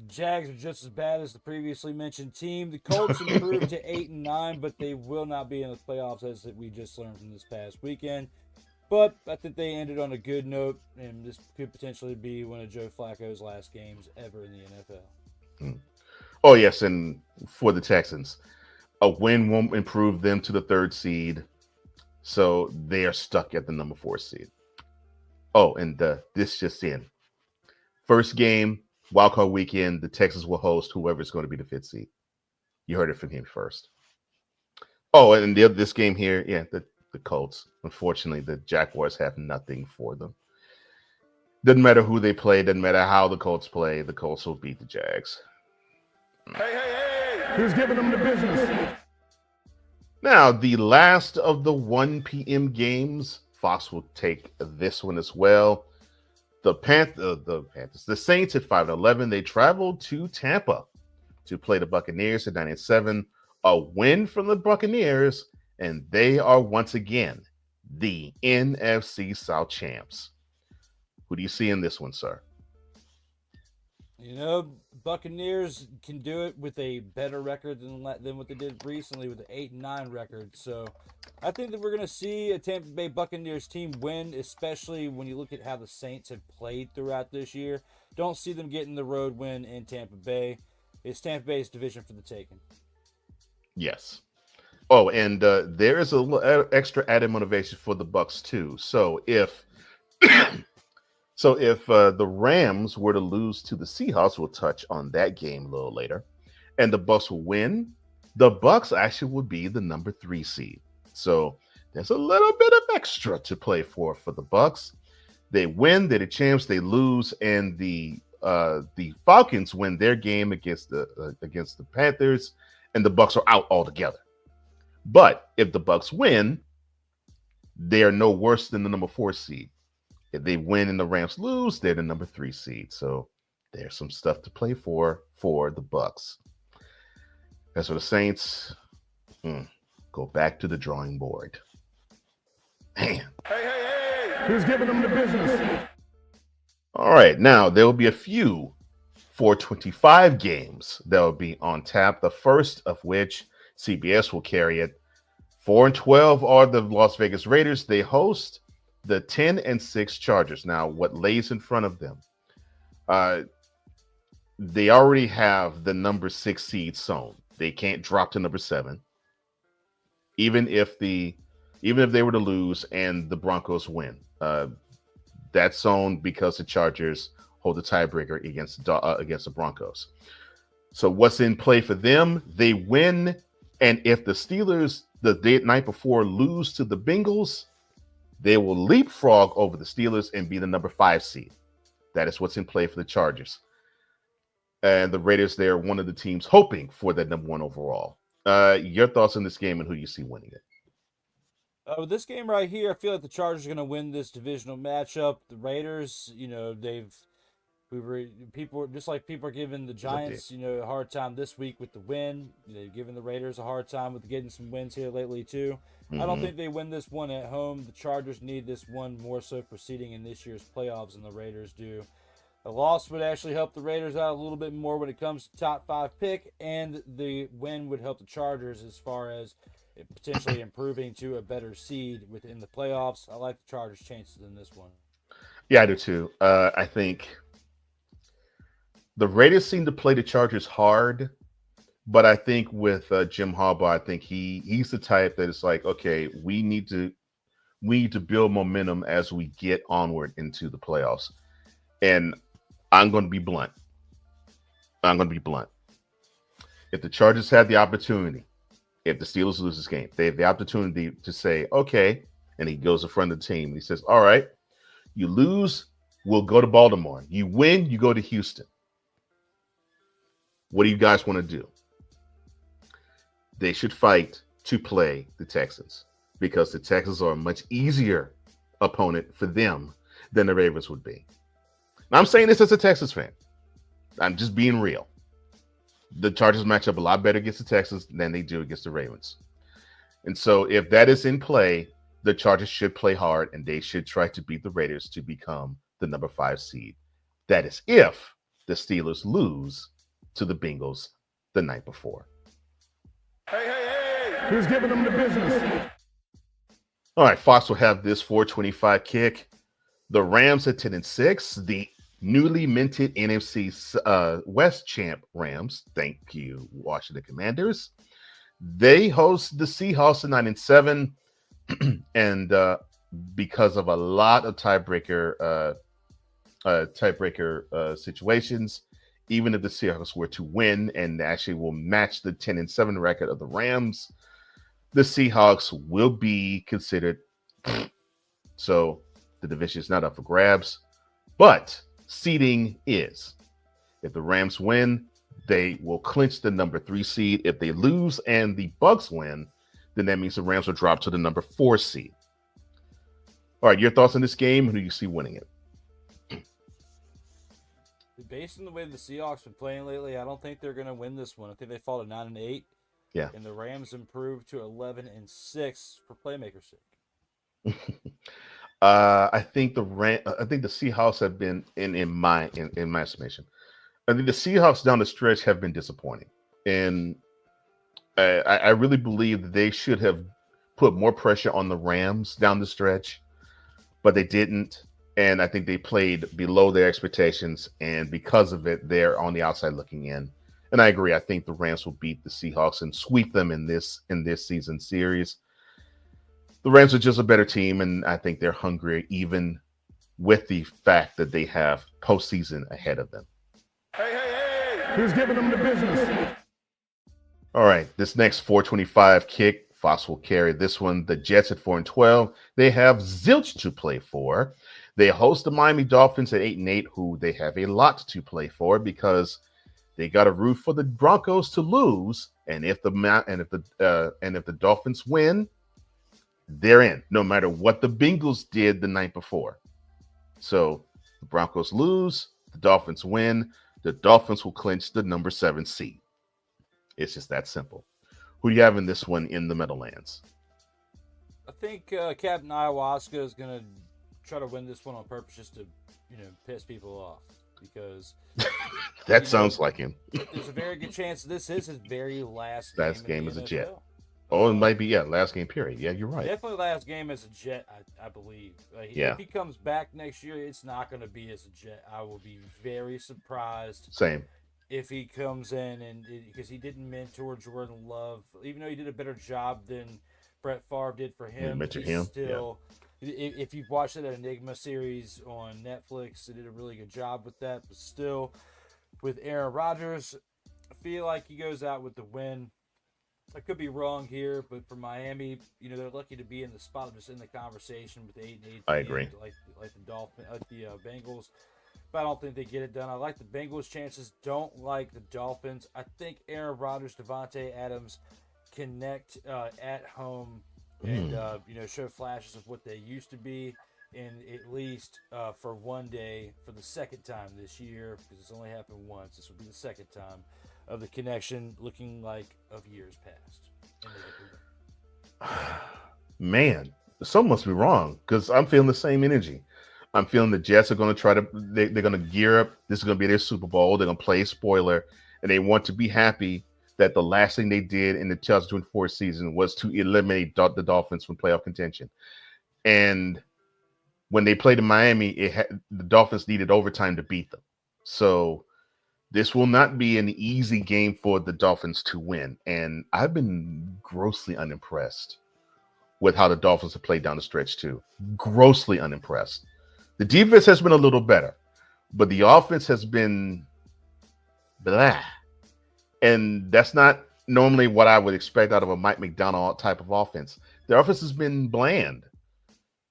Jags are just as bad as the previously mentioned team. The Colts improved to 8-9, but they will not be in the playoffs as we just learned from this past weekend. But I think they ended on a good note, and this could potentially be one of Joe Flacco's last games ever in the NFL. Oh, yes, and for the Texans, a win won't improve them to the 3rd seed, so they are stuck at the number 4 seed. Oh, and this just in. First game, wildcard weekend, the Texans will host whoever is going to be the 5th seed. You heard it from him first. Oh, and this game here, the Colts. Unfortunately, the Jaguars have nothing for them. Doesn't matter who they play, doesn't matter how the Colts play, the Colts will beat the Jags. Hey. Who's giving them the business? Now, the last of the 1 p.m. games, Fox will take this one as well. The Panthers, the Saints at 5-11, they traveled to Tampa to play the Buccaneers at 9-7. A win from the Buccaneers, and they are once again the NFC South champs. Who do you see in this one, sir? You know, Buccaneers can do it with a better record than what they did recently with the 8-9 record. So I think that we're going to see a Tampa Bay Buccaneers team win, especially when you look at how the Saints have played throughout this year. Don't see them getting the road win in Tampa Bay. It's Tampa Bay's division for the taking. Yes. Oh, and there is a little extra added motivation for the Bucs too. So if the Rams were to lose to the Seahawks, we'll touch on that game a little later, and the Bucs will win, the Bucs actually would be the number 3 seed. So there's a little bit of extra to play for the Bucks. They win, they're the champs. They lose, and the Falcons win their game against the Panthers, and the Bucks are out altogether. But if the Bucks win, they are no worse than the number 4 seed. If they win and the Rams lose, they're the number 3 seed. So there's some stuff to play for the Bucks. As for the Saints, go back to the drawing board. Man. Who's giving them the business? All right, now there will be a few 425 games that will be on tap. The first of which CBS will carry it. 4-12 are the Las Vegas Raiders. They host the 10-6 Chargers. Now, what lays in front of them? They already have the number 6 seed sewn. They can't drop to number 7, even if they were to lose and the Broncos win. That's sewn because the Chargers hold the tiebreaker against the Broncos. So what's in play for them? They win, and if the Steelers the night before lose to the Bengals, they will leapfrog over the Steelers and be the number 5 seed. That is what's in play for the Chargers. And the Raiders, they're one of the teams hoping for that number 1 overall. Your thoughts on this game and who you see winning it? With this game right here, I feel like the Chargers are going to win this divisional matchup. The Raiders, people are giving the Giants, a hard time this week with the win. They've given the Raiders a hard time with getting some wins here lately too. Mm-hmm. I don't think they win this one at home. The Chargers need this one more so proceeding in this year's playoffs than the Raiders do. A loss would actually help the Raiders out a little bit more when it comes to top 5 pick, and the win would help the Chargers as far as potentially improving to a better seed within the playoffs. I like the Chargers' chances in this one. Yeah, I do too. I think the Raiders seem to play the Chargers hard, but I think with Jim Harbaugh, I think he's the type that is like, okay, we need to build momentum as we get onward into the playoffs. And I'm going to be blunt. If the Chargers had the opportunity, if the Steelers lose this game, they have the opportunity to say, okay, and he goes in front of the team. And he says, all right, you lose, we'll go to Baltimore. You win, you go to Houston. What do you guys want to do? They should fight to play the Texans because the Texans are a much easier opponent for them than the Ravens would be. Now, I'm saying this as a Texas fan. I'm just being real. The Chargers match up a lot better against the Texans than they do against the Ravens. And so if that is in play, the Chargers should play hard and they should try to beat the Raiders to become the number 5 seed. That is if the Steelers lose to the Bengals the night before. Hey. Who's giving them the business? All right, Fox will have this 425 kick. The Rams at 10-6, the newly minted NFC West champ Rams. Thank you, Washington Commanders. They host the Seahawks at 9-7, and because of a lot of tiebreaker situations, even if the Seahawks were to win and actually will match the 10-7 record of the Rams, the Seahawks will be considered. So the division is not up for grabs, but seeding is. If the Rams win, they will clinch the number 3 seed. If they lose and the Bucks win, then that means the Rams will drop to the number 4 seed. All right, your thoughts on this game? Who do you see winning it? Based on the way the Seahawks have been playing lately, I don't think they're going to win this one. I think they fall to 9-8. Yeah. And the Rams improved to 11-6 for playmaker's sake. I think the Seahawks have been in my estimation. I think the Seahawks down the stretch have been disappointing, and I really believe that they should have put more pressure on the Rams down the stretch, but they didn't. And I think they played below their expectations, and because of it, they're on the outside looking in. And I agree. I think the Rams will beat the Seahawks and sweep them in this season series. The Rams are just a better team, and I think they're hungrier, even with the fact that they have postseason ahead of them. Hey. Who's giving them the business? All right, this next 425 kick Fox will carry this one. The Jets at 4-12. They have zilch to play for. They host the Miami Dolphins at 8-8, who they have a lot to play for because they got to root for the Broncos to lose. And if the Dolphins win, they're in, no matter what the Bengals did the night before. So the Broncos lose, the Dolphins win, the Dolphins will clinch the number 7 seed. It's just that simple. Who do you have in this one in the Meadowlands? I think Captain Ayahuasca is going to try to win this one on purpose just to, piss people off. Because that sounds like him. There's a very good chance this is his very last game as a NFL. Jet. Oh, it might be, last game period. Yeah, you're right. Definitely last game as a Jet, I believe. Yeah. If he comes back next year, it's not going to be as a Jet. I will be very surprised. Same. If he comes in because he didn't mentor Jordan Love, even though he did a better job than Brett Favre did for him. If you've watched that Enigma series on Netflix, they did a really good job with that. But still, with Aaron Rodgers, I feel like he goes out with the win. I could be wrong here, but for Miami, they're lucky to be in the spot of just in the conversation with the 8-8. I agree. Like the Bengals. But I don't think they get it done. I like the Bengals' chances. Don't like the Dolphins. I think Aaron Rodgers, Devontae Adams connect at home and show flashes of what they used to be, and at least for one day for the second time this year, because it's only happened once. This will be the second time of the connection, looking like of years past. Man, something must be wrong because I'm feeling the same energy. I'm feeling the Jets are going to try to, they're going to gear up. This is going to be their Super Bowl. They're going to play spoiler, and they want to be happy that the last thing they did in the 2024 season was to eliminate the Dolphins from playoff contention. And when they played in Miami, the Dolphins needed overtime to beat them. So this will not be an easy game for the Dolphins to win. And I've been grossly unimpressed with how the Dolphins have played down the stretch too. Grossly unimpressed. The defense has been a little better, but the offense has been blah. And that's not normally what I would expect out of a Mike McDonald type of offense. The offense has been bland.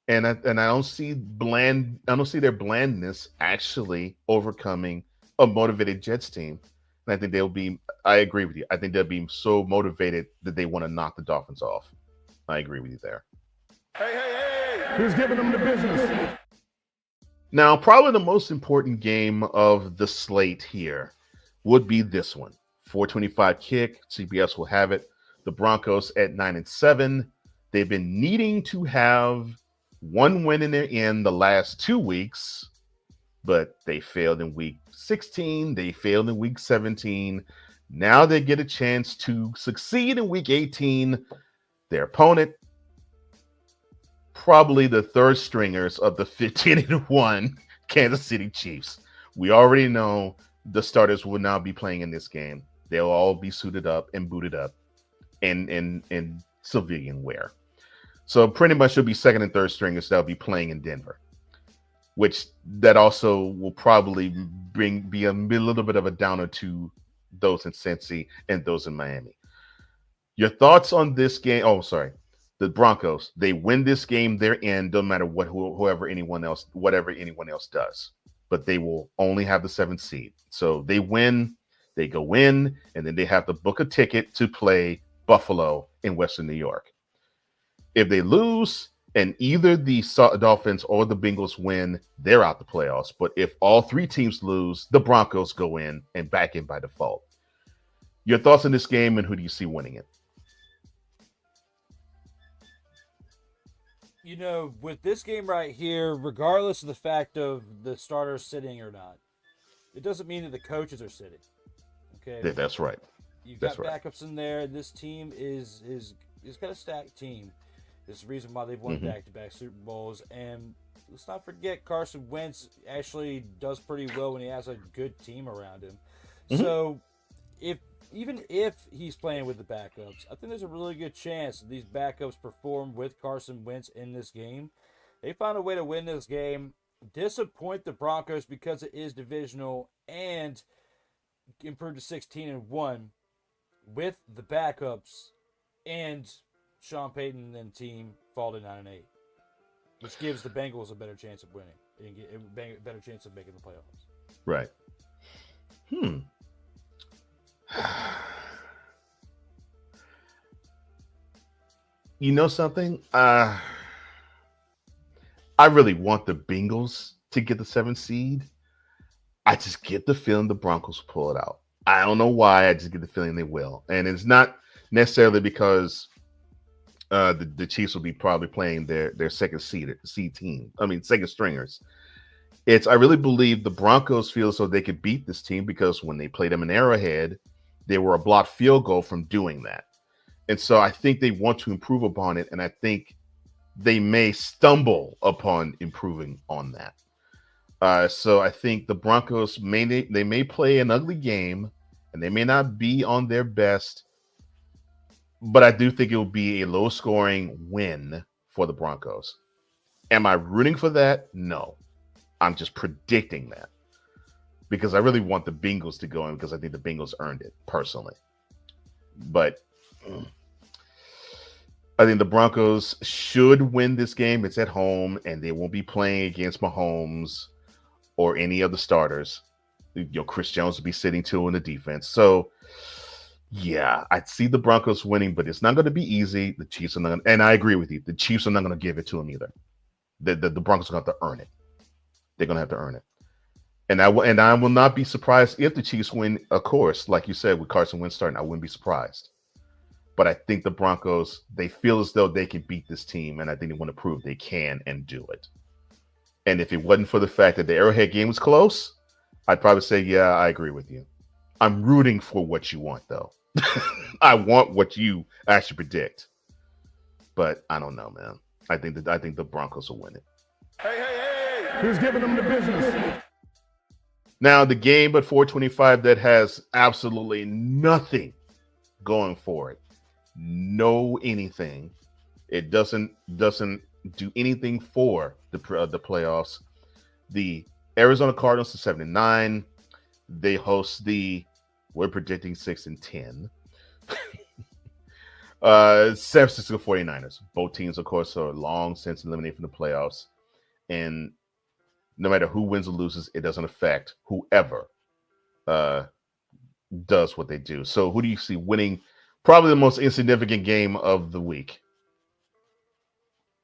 And I don't see their blandness actually overcoming a motivated Jets team. And I think I agree with you. I think they'll be so motivated that they want to knock the Dolphins off. I agree with you there. Hey. Who's giving them the business? Now, probably the most important game of the slate here would be this one. 4:25 kick. CBS will have it. The Broncos at 9-7. They've been needing to have one win in their end the last 2 weeks, but they failed in week 16. They failed in week 17. Now they get a chance to succeed in week 18. Their opponent, probably the third stringers of the 15-1 Kansas City Chiefs. We already know the starters will now be playing in this game. They'll all be suited up and booted up in civilian wear. So pretty much it'll be second and third stringers that'll be playing in Denver, which that also will probably be a little bit of a downer to those in Cincy and those in Miami. Your thoughts on this game? Oh, sorry. The Broncos, they win this game, they're in, no matter whatever anyone else does. But they will only have the 7th seed. So they win, they go in, and then they have to book a ticket to play Buffalo in Western New York. If they lose and either the Dolphins or the Bengals win, they're out the playoffs. But if all three teams lose, the Broncos go in and back in by default. Your thoughts on this game and who do you see winning it? With this game right here, regardless of the fact of the starters sitting or not, it doesn't mean that the coaches are sitting. Okay, that's right. You've got backups in there. This team is got a stacked team. There's the reason why they've won back-to-back Super Bowls. And let's not forget, Carson Wentz actually does pretty well when he has a good team around him. So even if he's playing with the backups, I think there's a really good chance that these backups perform with Carson Wentz in this game. They found a way to win this game, disappoint the Broncos because it is divisional, and improve to 16-1 with the backups and Sean Payton and team fall to 9-8, which gives the Bengals a better chance of winning and a better chance of making the playoffs. Right. You know something? I really want the Bengals to get the 7th seed. I just get the feeling the Broncos will pull it out. I don't know why. I just get the feeling they will. And it's not necessarily because the Chiefs will be probably playing their second seed team. I mean, second stringers. I really believe the Broncos feel as though they could beat this team because when they played them in Arrowhead, they were a blocked field goal from doing that. And so I think they want to improve upon it. And I think they may stumble upon improving on that. So I think the Broncos may play an ugly game and they may not be on their best, but I do think it will be a low scoring win for the Broncos. Am I rooting for that? No. I'm just predicting that because I really want the Bengals to go in because I think the Bengals earned it personally. But I think the Broncos should win this game. It's at home and they won't be playing against Mahomes or any of the starters. Chris Jones will be sitting too in the defense. So yeah, I see the Broncos winning, but it's not going to be easy. The Chiefs are not, and I agree with you. The Chiefs are not going to give it to them either. The Broncos are going to have to earn it. They're going to have to earn it. And I will not be surprised if the Chiefs win, of course, like you said, with Carson Wentz starting, I wouldn't be surprised. But I think the Broncos, they feel as though they can beat this team, and I think they want to prove they can and do it. And if it wasn't for the fact that the Arrowhead game was close, I'd probably say, yeah, I agree with you. I'm rooting for what you want, though. I want what you actually predict. But I don't know, man. I think the Broncos will win it. Who's giving them the business? Now, the game at 425 that has absolutely nothing going for it. No anything. It doesn't do anything for the playoffs. The Arizona Cardinals to 79. They host we're predicting 6-10. San Francisco 49ers. Both teams, of course, are long since eliminated from the playoffs. And no matter who wins or loses, it doesn't affect whoever does what they do. So who do you see winning probably the most insignificant game of the week?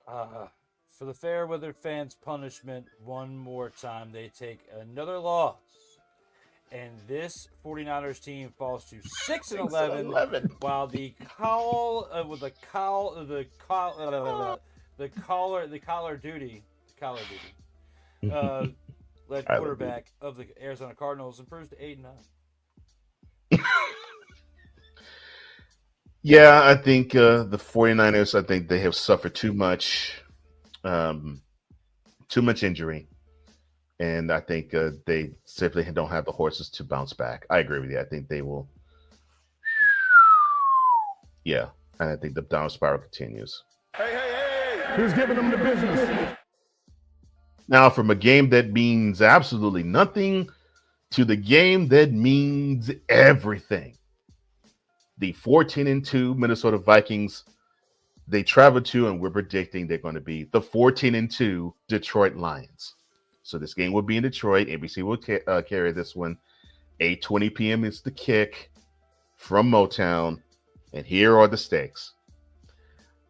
For the Fairweather fans' punishment, one more time, they take another loss. And this 49ers team falls to 6-11, while the collar duty led quarterback of the Arizona Cardinals improves to 8-9. Yeah, I think the 49ers, I think they have suffered too much injury. And I think they simply don't have the horses to bounce back. I agree with you. I think they will. Yeah, and I think the down spiral continues. Who's giving them the business? Now, from a game that means absolutely nothing to the game that means everything. The 14-2 Minnesota Vikings, they travel to, and we're predicting they're going to be the 14-2 Detroit Lions. So this game will be in Detroit. ABC will carry this one. 8:20 p.m. is the kick from Motown. And here are the stakes.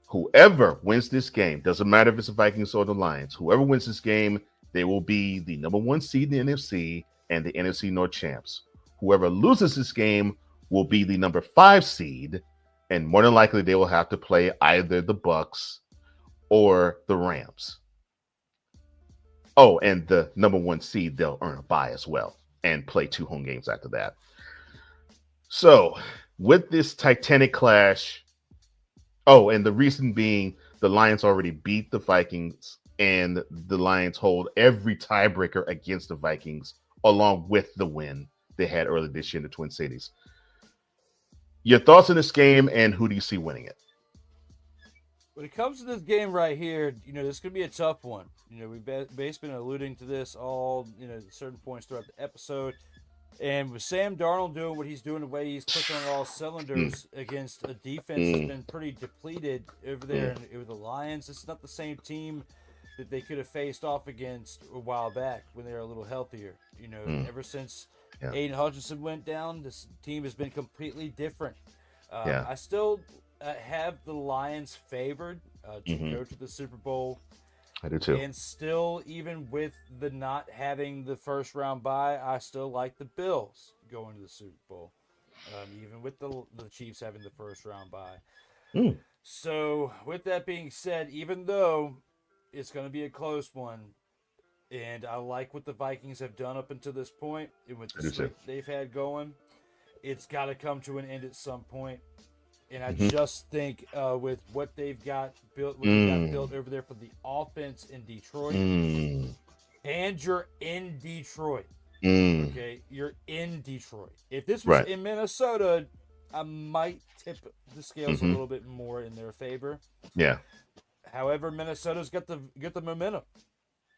Whoever wins this game, doesn't matter if it's the Vikings or the Lions, whoever wins this game, they will be the number 1 seed in the NFC and the NFC North champs. Whoever loses this game will be the number 5 seed, and more than likely they will have to play either the Bucks or the Rams. Oh, and the number 1 seed, they'll earn a bye as well and play 2 home games after that. So with this Titanic clash, and the reason being the Lions already beat the Vikings and the Lions hold every tiebreaker against the Vikings along with the win they had earlier this year in the Twin Cities. Your thoughts on this game and who do you see winning it? When it comes to this game right here, this could be a tough one. We've basically been alluding to this all, certain points throughout the episode. And with Sam Darnold doing what he's doing, the way he's clicking on all cylinders against a defense that's been pretty depleted over there with the Lions, it's not the same team that they could have faced off against a while back when they were a little healthier. Ever since Aiden Hutchinson went down, this team has been completely different. I still have the Lions favored to go to the Super Bowl. I do too. And still, even with the not having the first round bye, I still like the Bills going to the Super Bowl, even with the Chiefs having the first round bye. So, with that being said, even though it's going to be a close one, and I like what the Vikings have done up until this point, and with the streak they've had going, it's got to come to an end at some point. And I just think with what they've got built, over there for the offense in Detroit, and you're in Detroit. Okay, you're in Detroit. If this was in Minnesota, I might tip the scales a little bit more in their favor. Yeah. However, Minnesota's got the momentum.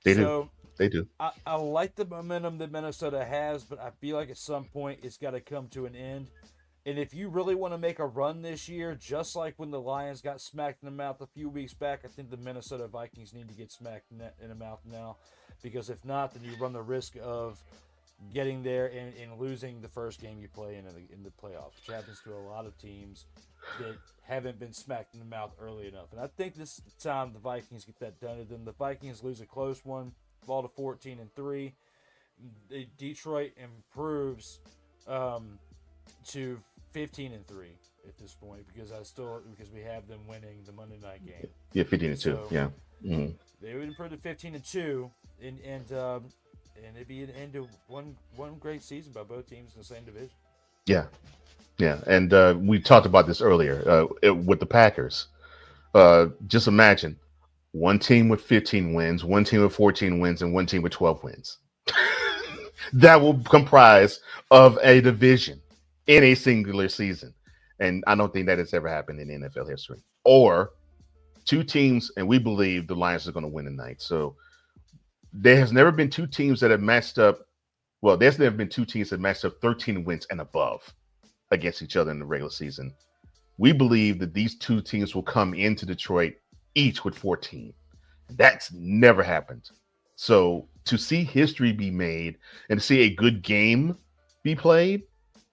They do. I like the momentum that Minnesota has, but I feel like at some point it's got to come to an end. And if you really want to make a run this year, just like when the Lions got smacked in the mouth a few weeks back, I think the Minnesota Vikings need to get smacked in the mouth now. Because if not, then you run the risk of getting there and losing the first game you play in the playoffs, which happens to a lot of teams that haven't been smacked in the mouth early enough. And I think this is the time the Vikings get that done. And then the Vikings lose a close one, fall to 14-3. Detroit improves to 15-3 at this point because we have them winning the Monday night game. Yeah, 15-2. So yeah, they would improve to 15-2, and it'd be an end to one great season by both teams in the same division. Yeah, and we talked about this earlier with the Packers. Just imagine one team with 15 wins, one team with 14 wins, and one team with 12 wins. That will comprise of a division in a singular season. And I don't think that has ever happened in NFL history. Or two teams, and we believe the Lions are going to win tonight. So there has never been two teams that have matched up. Well, there's never been two teams that matched up 13 wins and above against each other in the regular season. We believe that these two teams will come into Detroit each with 14. That's never happened. So to see history be made and to see a good game be played,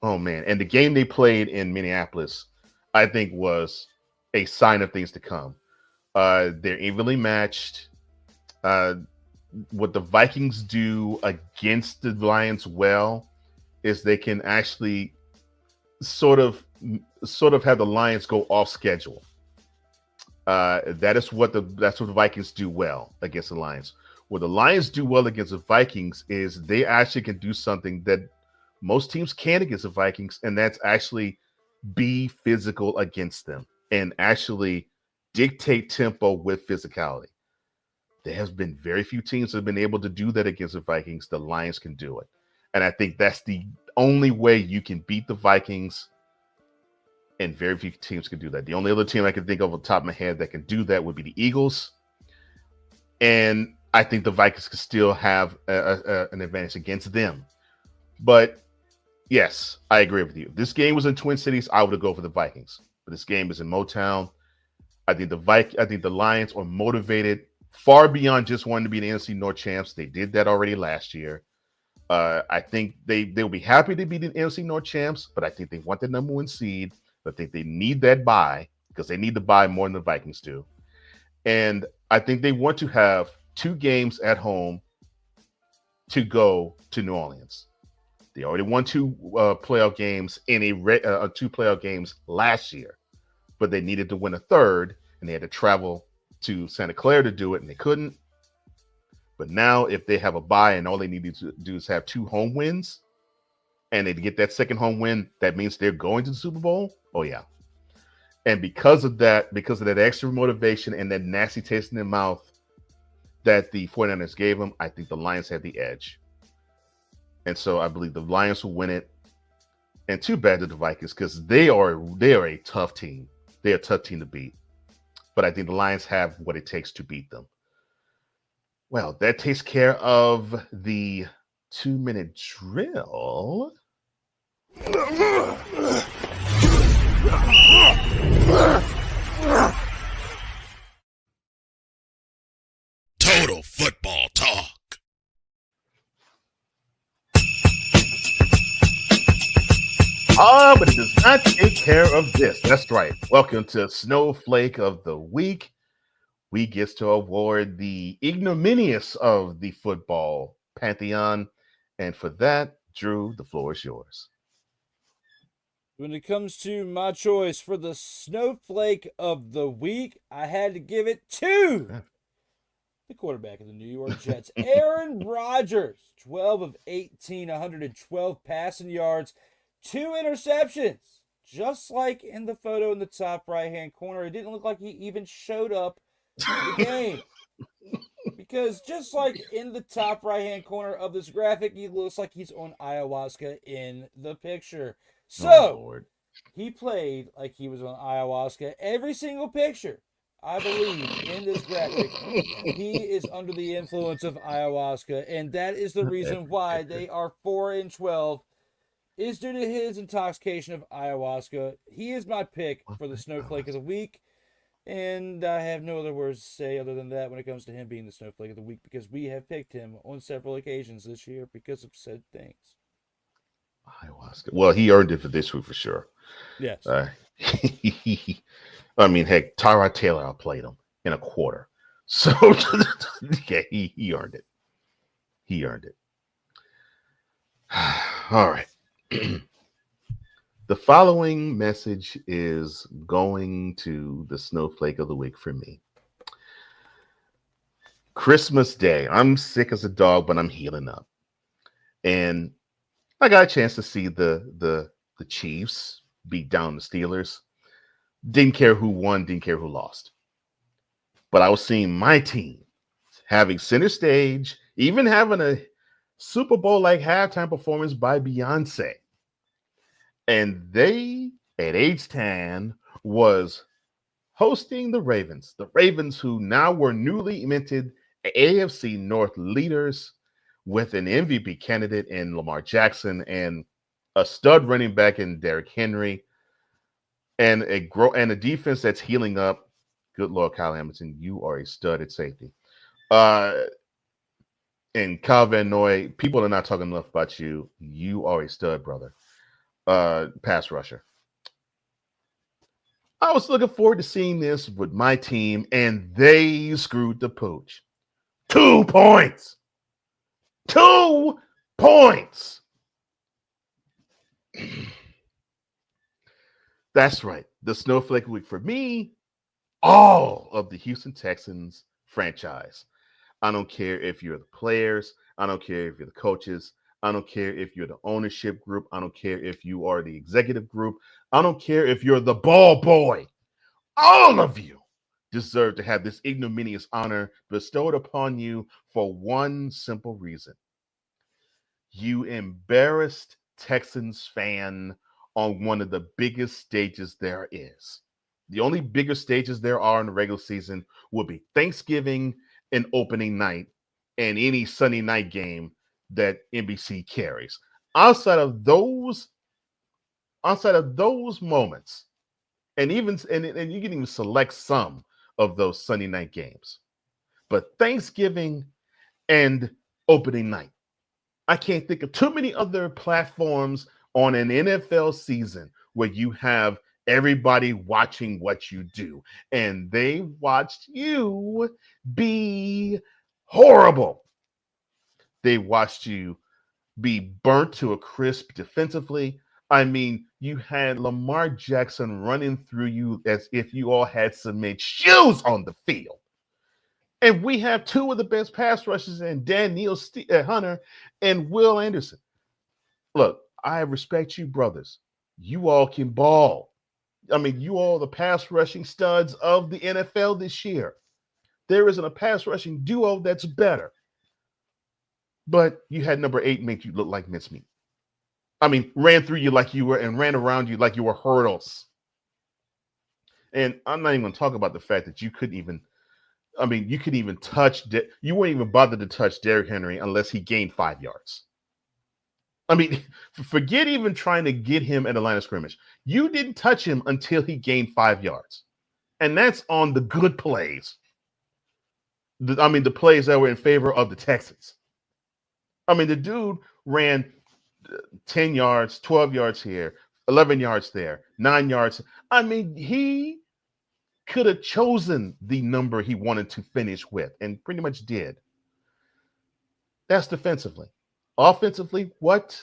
oh man. And the game they played in Minneapolis, I think, was a sign of things to come. They're evenly matched. What the Vikings do against the Lions well is they can actually sort of have the Lions go off schedule. That's what the Vikings do well against the Lions. What the Lions do well against the Vikings is they actually can do something that most teams can't against the Vikings, and that's actually be physical against them and actually dictate tempo with physicality. There has been very few teams that have been able to do that against the Vikings. The Lions can do it. And I think that's the only way you can beat the Vikings, and very few teams can do that. The only other team I can think of off the top of my head that can do that would be the Eagles. And I think the Vikings could still have an advantage against them. But yes, I agree with you. If this game was in Twin Cities, I would go for the Vikings. But this game is in Motown. I think the Lions are motivated far beyond just wanting to be the NFC North champs. They did that already last year. I think they'll be happy to be the NFC North champs, but I think they want the number one seed. I think they need that bye because they need to bye more than the Vikings do. And I think they want to have 2 games at home to go to New Orleans. They already won 2 playoff games in 2 playoff games last year, but they needed to win a third, and they had to travel to Santa Clara to do it, and they couldn't. But now, if they have a bye and all they need to do is have 2 home wins, and they get that second home win, that means they're going to the Super Bowl. Oh yeah. And because of that extra motivation and that nasty taste in their mouth that the 49ers gave them, I think the Lions had the edge. And so I believe the Lions will win it. And too bad to the Vikings because they are a tough team. They're a tough team to beat. But I think the Lions have what it takes to beat them. Well, that takes care of the 2-minute drill. Total football talk. But it does not take care of this. That's right. Welcome to Snowflake of the Week. We get to award the ignominious of the football pantheon. And for that, Drew, the floor is yours. When it comes to my choice for the Snowflake of the Week, I had to give it to the quarterback of the New York Jets, Aaron Rodgers. 12 of 18, 112 passing yards, 2 interceptions. Just like in the photo in the top right-hand corner, it didn't look like he even showed up in the game. Because just like in the top right-hand corner of this graphic, he looks like he's on ayahuasca in the picture. So, he played like he was on ayahuasca. Every single picture, I believe, in this graphic, he is under the influence of ayahuasca. And that is the reason why they are 4-12, is due to his intoxication of ayahuasca. He is my pick for the Snowflake of the Week. And I have no other words to say other than that when it comes to him being the Snowflake of the Week, because we have picked him on several occasions this year because of said things. Ayahuasca. Well, he earned it for this week for sure. Yes. I mean, heck, Tyrod Taylor outplayed him in a quarter. So, yeah, he earned it. He earned it. All right. The following message is going to the Snowflake of the Week for me. Christmas Day. I'm sick as a dog, but I'm healing up. And I got a chance to see the Chiefs beat down the Steelers. Didn't care who won, didn't care who lost. But I was seeing my team having center stage, even having a Super Bowl-like halftime performance by Beyonce. And they, at age 10, was hosting the Ravens. The Ravens, who now were newly minted AFC North leaders with an MVP candidate in Lamar Jackson and a stud running back in Derrick Henry, and a defense that's healing up. Good Lord, Kyle Hamilton, you are a stud at safety. And Kyle Van Noy, people are not talking enough about you. You are a stud, brother. Pass rusher. I was looking forward to seeing this with my team, and they screwed the pooch. 2 points. 2 points. That's right. The Snowflake Week for me, all of the Houston Texans franchise. I don't care if you're the players. I don't care if you're the coaches. I don't care if you're the ownership group. I don't care if you are the executive group. I don't care if you're the ball boy. All of you deserve to have this ignominious honor bestowed upon you for one simple reason. You embarrassed Texans fan on one of the biggest stages there is. The only bigger stages there are in the regular season will be Thanksgiving and opening night and any Sunday night game that NBC carries. Outside of those moments, and you can even select some of those Sunday night games, but Thanksgiving and opening night, I can't think of too many other platforms on an NFL season where you have everybody watching what you do, and they watched you be horrible. They watched you be burnt to a crisp defensively. I mean, you had Lamar Jackson running through you as if you all had cement shoes on the field. And we have 2 of the best pass rushers in Daniel Hunter and Will Anderson. Look, I respect you, brothers. You all can ball. I mean, you all the pass rushing studs of the NFL this year. There isn't a pass rushing duo that's better. But you had number 8 make you look like mincemeat. I mean, ran through you like you were and ran around you like you were hurdles. And I'm not even going to talk about the fact that you couldn't even touch. You weren't even bothered to touch Derrick Henry unless he gained 5 yards. I mean, forget even trying to get him at the line of scrimmage. You didn't touch him until he gained 5 yards. And that's on the good plays. The plays that were in favor of the Texans. I mean, the dude ran 10 yards, 12 yards here, 11 yards there, 9 yards. I mean, he could have chosen the number he wanted to finish with and pretty much did. That's defensively. Offensively, what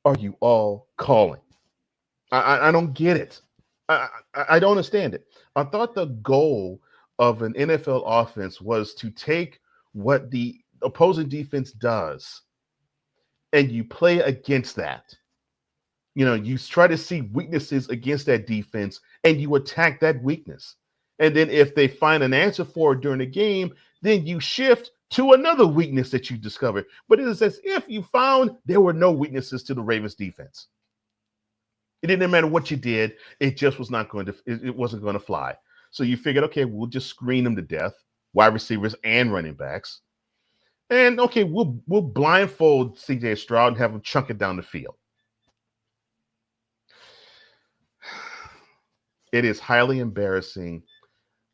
are you all calling? I don't get it. I don't understand it. I thought the goal of an NFL offense was to take what the opposing defense does and you play against that. You know, you try to see weaknesses against that defense and you attack that weakness. And then if they find an answer for it during the game, then you shift to another weakness that you discovered. But it is as if you found there were no weaknesses to the Ravens defense. It didn't matter what you did. It just was not going to, it wasn't going to fly. So you figured, okay, we'll just screen them to death, wide receivers and running backs. And okay, we'll blindfold CJ Stroud and have him chunk it down the field. It is highly embarrassing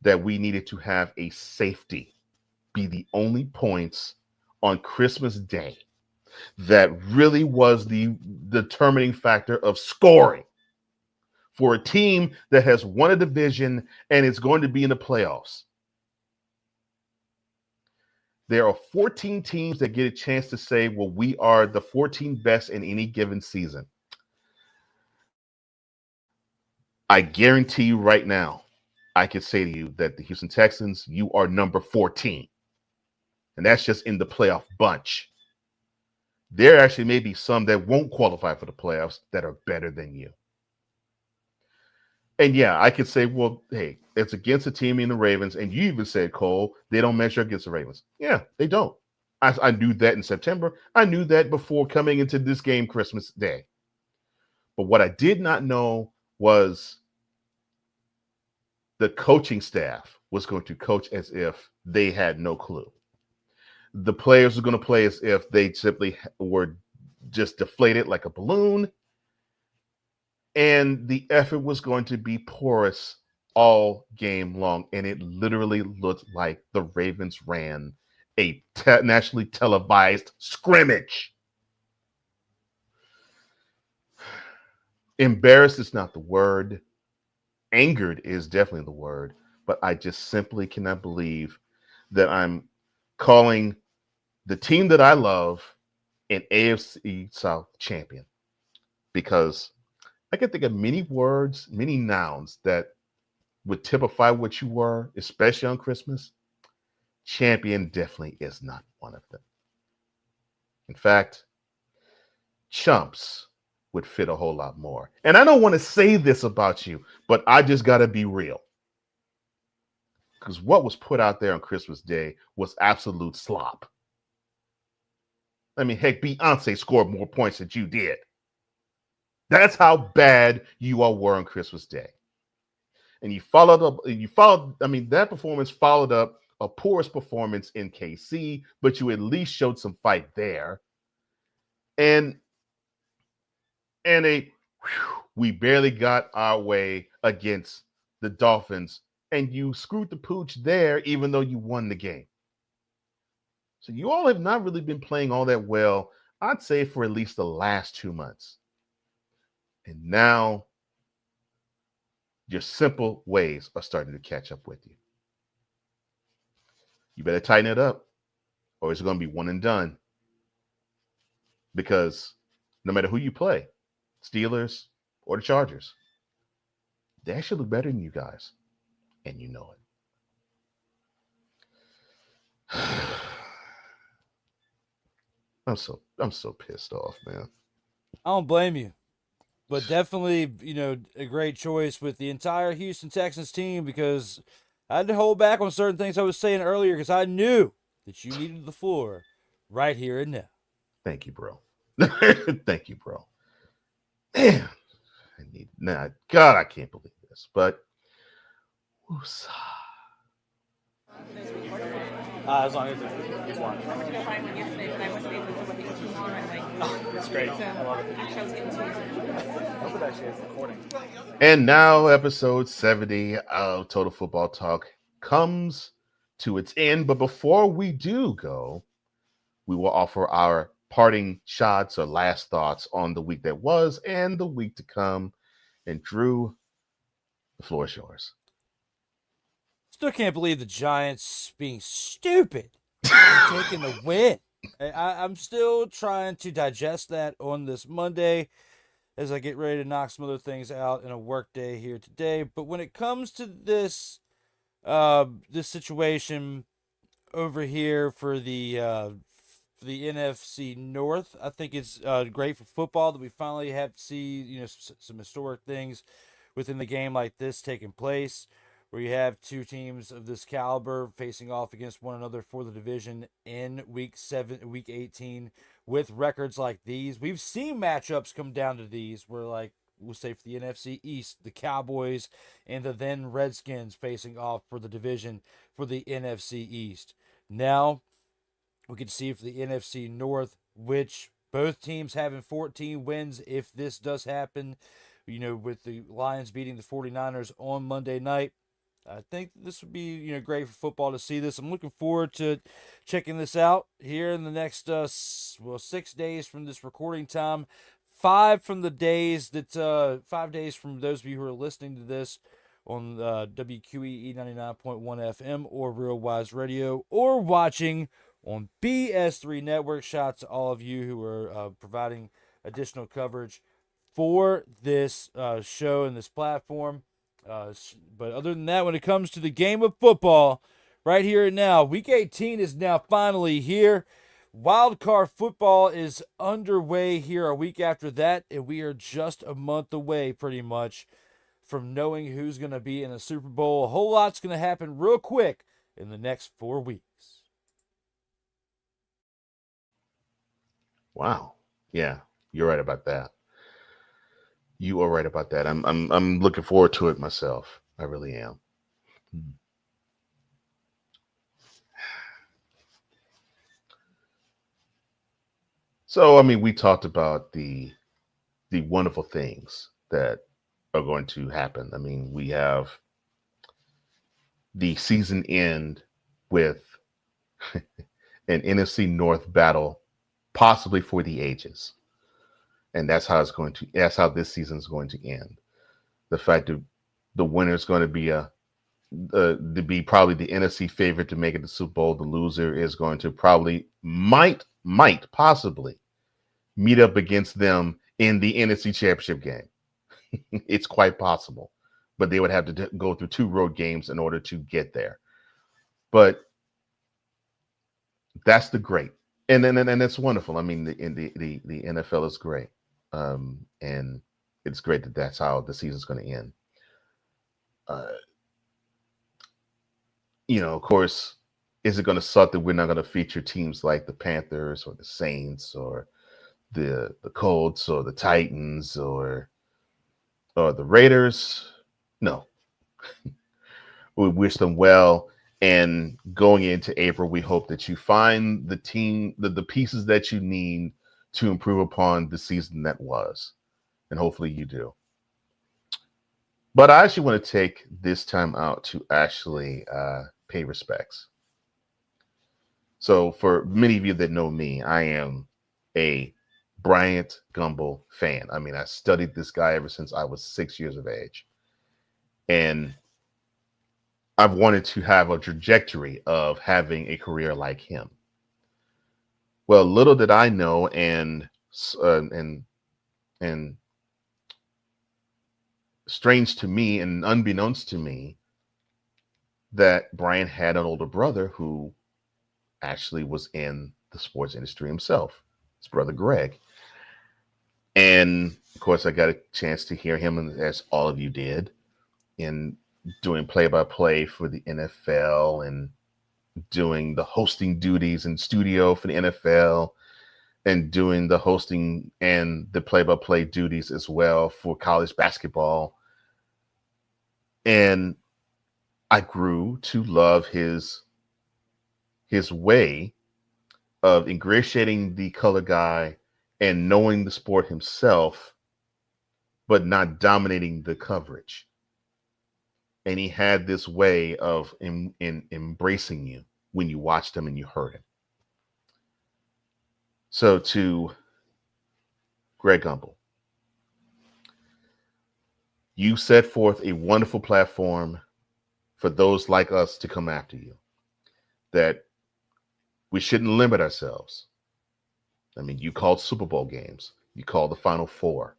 that we needed to have a safety be the only points on Christmas Day that really was the determining factor of scoring for a team that has won a division and is going to be in the playoffs. There are 14 teams that get a chance to say, well, we are the 14 best in any given season. I guarantee you right now, I can say to you that the Houston Texans, you are number 14. And that's just in the playoff bunch. There actually may be some that won't qualify for the playoffs that are better than you. And yeah, I could say, well, hey, it's against a team in the Ravens. And you even said, Cole, they don't measure against the Ravens. Yeah, they don't. I knew that in September. I knew that before coming into this game Christmas Day. But what I did not know was the coaching staff was going to coach as if they had no clue. The players were going to play as if they simply were just deflated like a balloon. And the effort was going to be porous all game long. And it literally looked like the Ravens ran a nationally televised scrimmage. Embarrassed is not the word. Angered is definitely the word. But I just simply cannot believe that I'm calling the team that I love an AFC South champion, because I can think of many words, many nouns that would typify what you were, especially on Christmas. Champion definitely is not one of them. In fact, chumps would fit a whole lot more. And I don't want to say this about you, but I just got to be real. Because what was put out there on Christmas Day was absolute slop. I mean, heck, Beyonce scored more points than you did. That's how bad you all were on Christmas Day. And you followed up, that performance followed up a porous performance in KC, but you at least showed some fight there. And we barely got our way against the Dolphins, and you screwed the pooch there, even though you won the game. So you all have not really been playing all that well, I'd say, for at least the last 2 months. And now your simple ways are starting to catch up with you. You better tighten it up, or it's going to be one and done. Because no matter who you play, Steelers or the Chargers, they actually look better than you guys. And you know it. I'm so pissed off, man. I don't blame you. But definitely, a great choice with the entire Houston Texans team, because I had to hold back on certain things I was saying earlier because I knew that you needed the floor right here and now. Thank you, bro. Thank you, bro. Man, God, I can't believe this. But woosah. As long as it's one. I went to go find one yesterday, but I wasn't able to what the ET went like. Oh, that's great. So I love it. actually I was getting to I hope it actually is recording. And now episode 70 of Total Football Talk comes to its end. But before we do go, we will offer our parting shots or last thoughts on the week that was and the week to come. And Drew, the floor is yours. Still can't believe the Giants being stupid and taking the win. I'm still trying to digest that on this Monday as I get ready to knock some other things out in a work day here today. But when it comes to this this situation over here for the NFC North, I think it's great for football that we finally have to see some historic things within the game like this taking place, where you have two teams of this caliber facing off against one another for the division in week 18 with records like these. We've seen matchups come down to these where, like, we'll say for the NFC East, the Cowboys and the then Redskins facing off for the division for the NFC East. Now we can see for the NFC North, which both teams having 14 wins if this does happen, with the Lions beating the 49ers on Monday night. I think this would be, great for football to see this. I'm looking forward to checking this out here in the next, 6 days from this recording time. 5 days from those of you who are listening to this on WQEE 99.1 FM or Real Wise Radio or watching on BS3 Network. Shout out to all of you who are providing additional coverage for this show and this platform. But other than that, when it comes to the game of football, right here and now, Week 18 is now finally here. Wild card football is underway here a week after that, and we are just a month away, pretty much, from knowing who's going to be in the Super Bowl. A whole lot's going to happen real quick in the next 4 weeks. Wow. Yeah, you're right about that. You are right about that. I'm looking forward to it myself. I really am. So, we talked about the wonderful things that are going to happen. We have the season end with an NFC North battle, possibly for the ages. And that's how this season is going to end. The fact that the winner is going to be probably the NFC favorite to make it to the Super Bowl. The loser is going to probably might possibly meet up against them in the NFC Championship game. It's quite possible, but they would have to go through 2 road games in order to get there. But that's the great, and it's wonderful. The NFL is great. And it's great that that's how the season's going to end. Of course, is it going to suck that we're not going to feature teams like the Panthers or the Saints or the Colts or the Titans or the Raiders? No. We wish them well. And going into April, we hope that you find the pieces that you need to improve upon the season that was. And hopefully you do. But I actually want to take this time out to actually pay respects. So for many of you that know me, I am a Bryant Gumbel fan. I studied this guy ever since I was 6 years of age. And I've wanted to have a trajectory of having a career like him. Well, little did I know, and strange to me and unbeknownst to me, that Brian had an older brother who actually was in the sports industry himself, his brother Greg. And of course, I got a chance to hear him, as all of you did, in doing play-by-play for the NFL and doing the hosting duties in studio for the NFL and doing the hosting and the play-by-play duties as well for college basketball. And I grew to love his his way of ingratiating the color guy and knowing the sport himself, but not dominating the coverage. And he had this way of in embracing you when you watched him and you heard him. So to Greg Gumbel, you set forth a wonderful platform for those like us to come after you, that we shouldn't limit ourselves. I mean, you called Super Bowl games. You called the Final Four.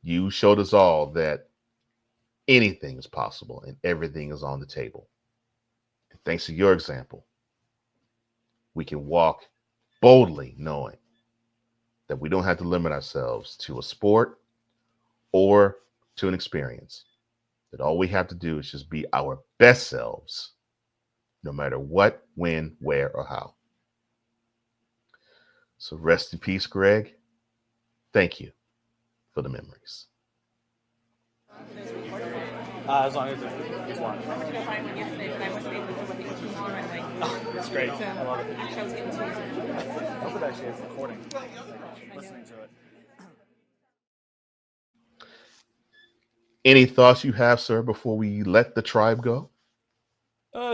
You showed us all that anything is possible and everything is on the table. And thanks to your example, we can walk boldly knowing that we don't have to limit ourselves to a sport or to an experience. That all we have to do is just be our best selves, no matter what, when, where, or how. So rest in peace, Greg. Thank you for the memories. As long as it's one. I went to go find one yesterday, but I wasn't able to look at the right away. It's great. So I love it. actually, I was getting teased. I hope it actually is recording. Listening to it. Any thoughts you have, sir, before we let the tribe go?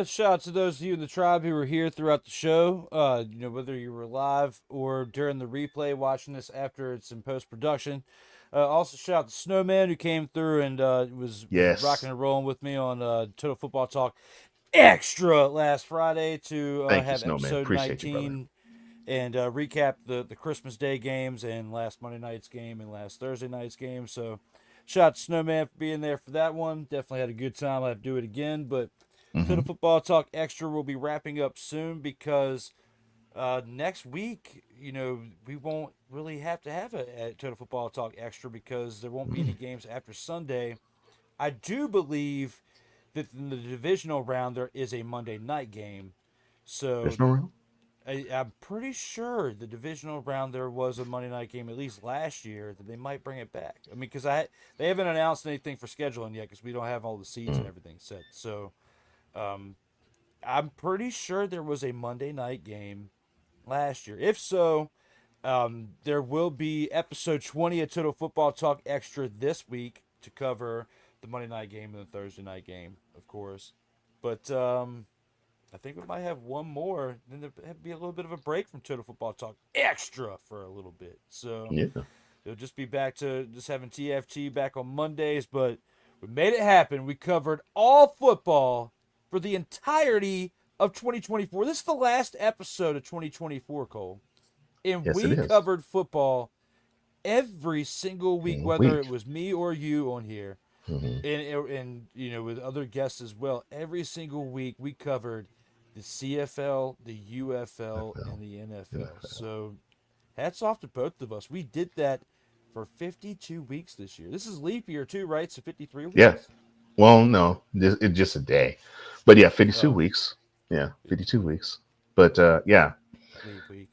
Shout out to those of you in the tribe who were here throughout the show. Whether you were live or during the replay watching this after it's in post-production. Also, shout out to Snowman who came through and was rocking and rolling with me on Total Football Talk Extra last Friday to Thank you, have Snowman. episode Appreciate 19 and recap the Christmas Day games and last Monday night's game and last Thursday night's game. So, shout out to Snowman for being there for that one. Definitely had a good time. I'll have to do it again, but Total Football Talk Extra will be wrapping up soon because next week, we won't really have to have a Total Football Talk Extra because there won't be any games after Sunday. I do believe that in the divisional round there is a Monday night game. So There's no room? I'm pretty sure the divisional round there was a Monday night game at least last year that they might bring it back. I mean, because they haven't announced anything for scheduling yet because we don't have all the seeds and everything set. So I'm pretty sure there was a Monday night game last year. If so, there will be episode 20 of Total Football Talk Extra this week to cover the Monday night game and the Thursday night game, of course. But I think we might have one more. Then there'll be a little bit of a break from Total Football Talk Extra for a little bit. So it'll just be back to just having TFT back on Mondays. But we made it happen. We covered all football for the entirety of 2024. This is the last episode of 2024, Cole. And we covered football every single week, whether it was me or you on here. And with other guests as well. Every single week we covered the CFL, the UFL, and the NFL. So hats off to both of us. We did that for 52 weeks this year. This is leap year too, right? So 53 weeks? Yeah. Well, no, it's just a day. But yeah, 52 weeks. Yeah, 52 weeks. But yeah. Leap week.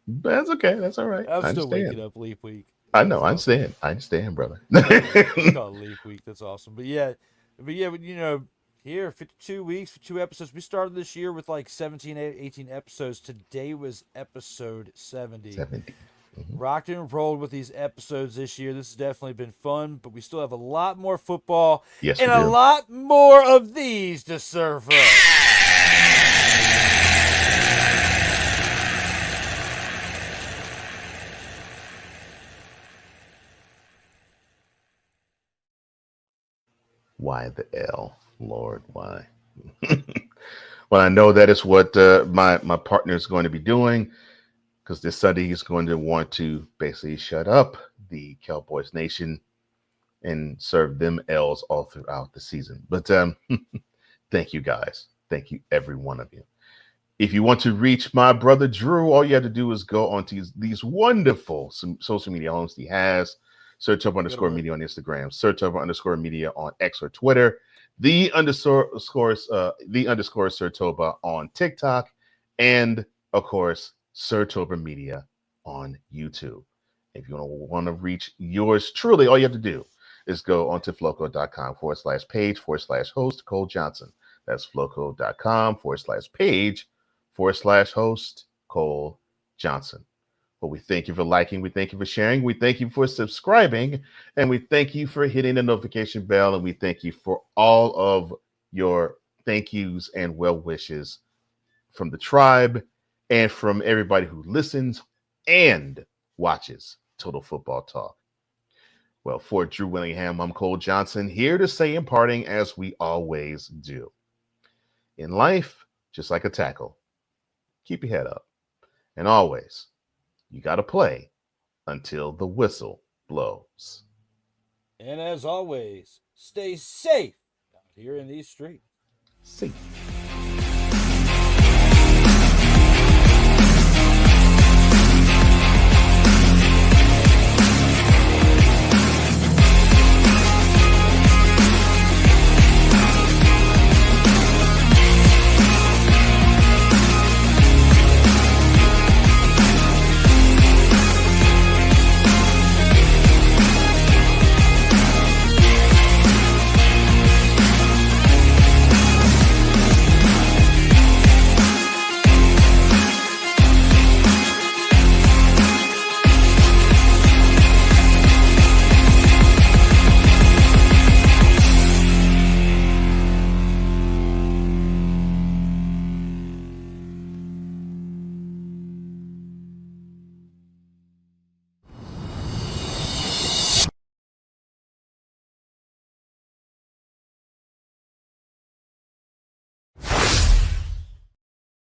That's okay. That's all right. I'm still waking up leap week. I know. I understand, brother. We call it leap week. That's awesome. But yeah, here 52 weeks for 2 episodes. We started this year with like 17, 18 episodes. Today was episode 70. Rocked and rolled with these episodes this year. This has definitely been fun, but we still have a lot more football and a lot more of these to serve up. Why the L, Lord? Why? Well, I know that is what my partner is going to be doing, because this Sunday he's going to want to basically shut up the Cowboys Nation and serve them L's all throughout the season. But thank you guys. Thank you, every one of you. If you want to reach my brother Drew, all you have to do is go onto these wonderful social media homes he has. Sertoba_media on Instagram, Sertoba_media on X or Twitter, the underscore Sertoba on TikTok, and of course, Sertoba Media on YouTube. If you want to reach yours truly, all you have to do is go onto floco.com/page/host Cole Johnson. That's flowcode.com/page/host Cole Johnson. Well, we thank you for liking, we thank you for sharing, we thank you for subscribing, and we thank you for hitting the notification bell, and we thank you for all of your thank yous and well wishes from the tribe and from everybody who listens and watches Total Football Talk. Well, for Drew Willingham, I'm Cole Johnson, here to say in parting, as we always do. In life, just like a tackle, keep your head up. And always, you got to play until the whistle blows. And as always, stay safe out here in these streets. See.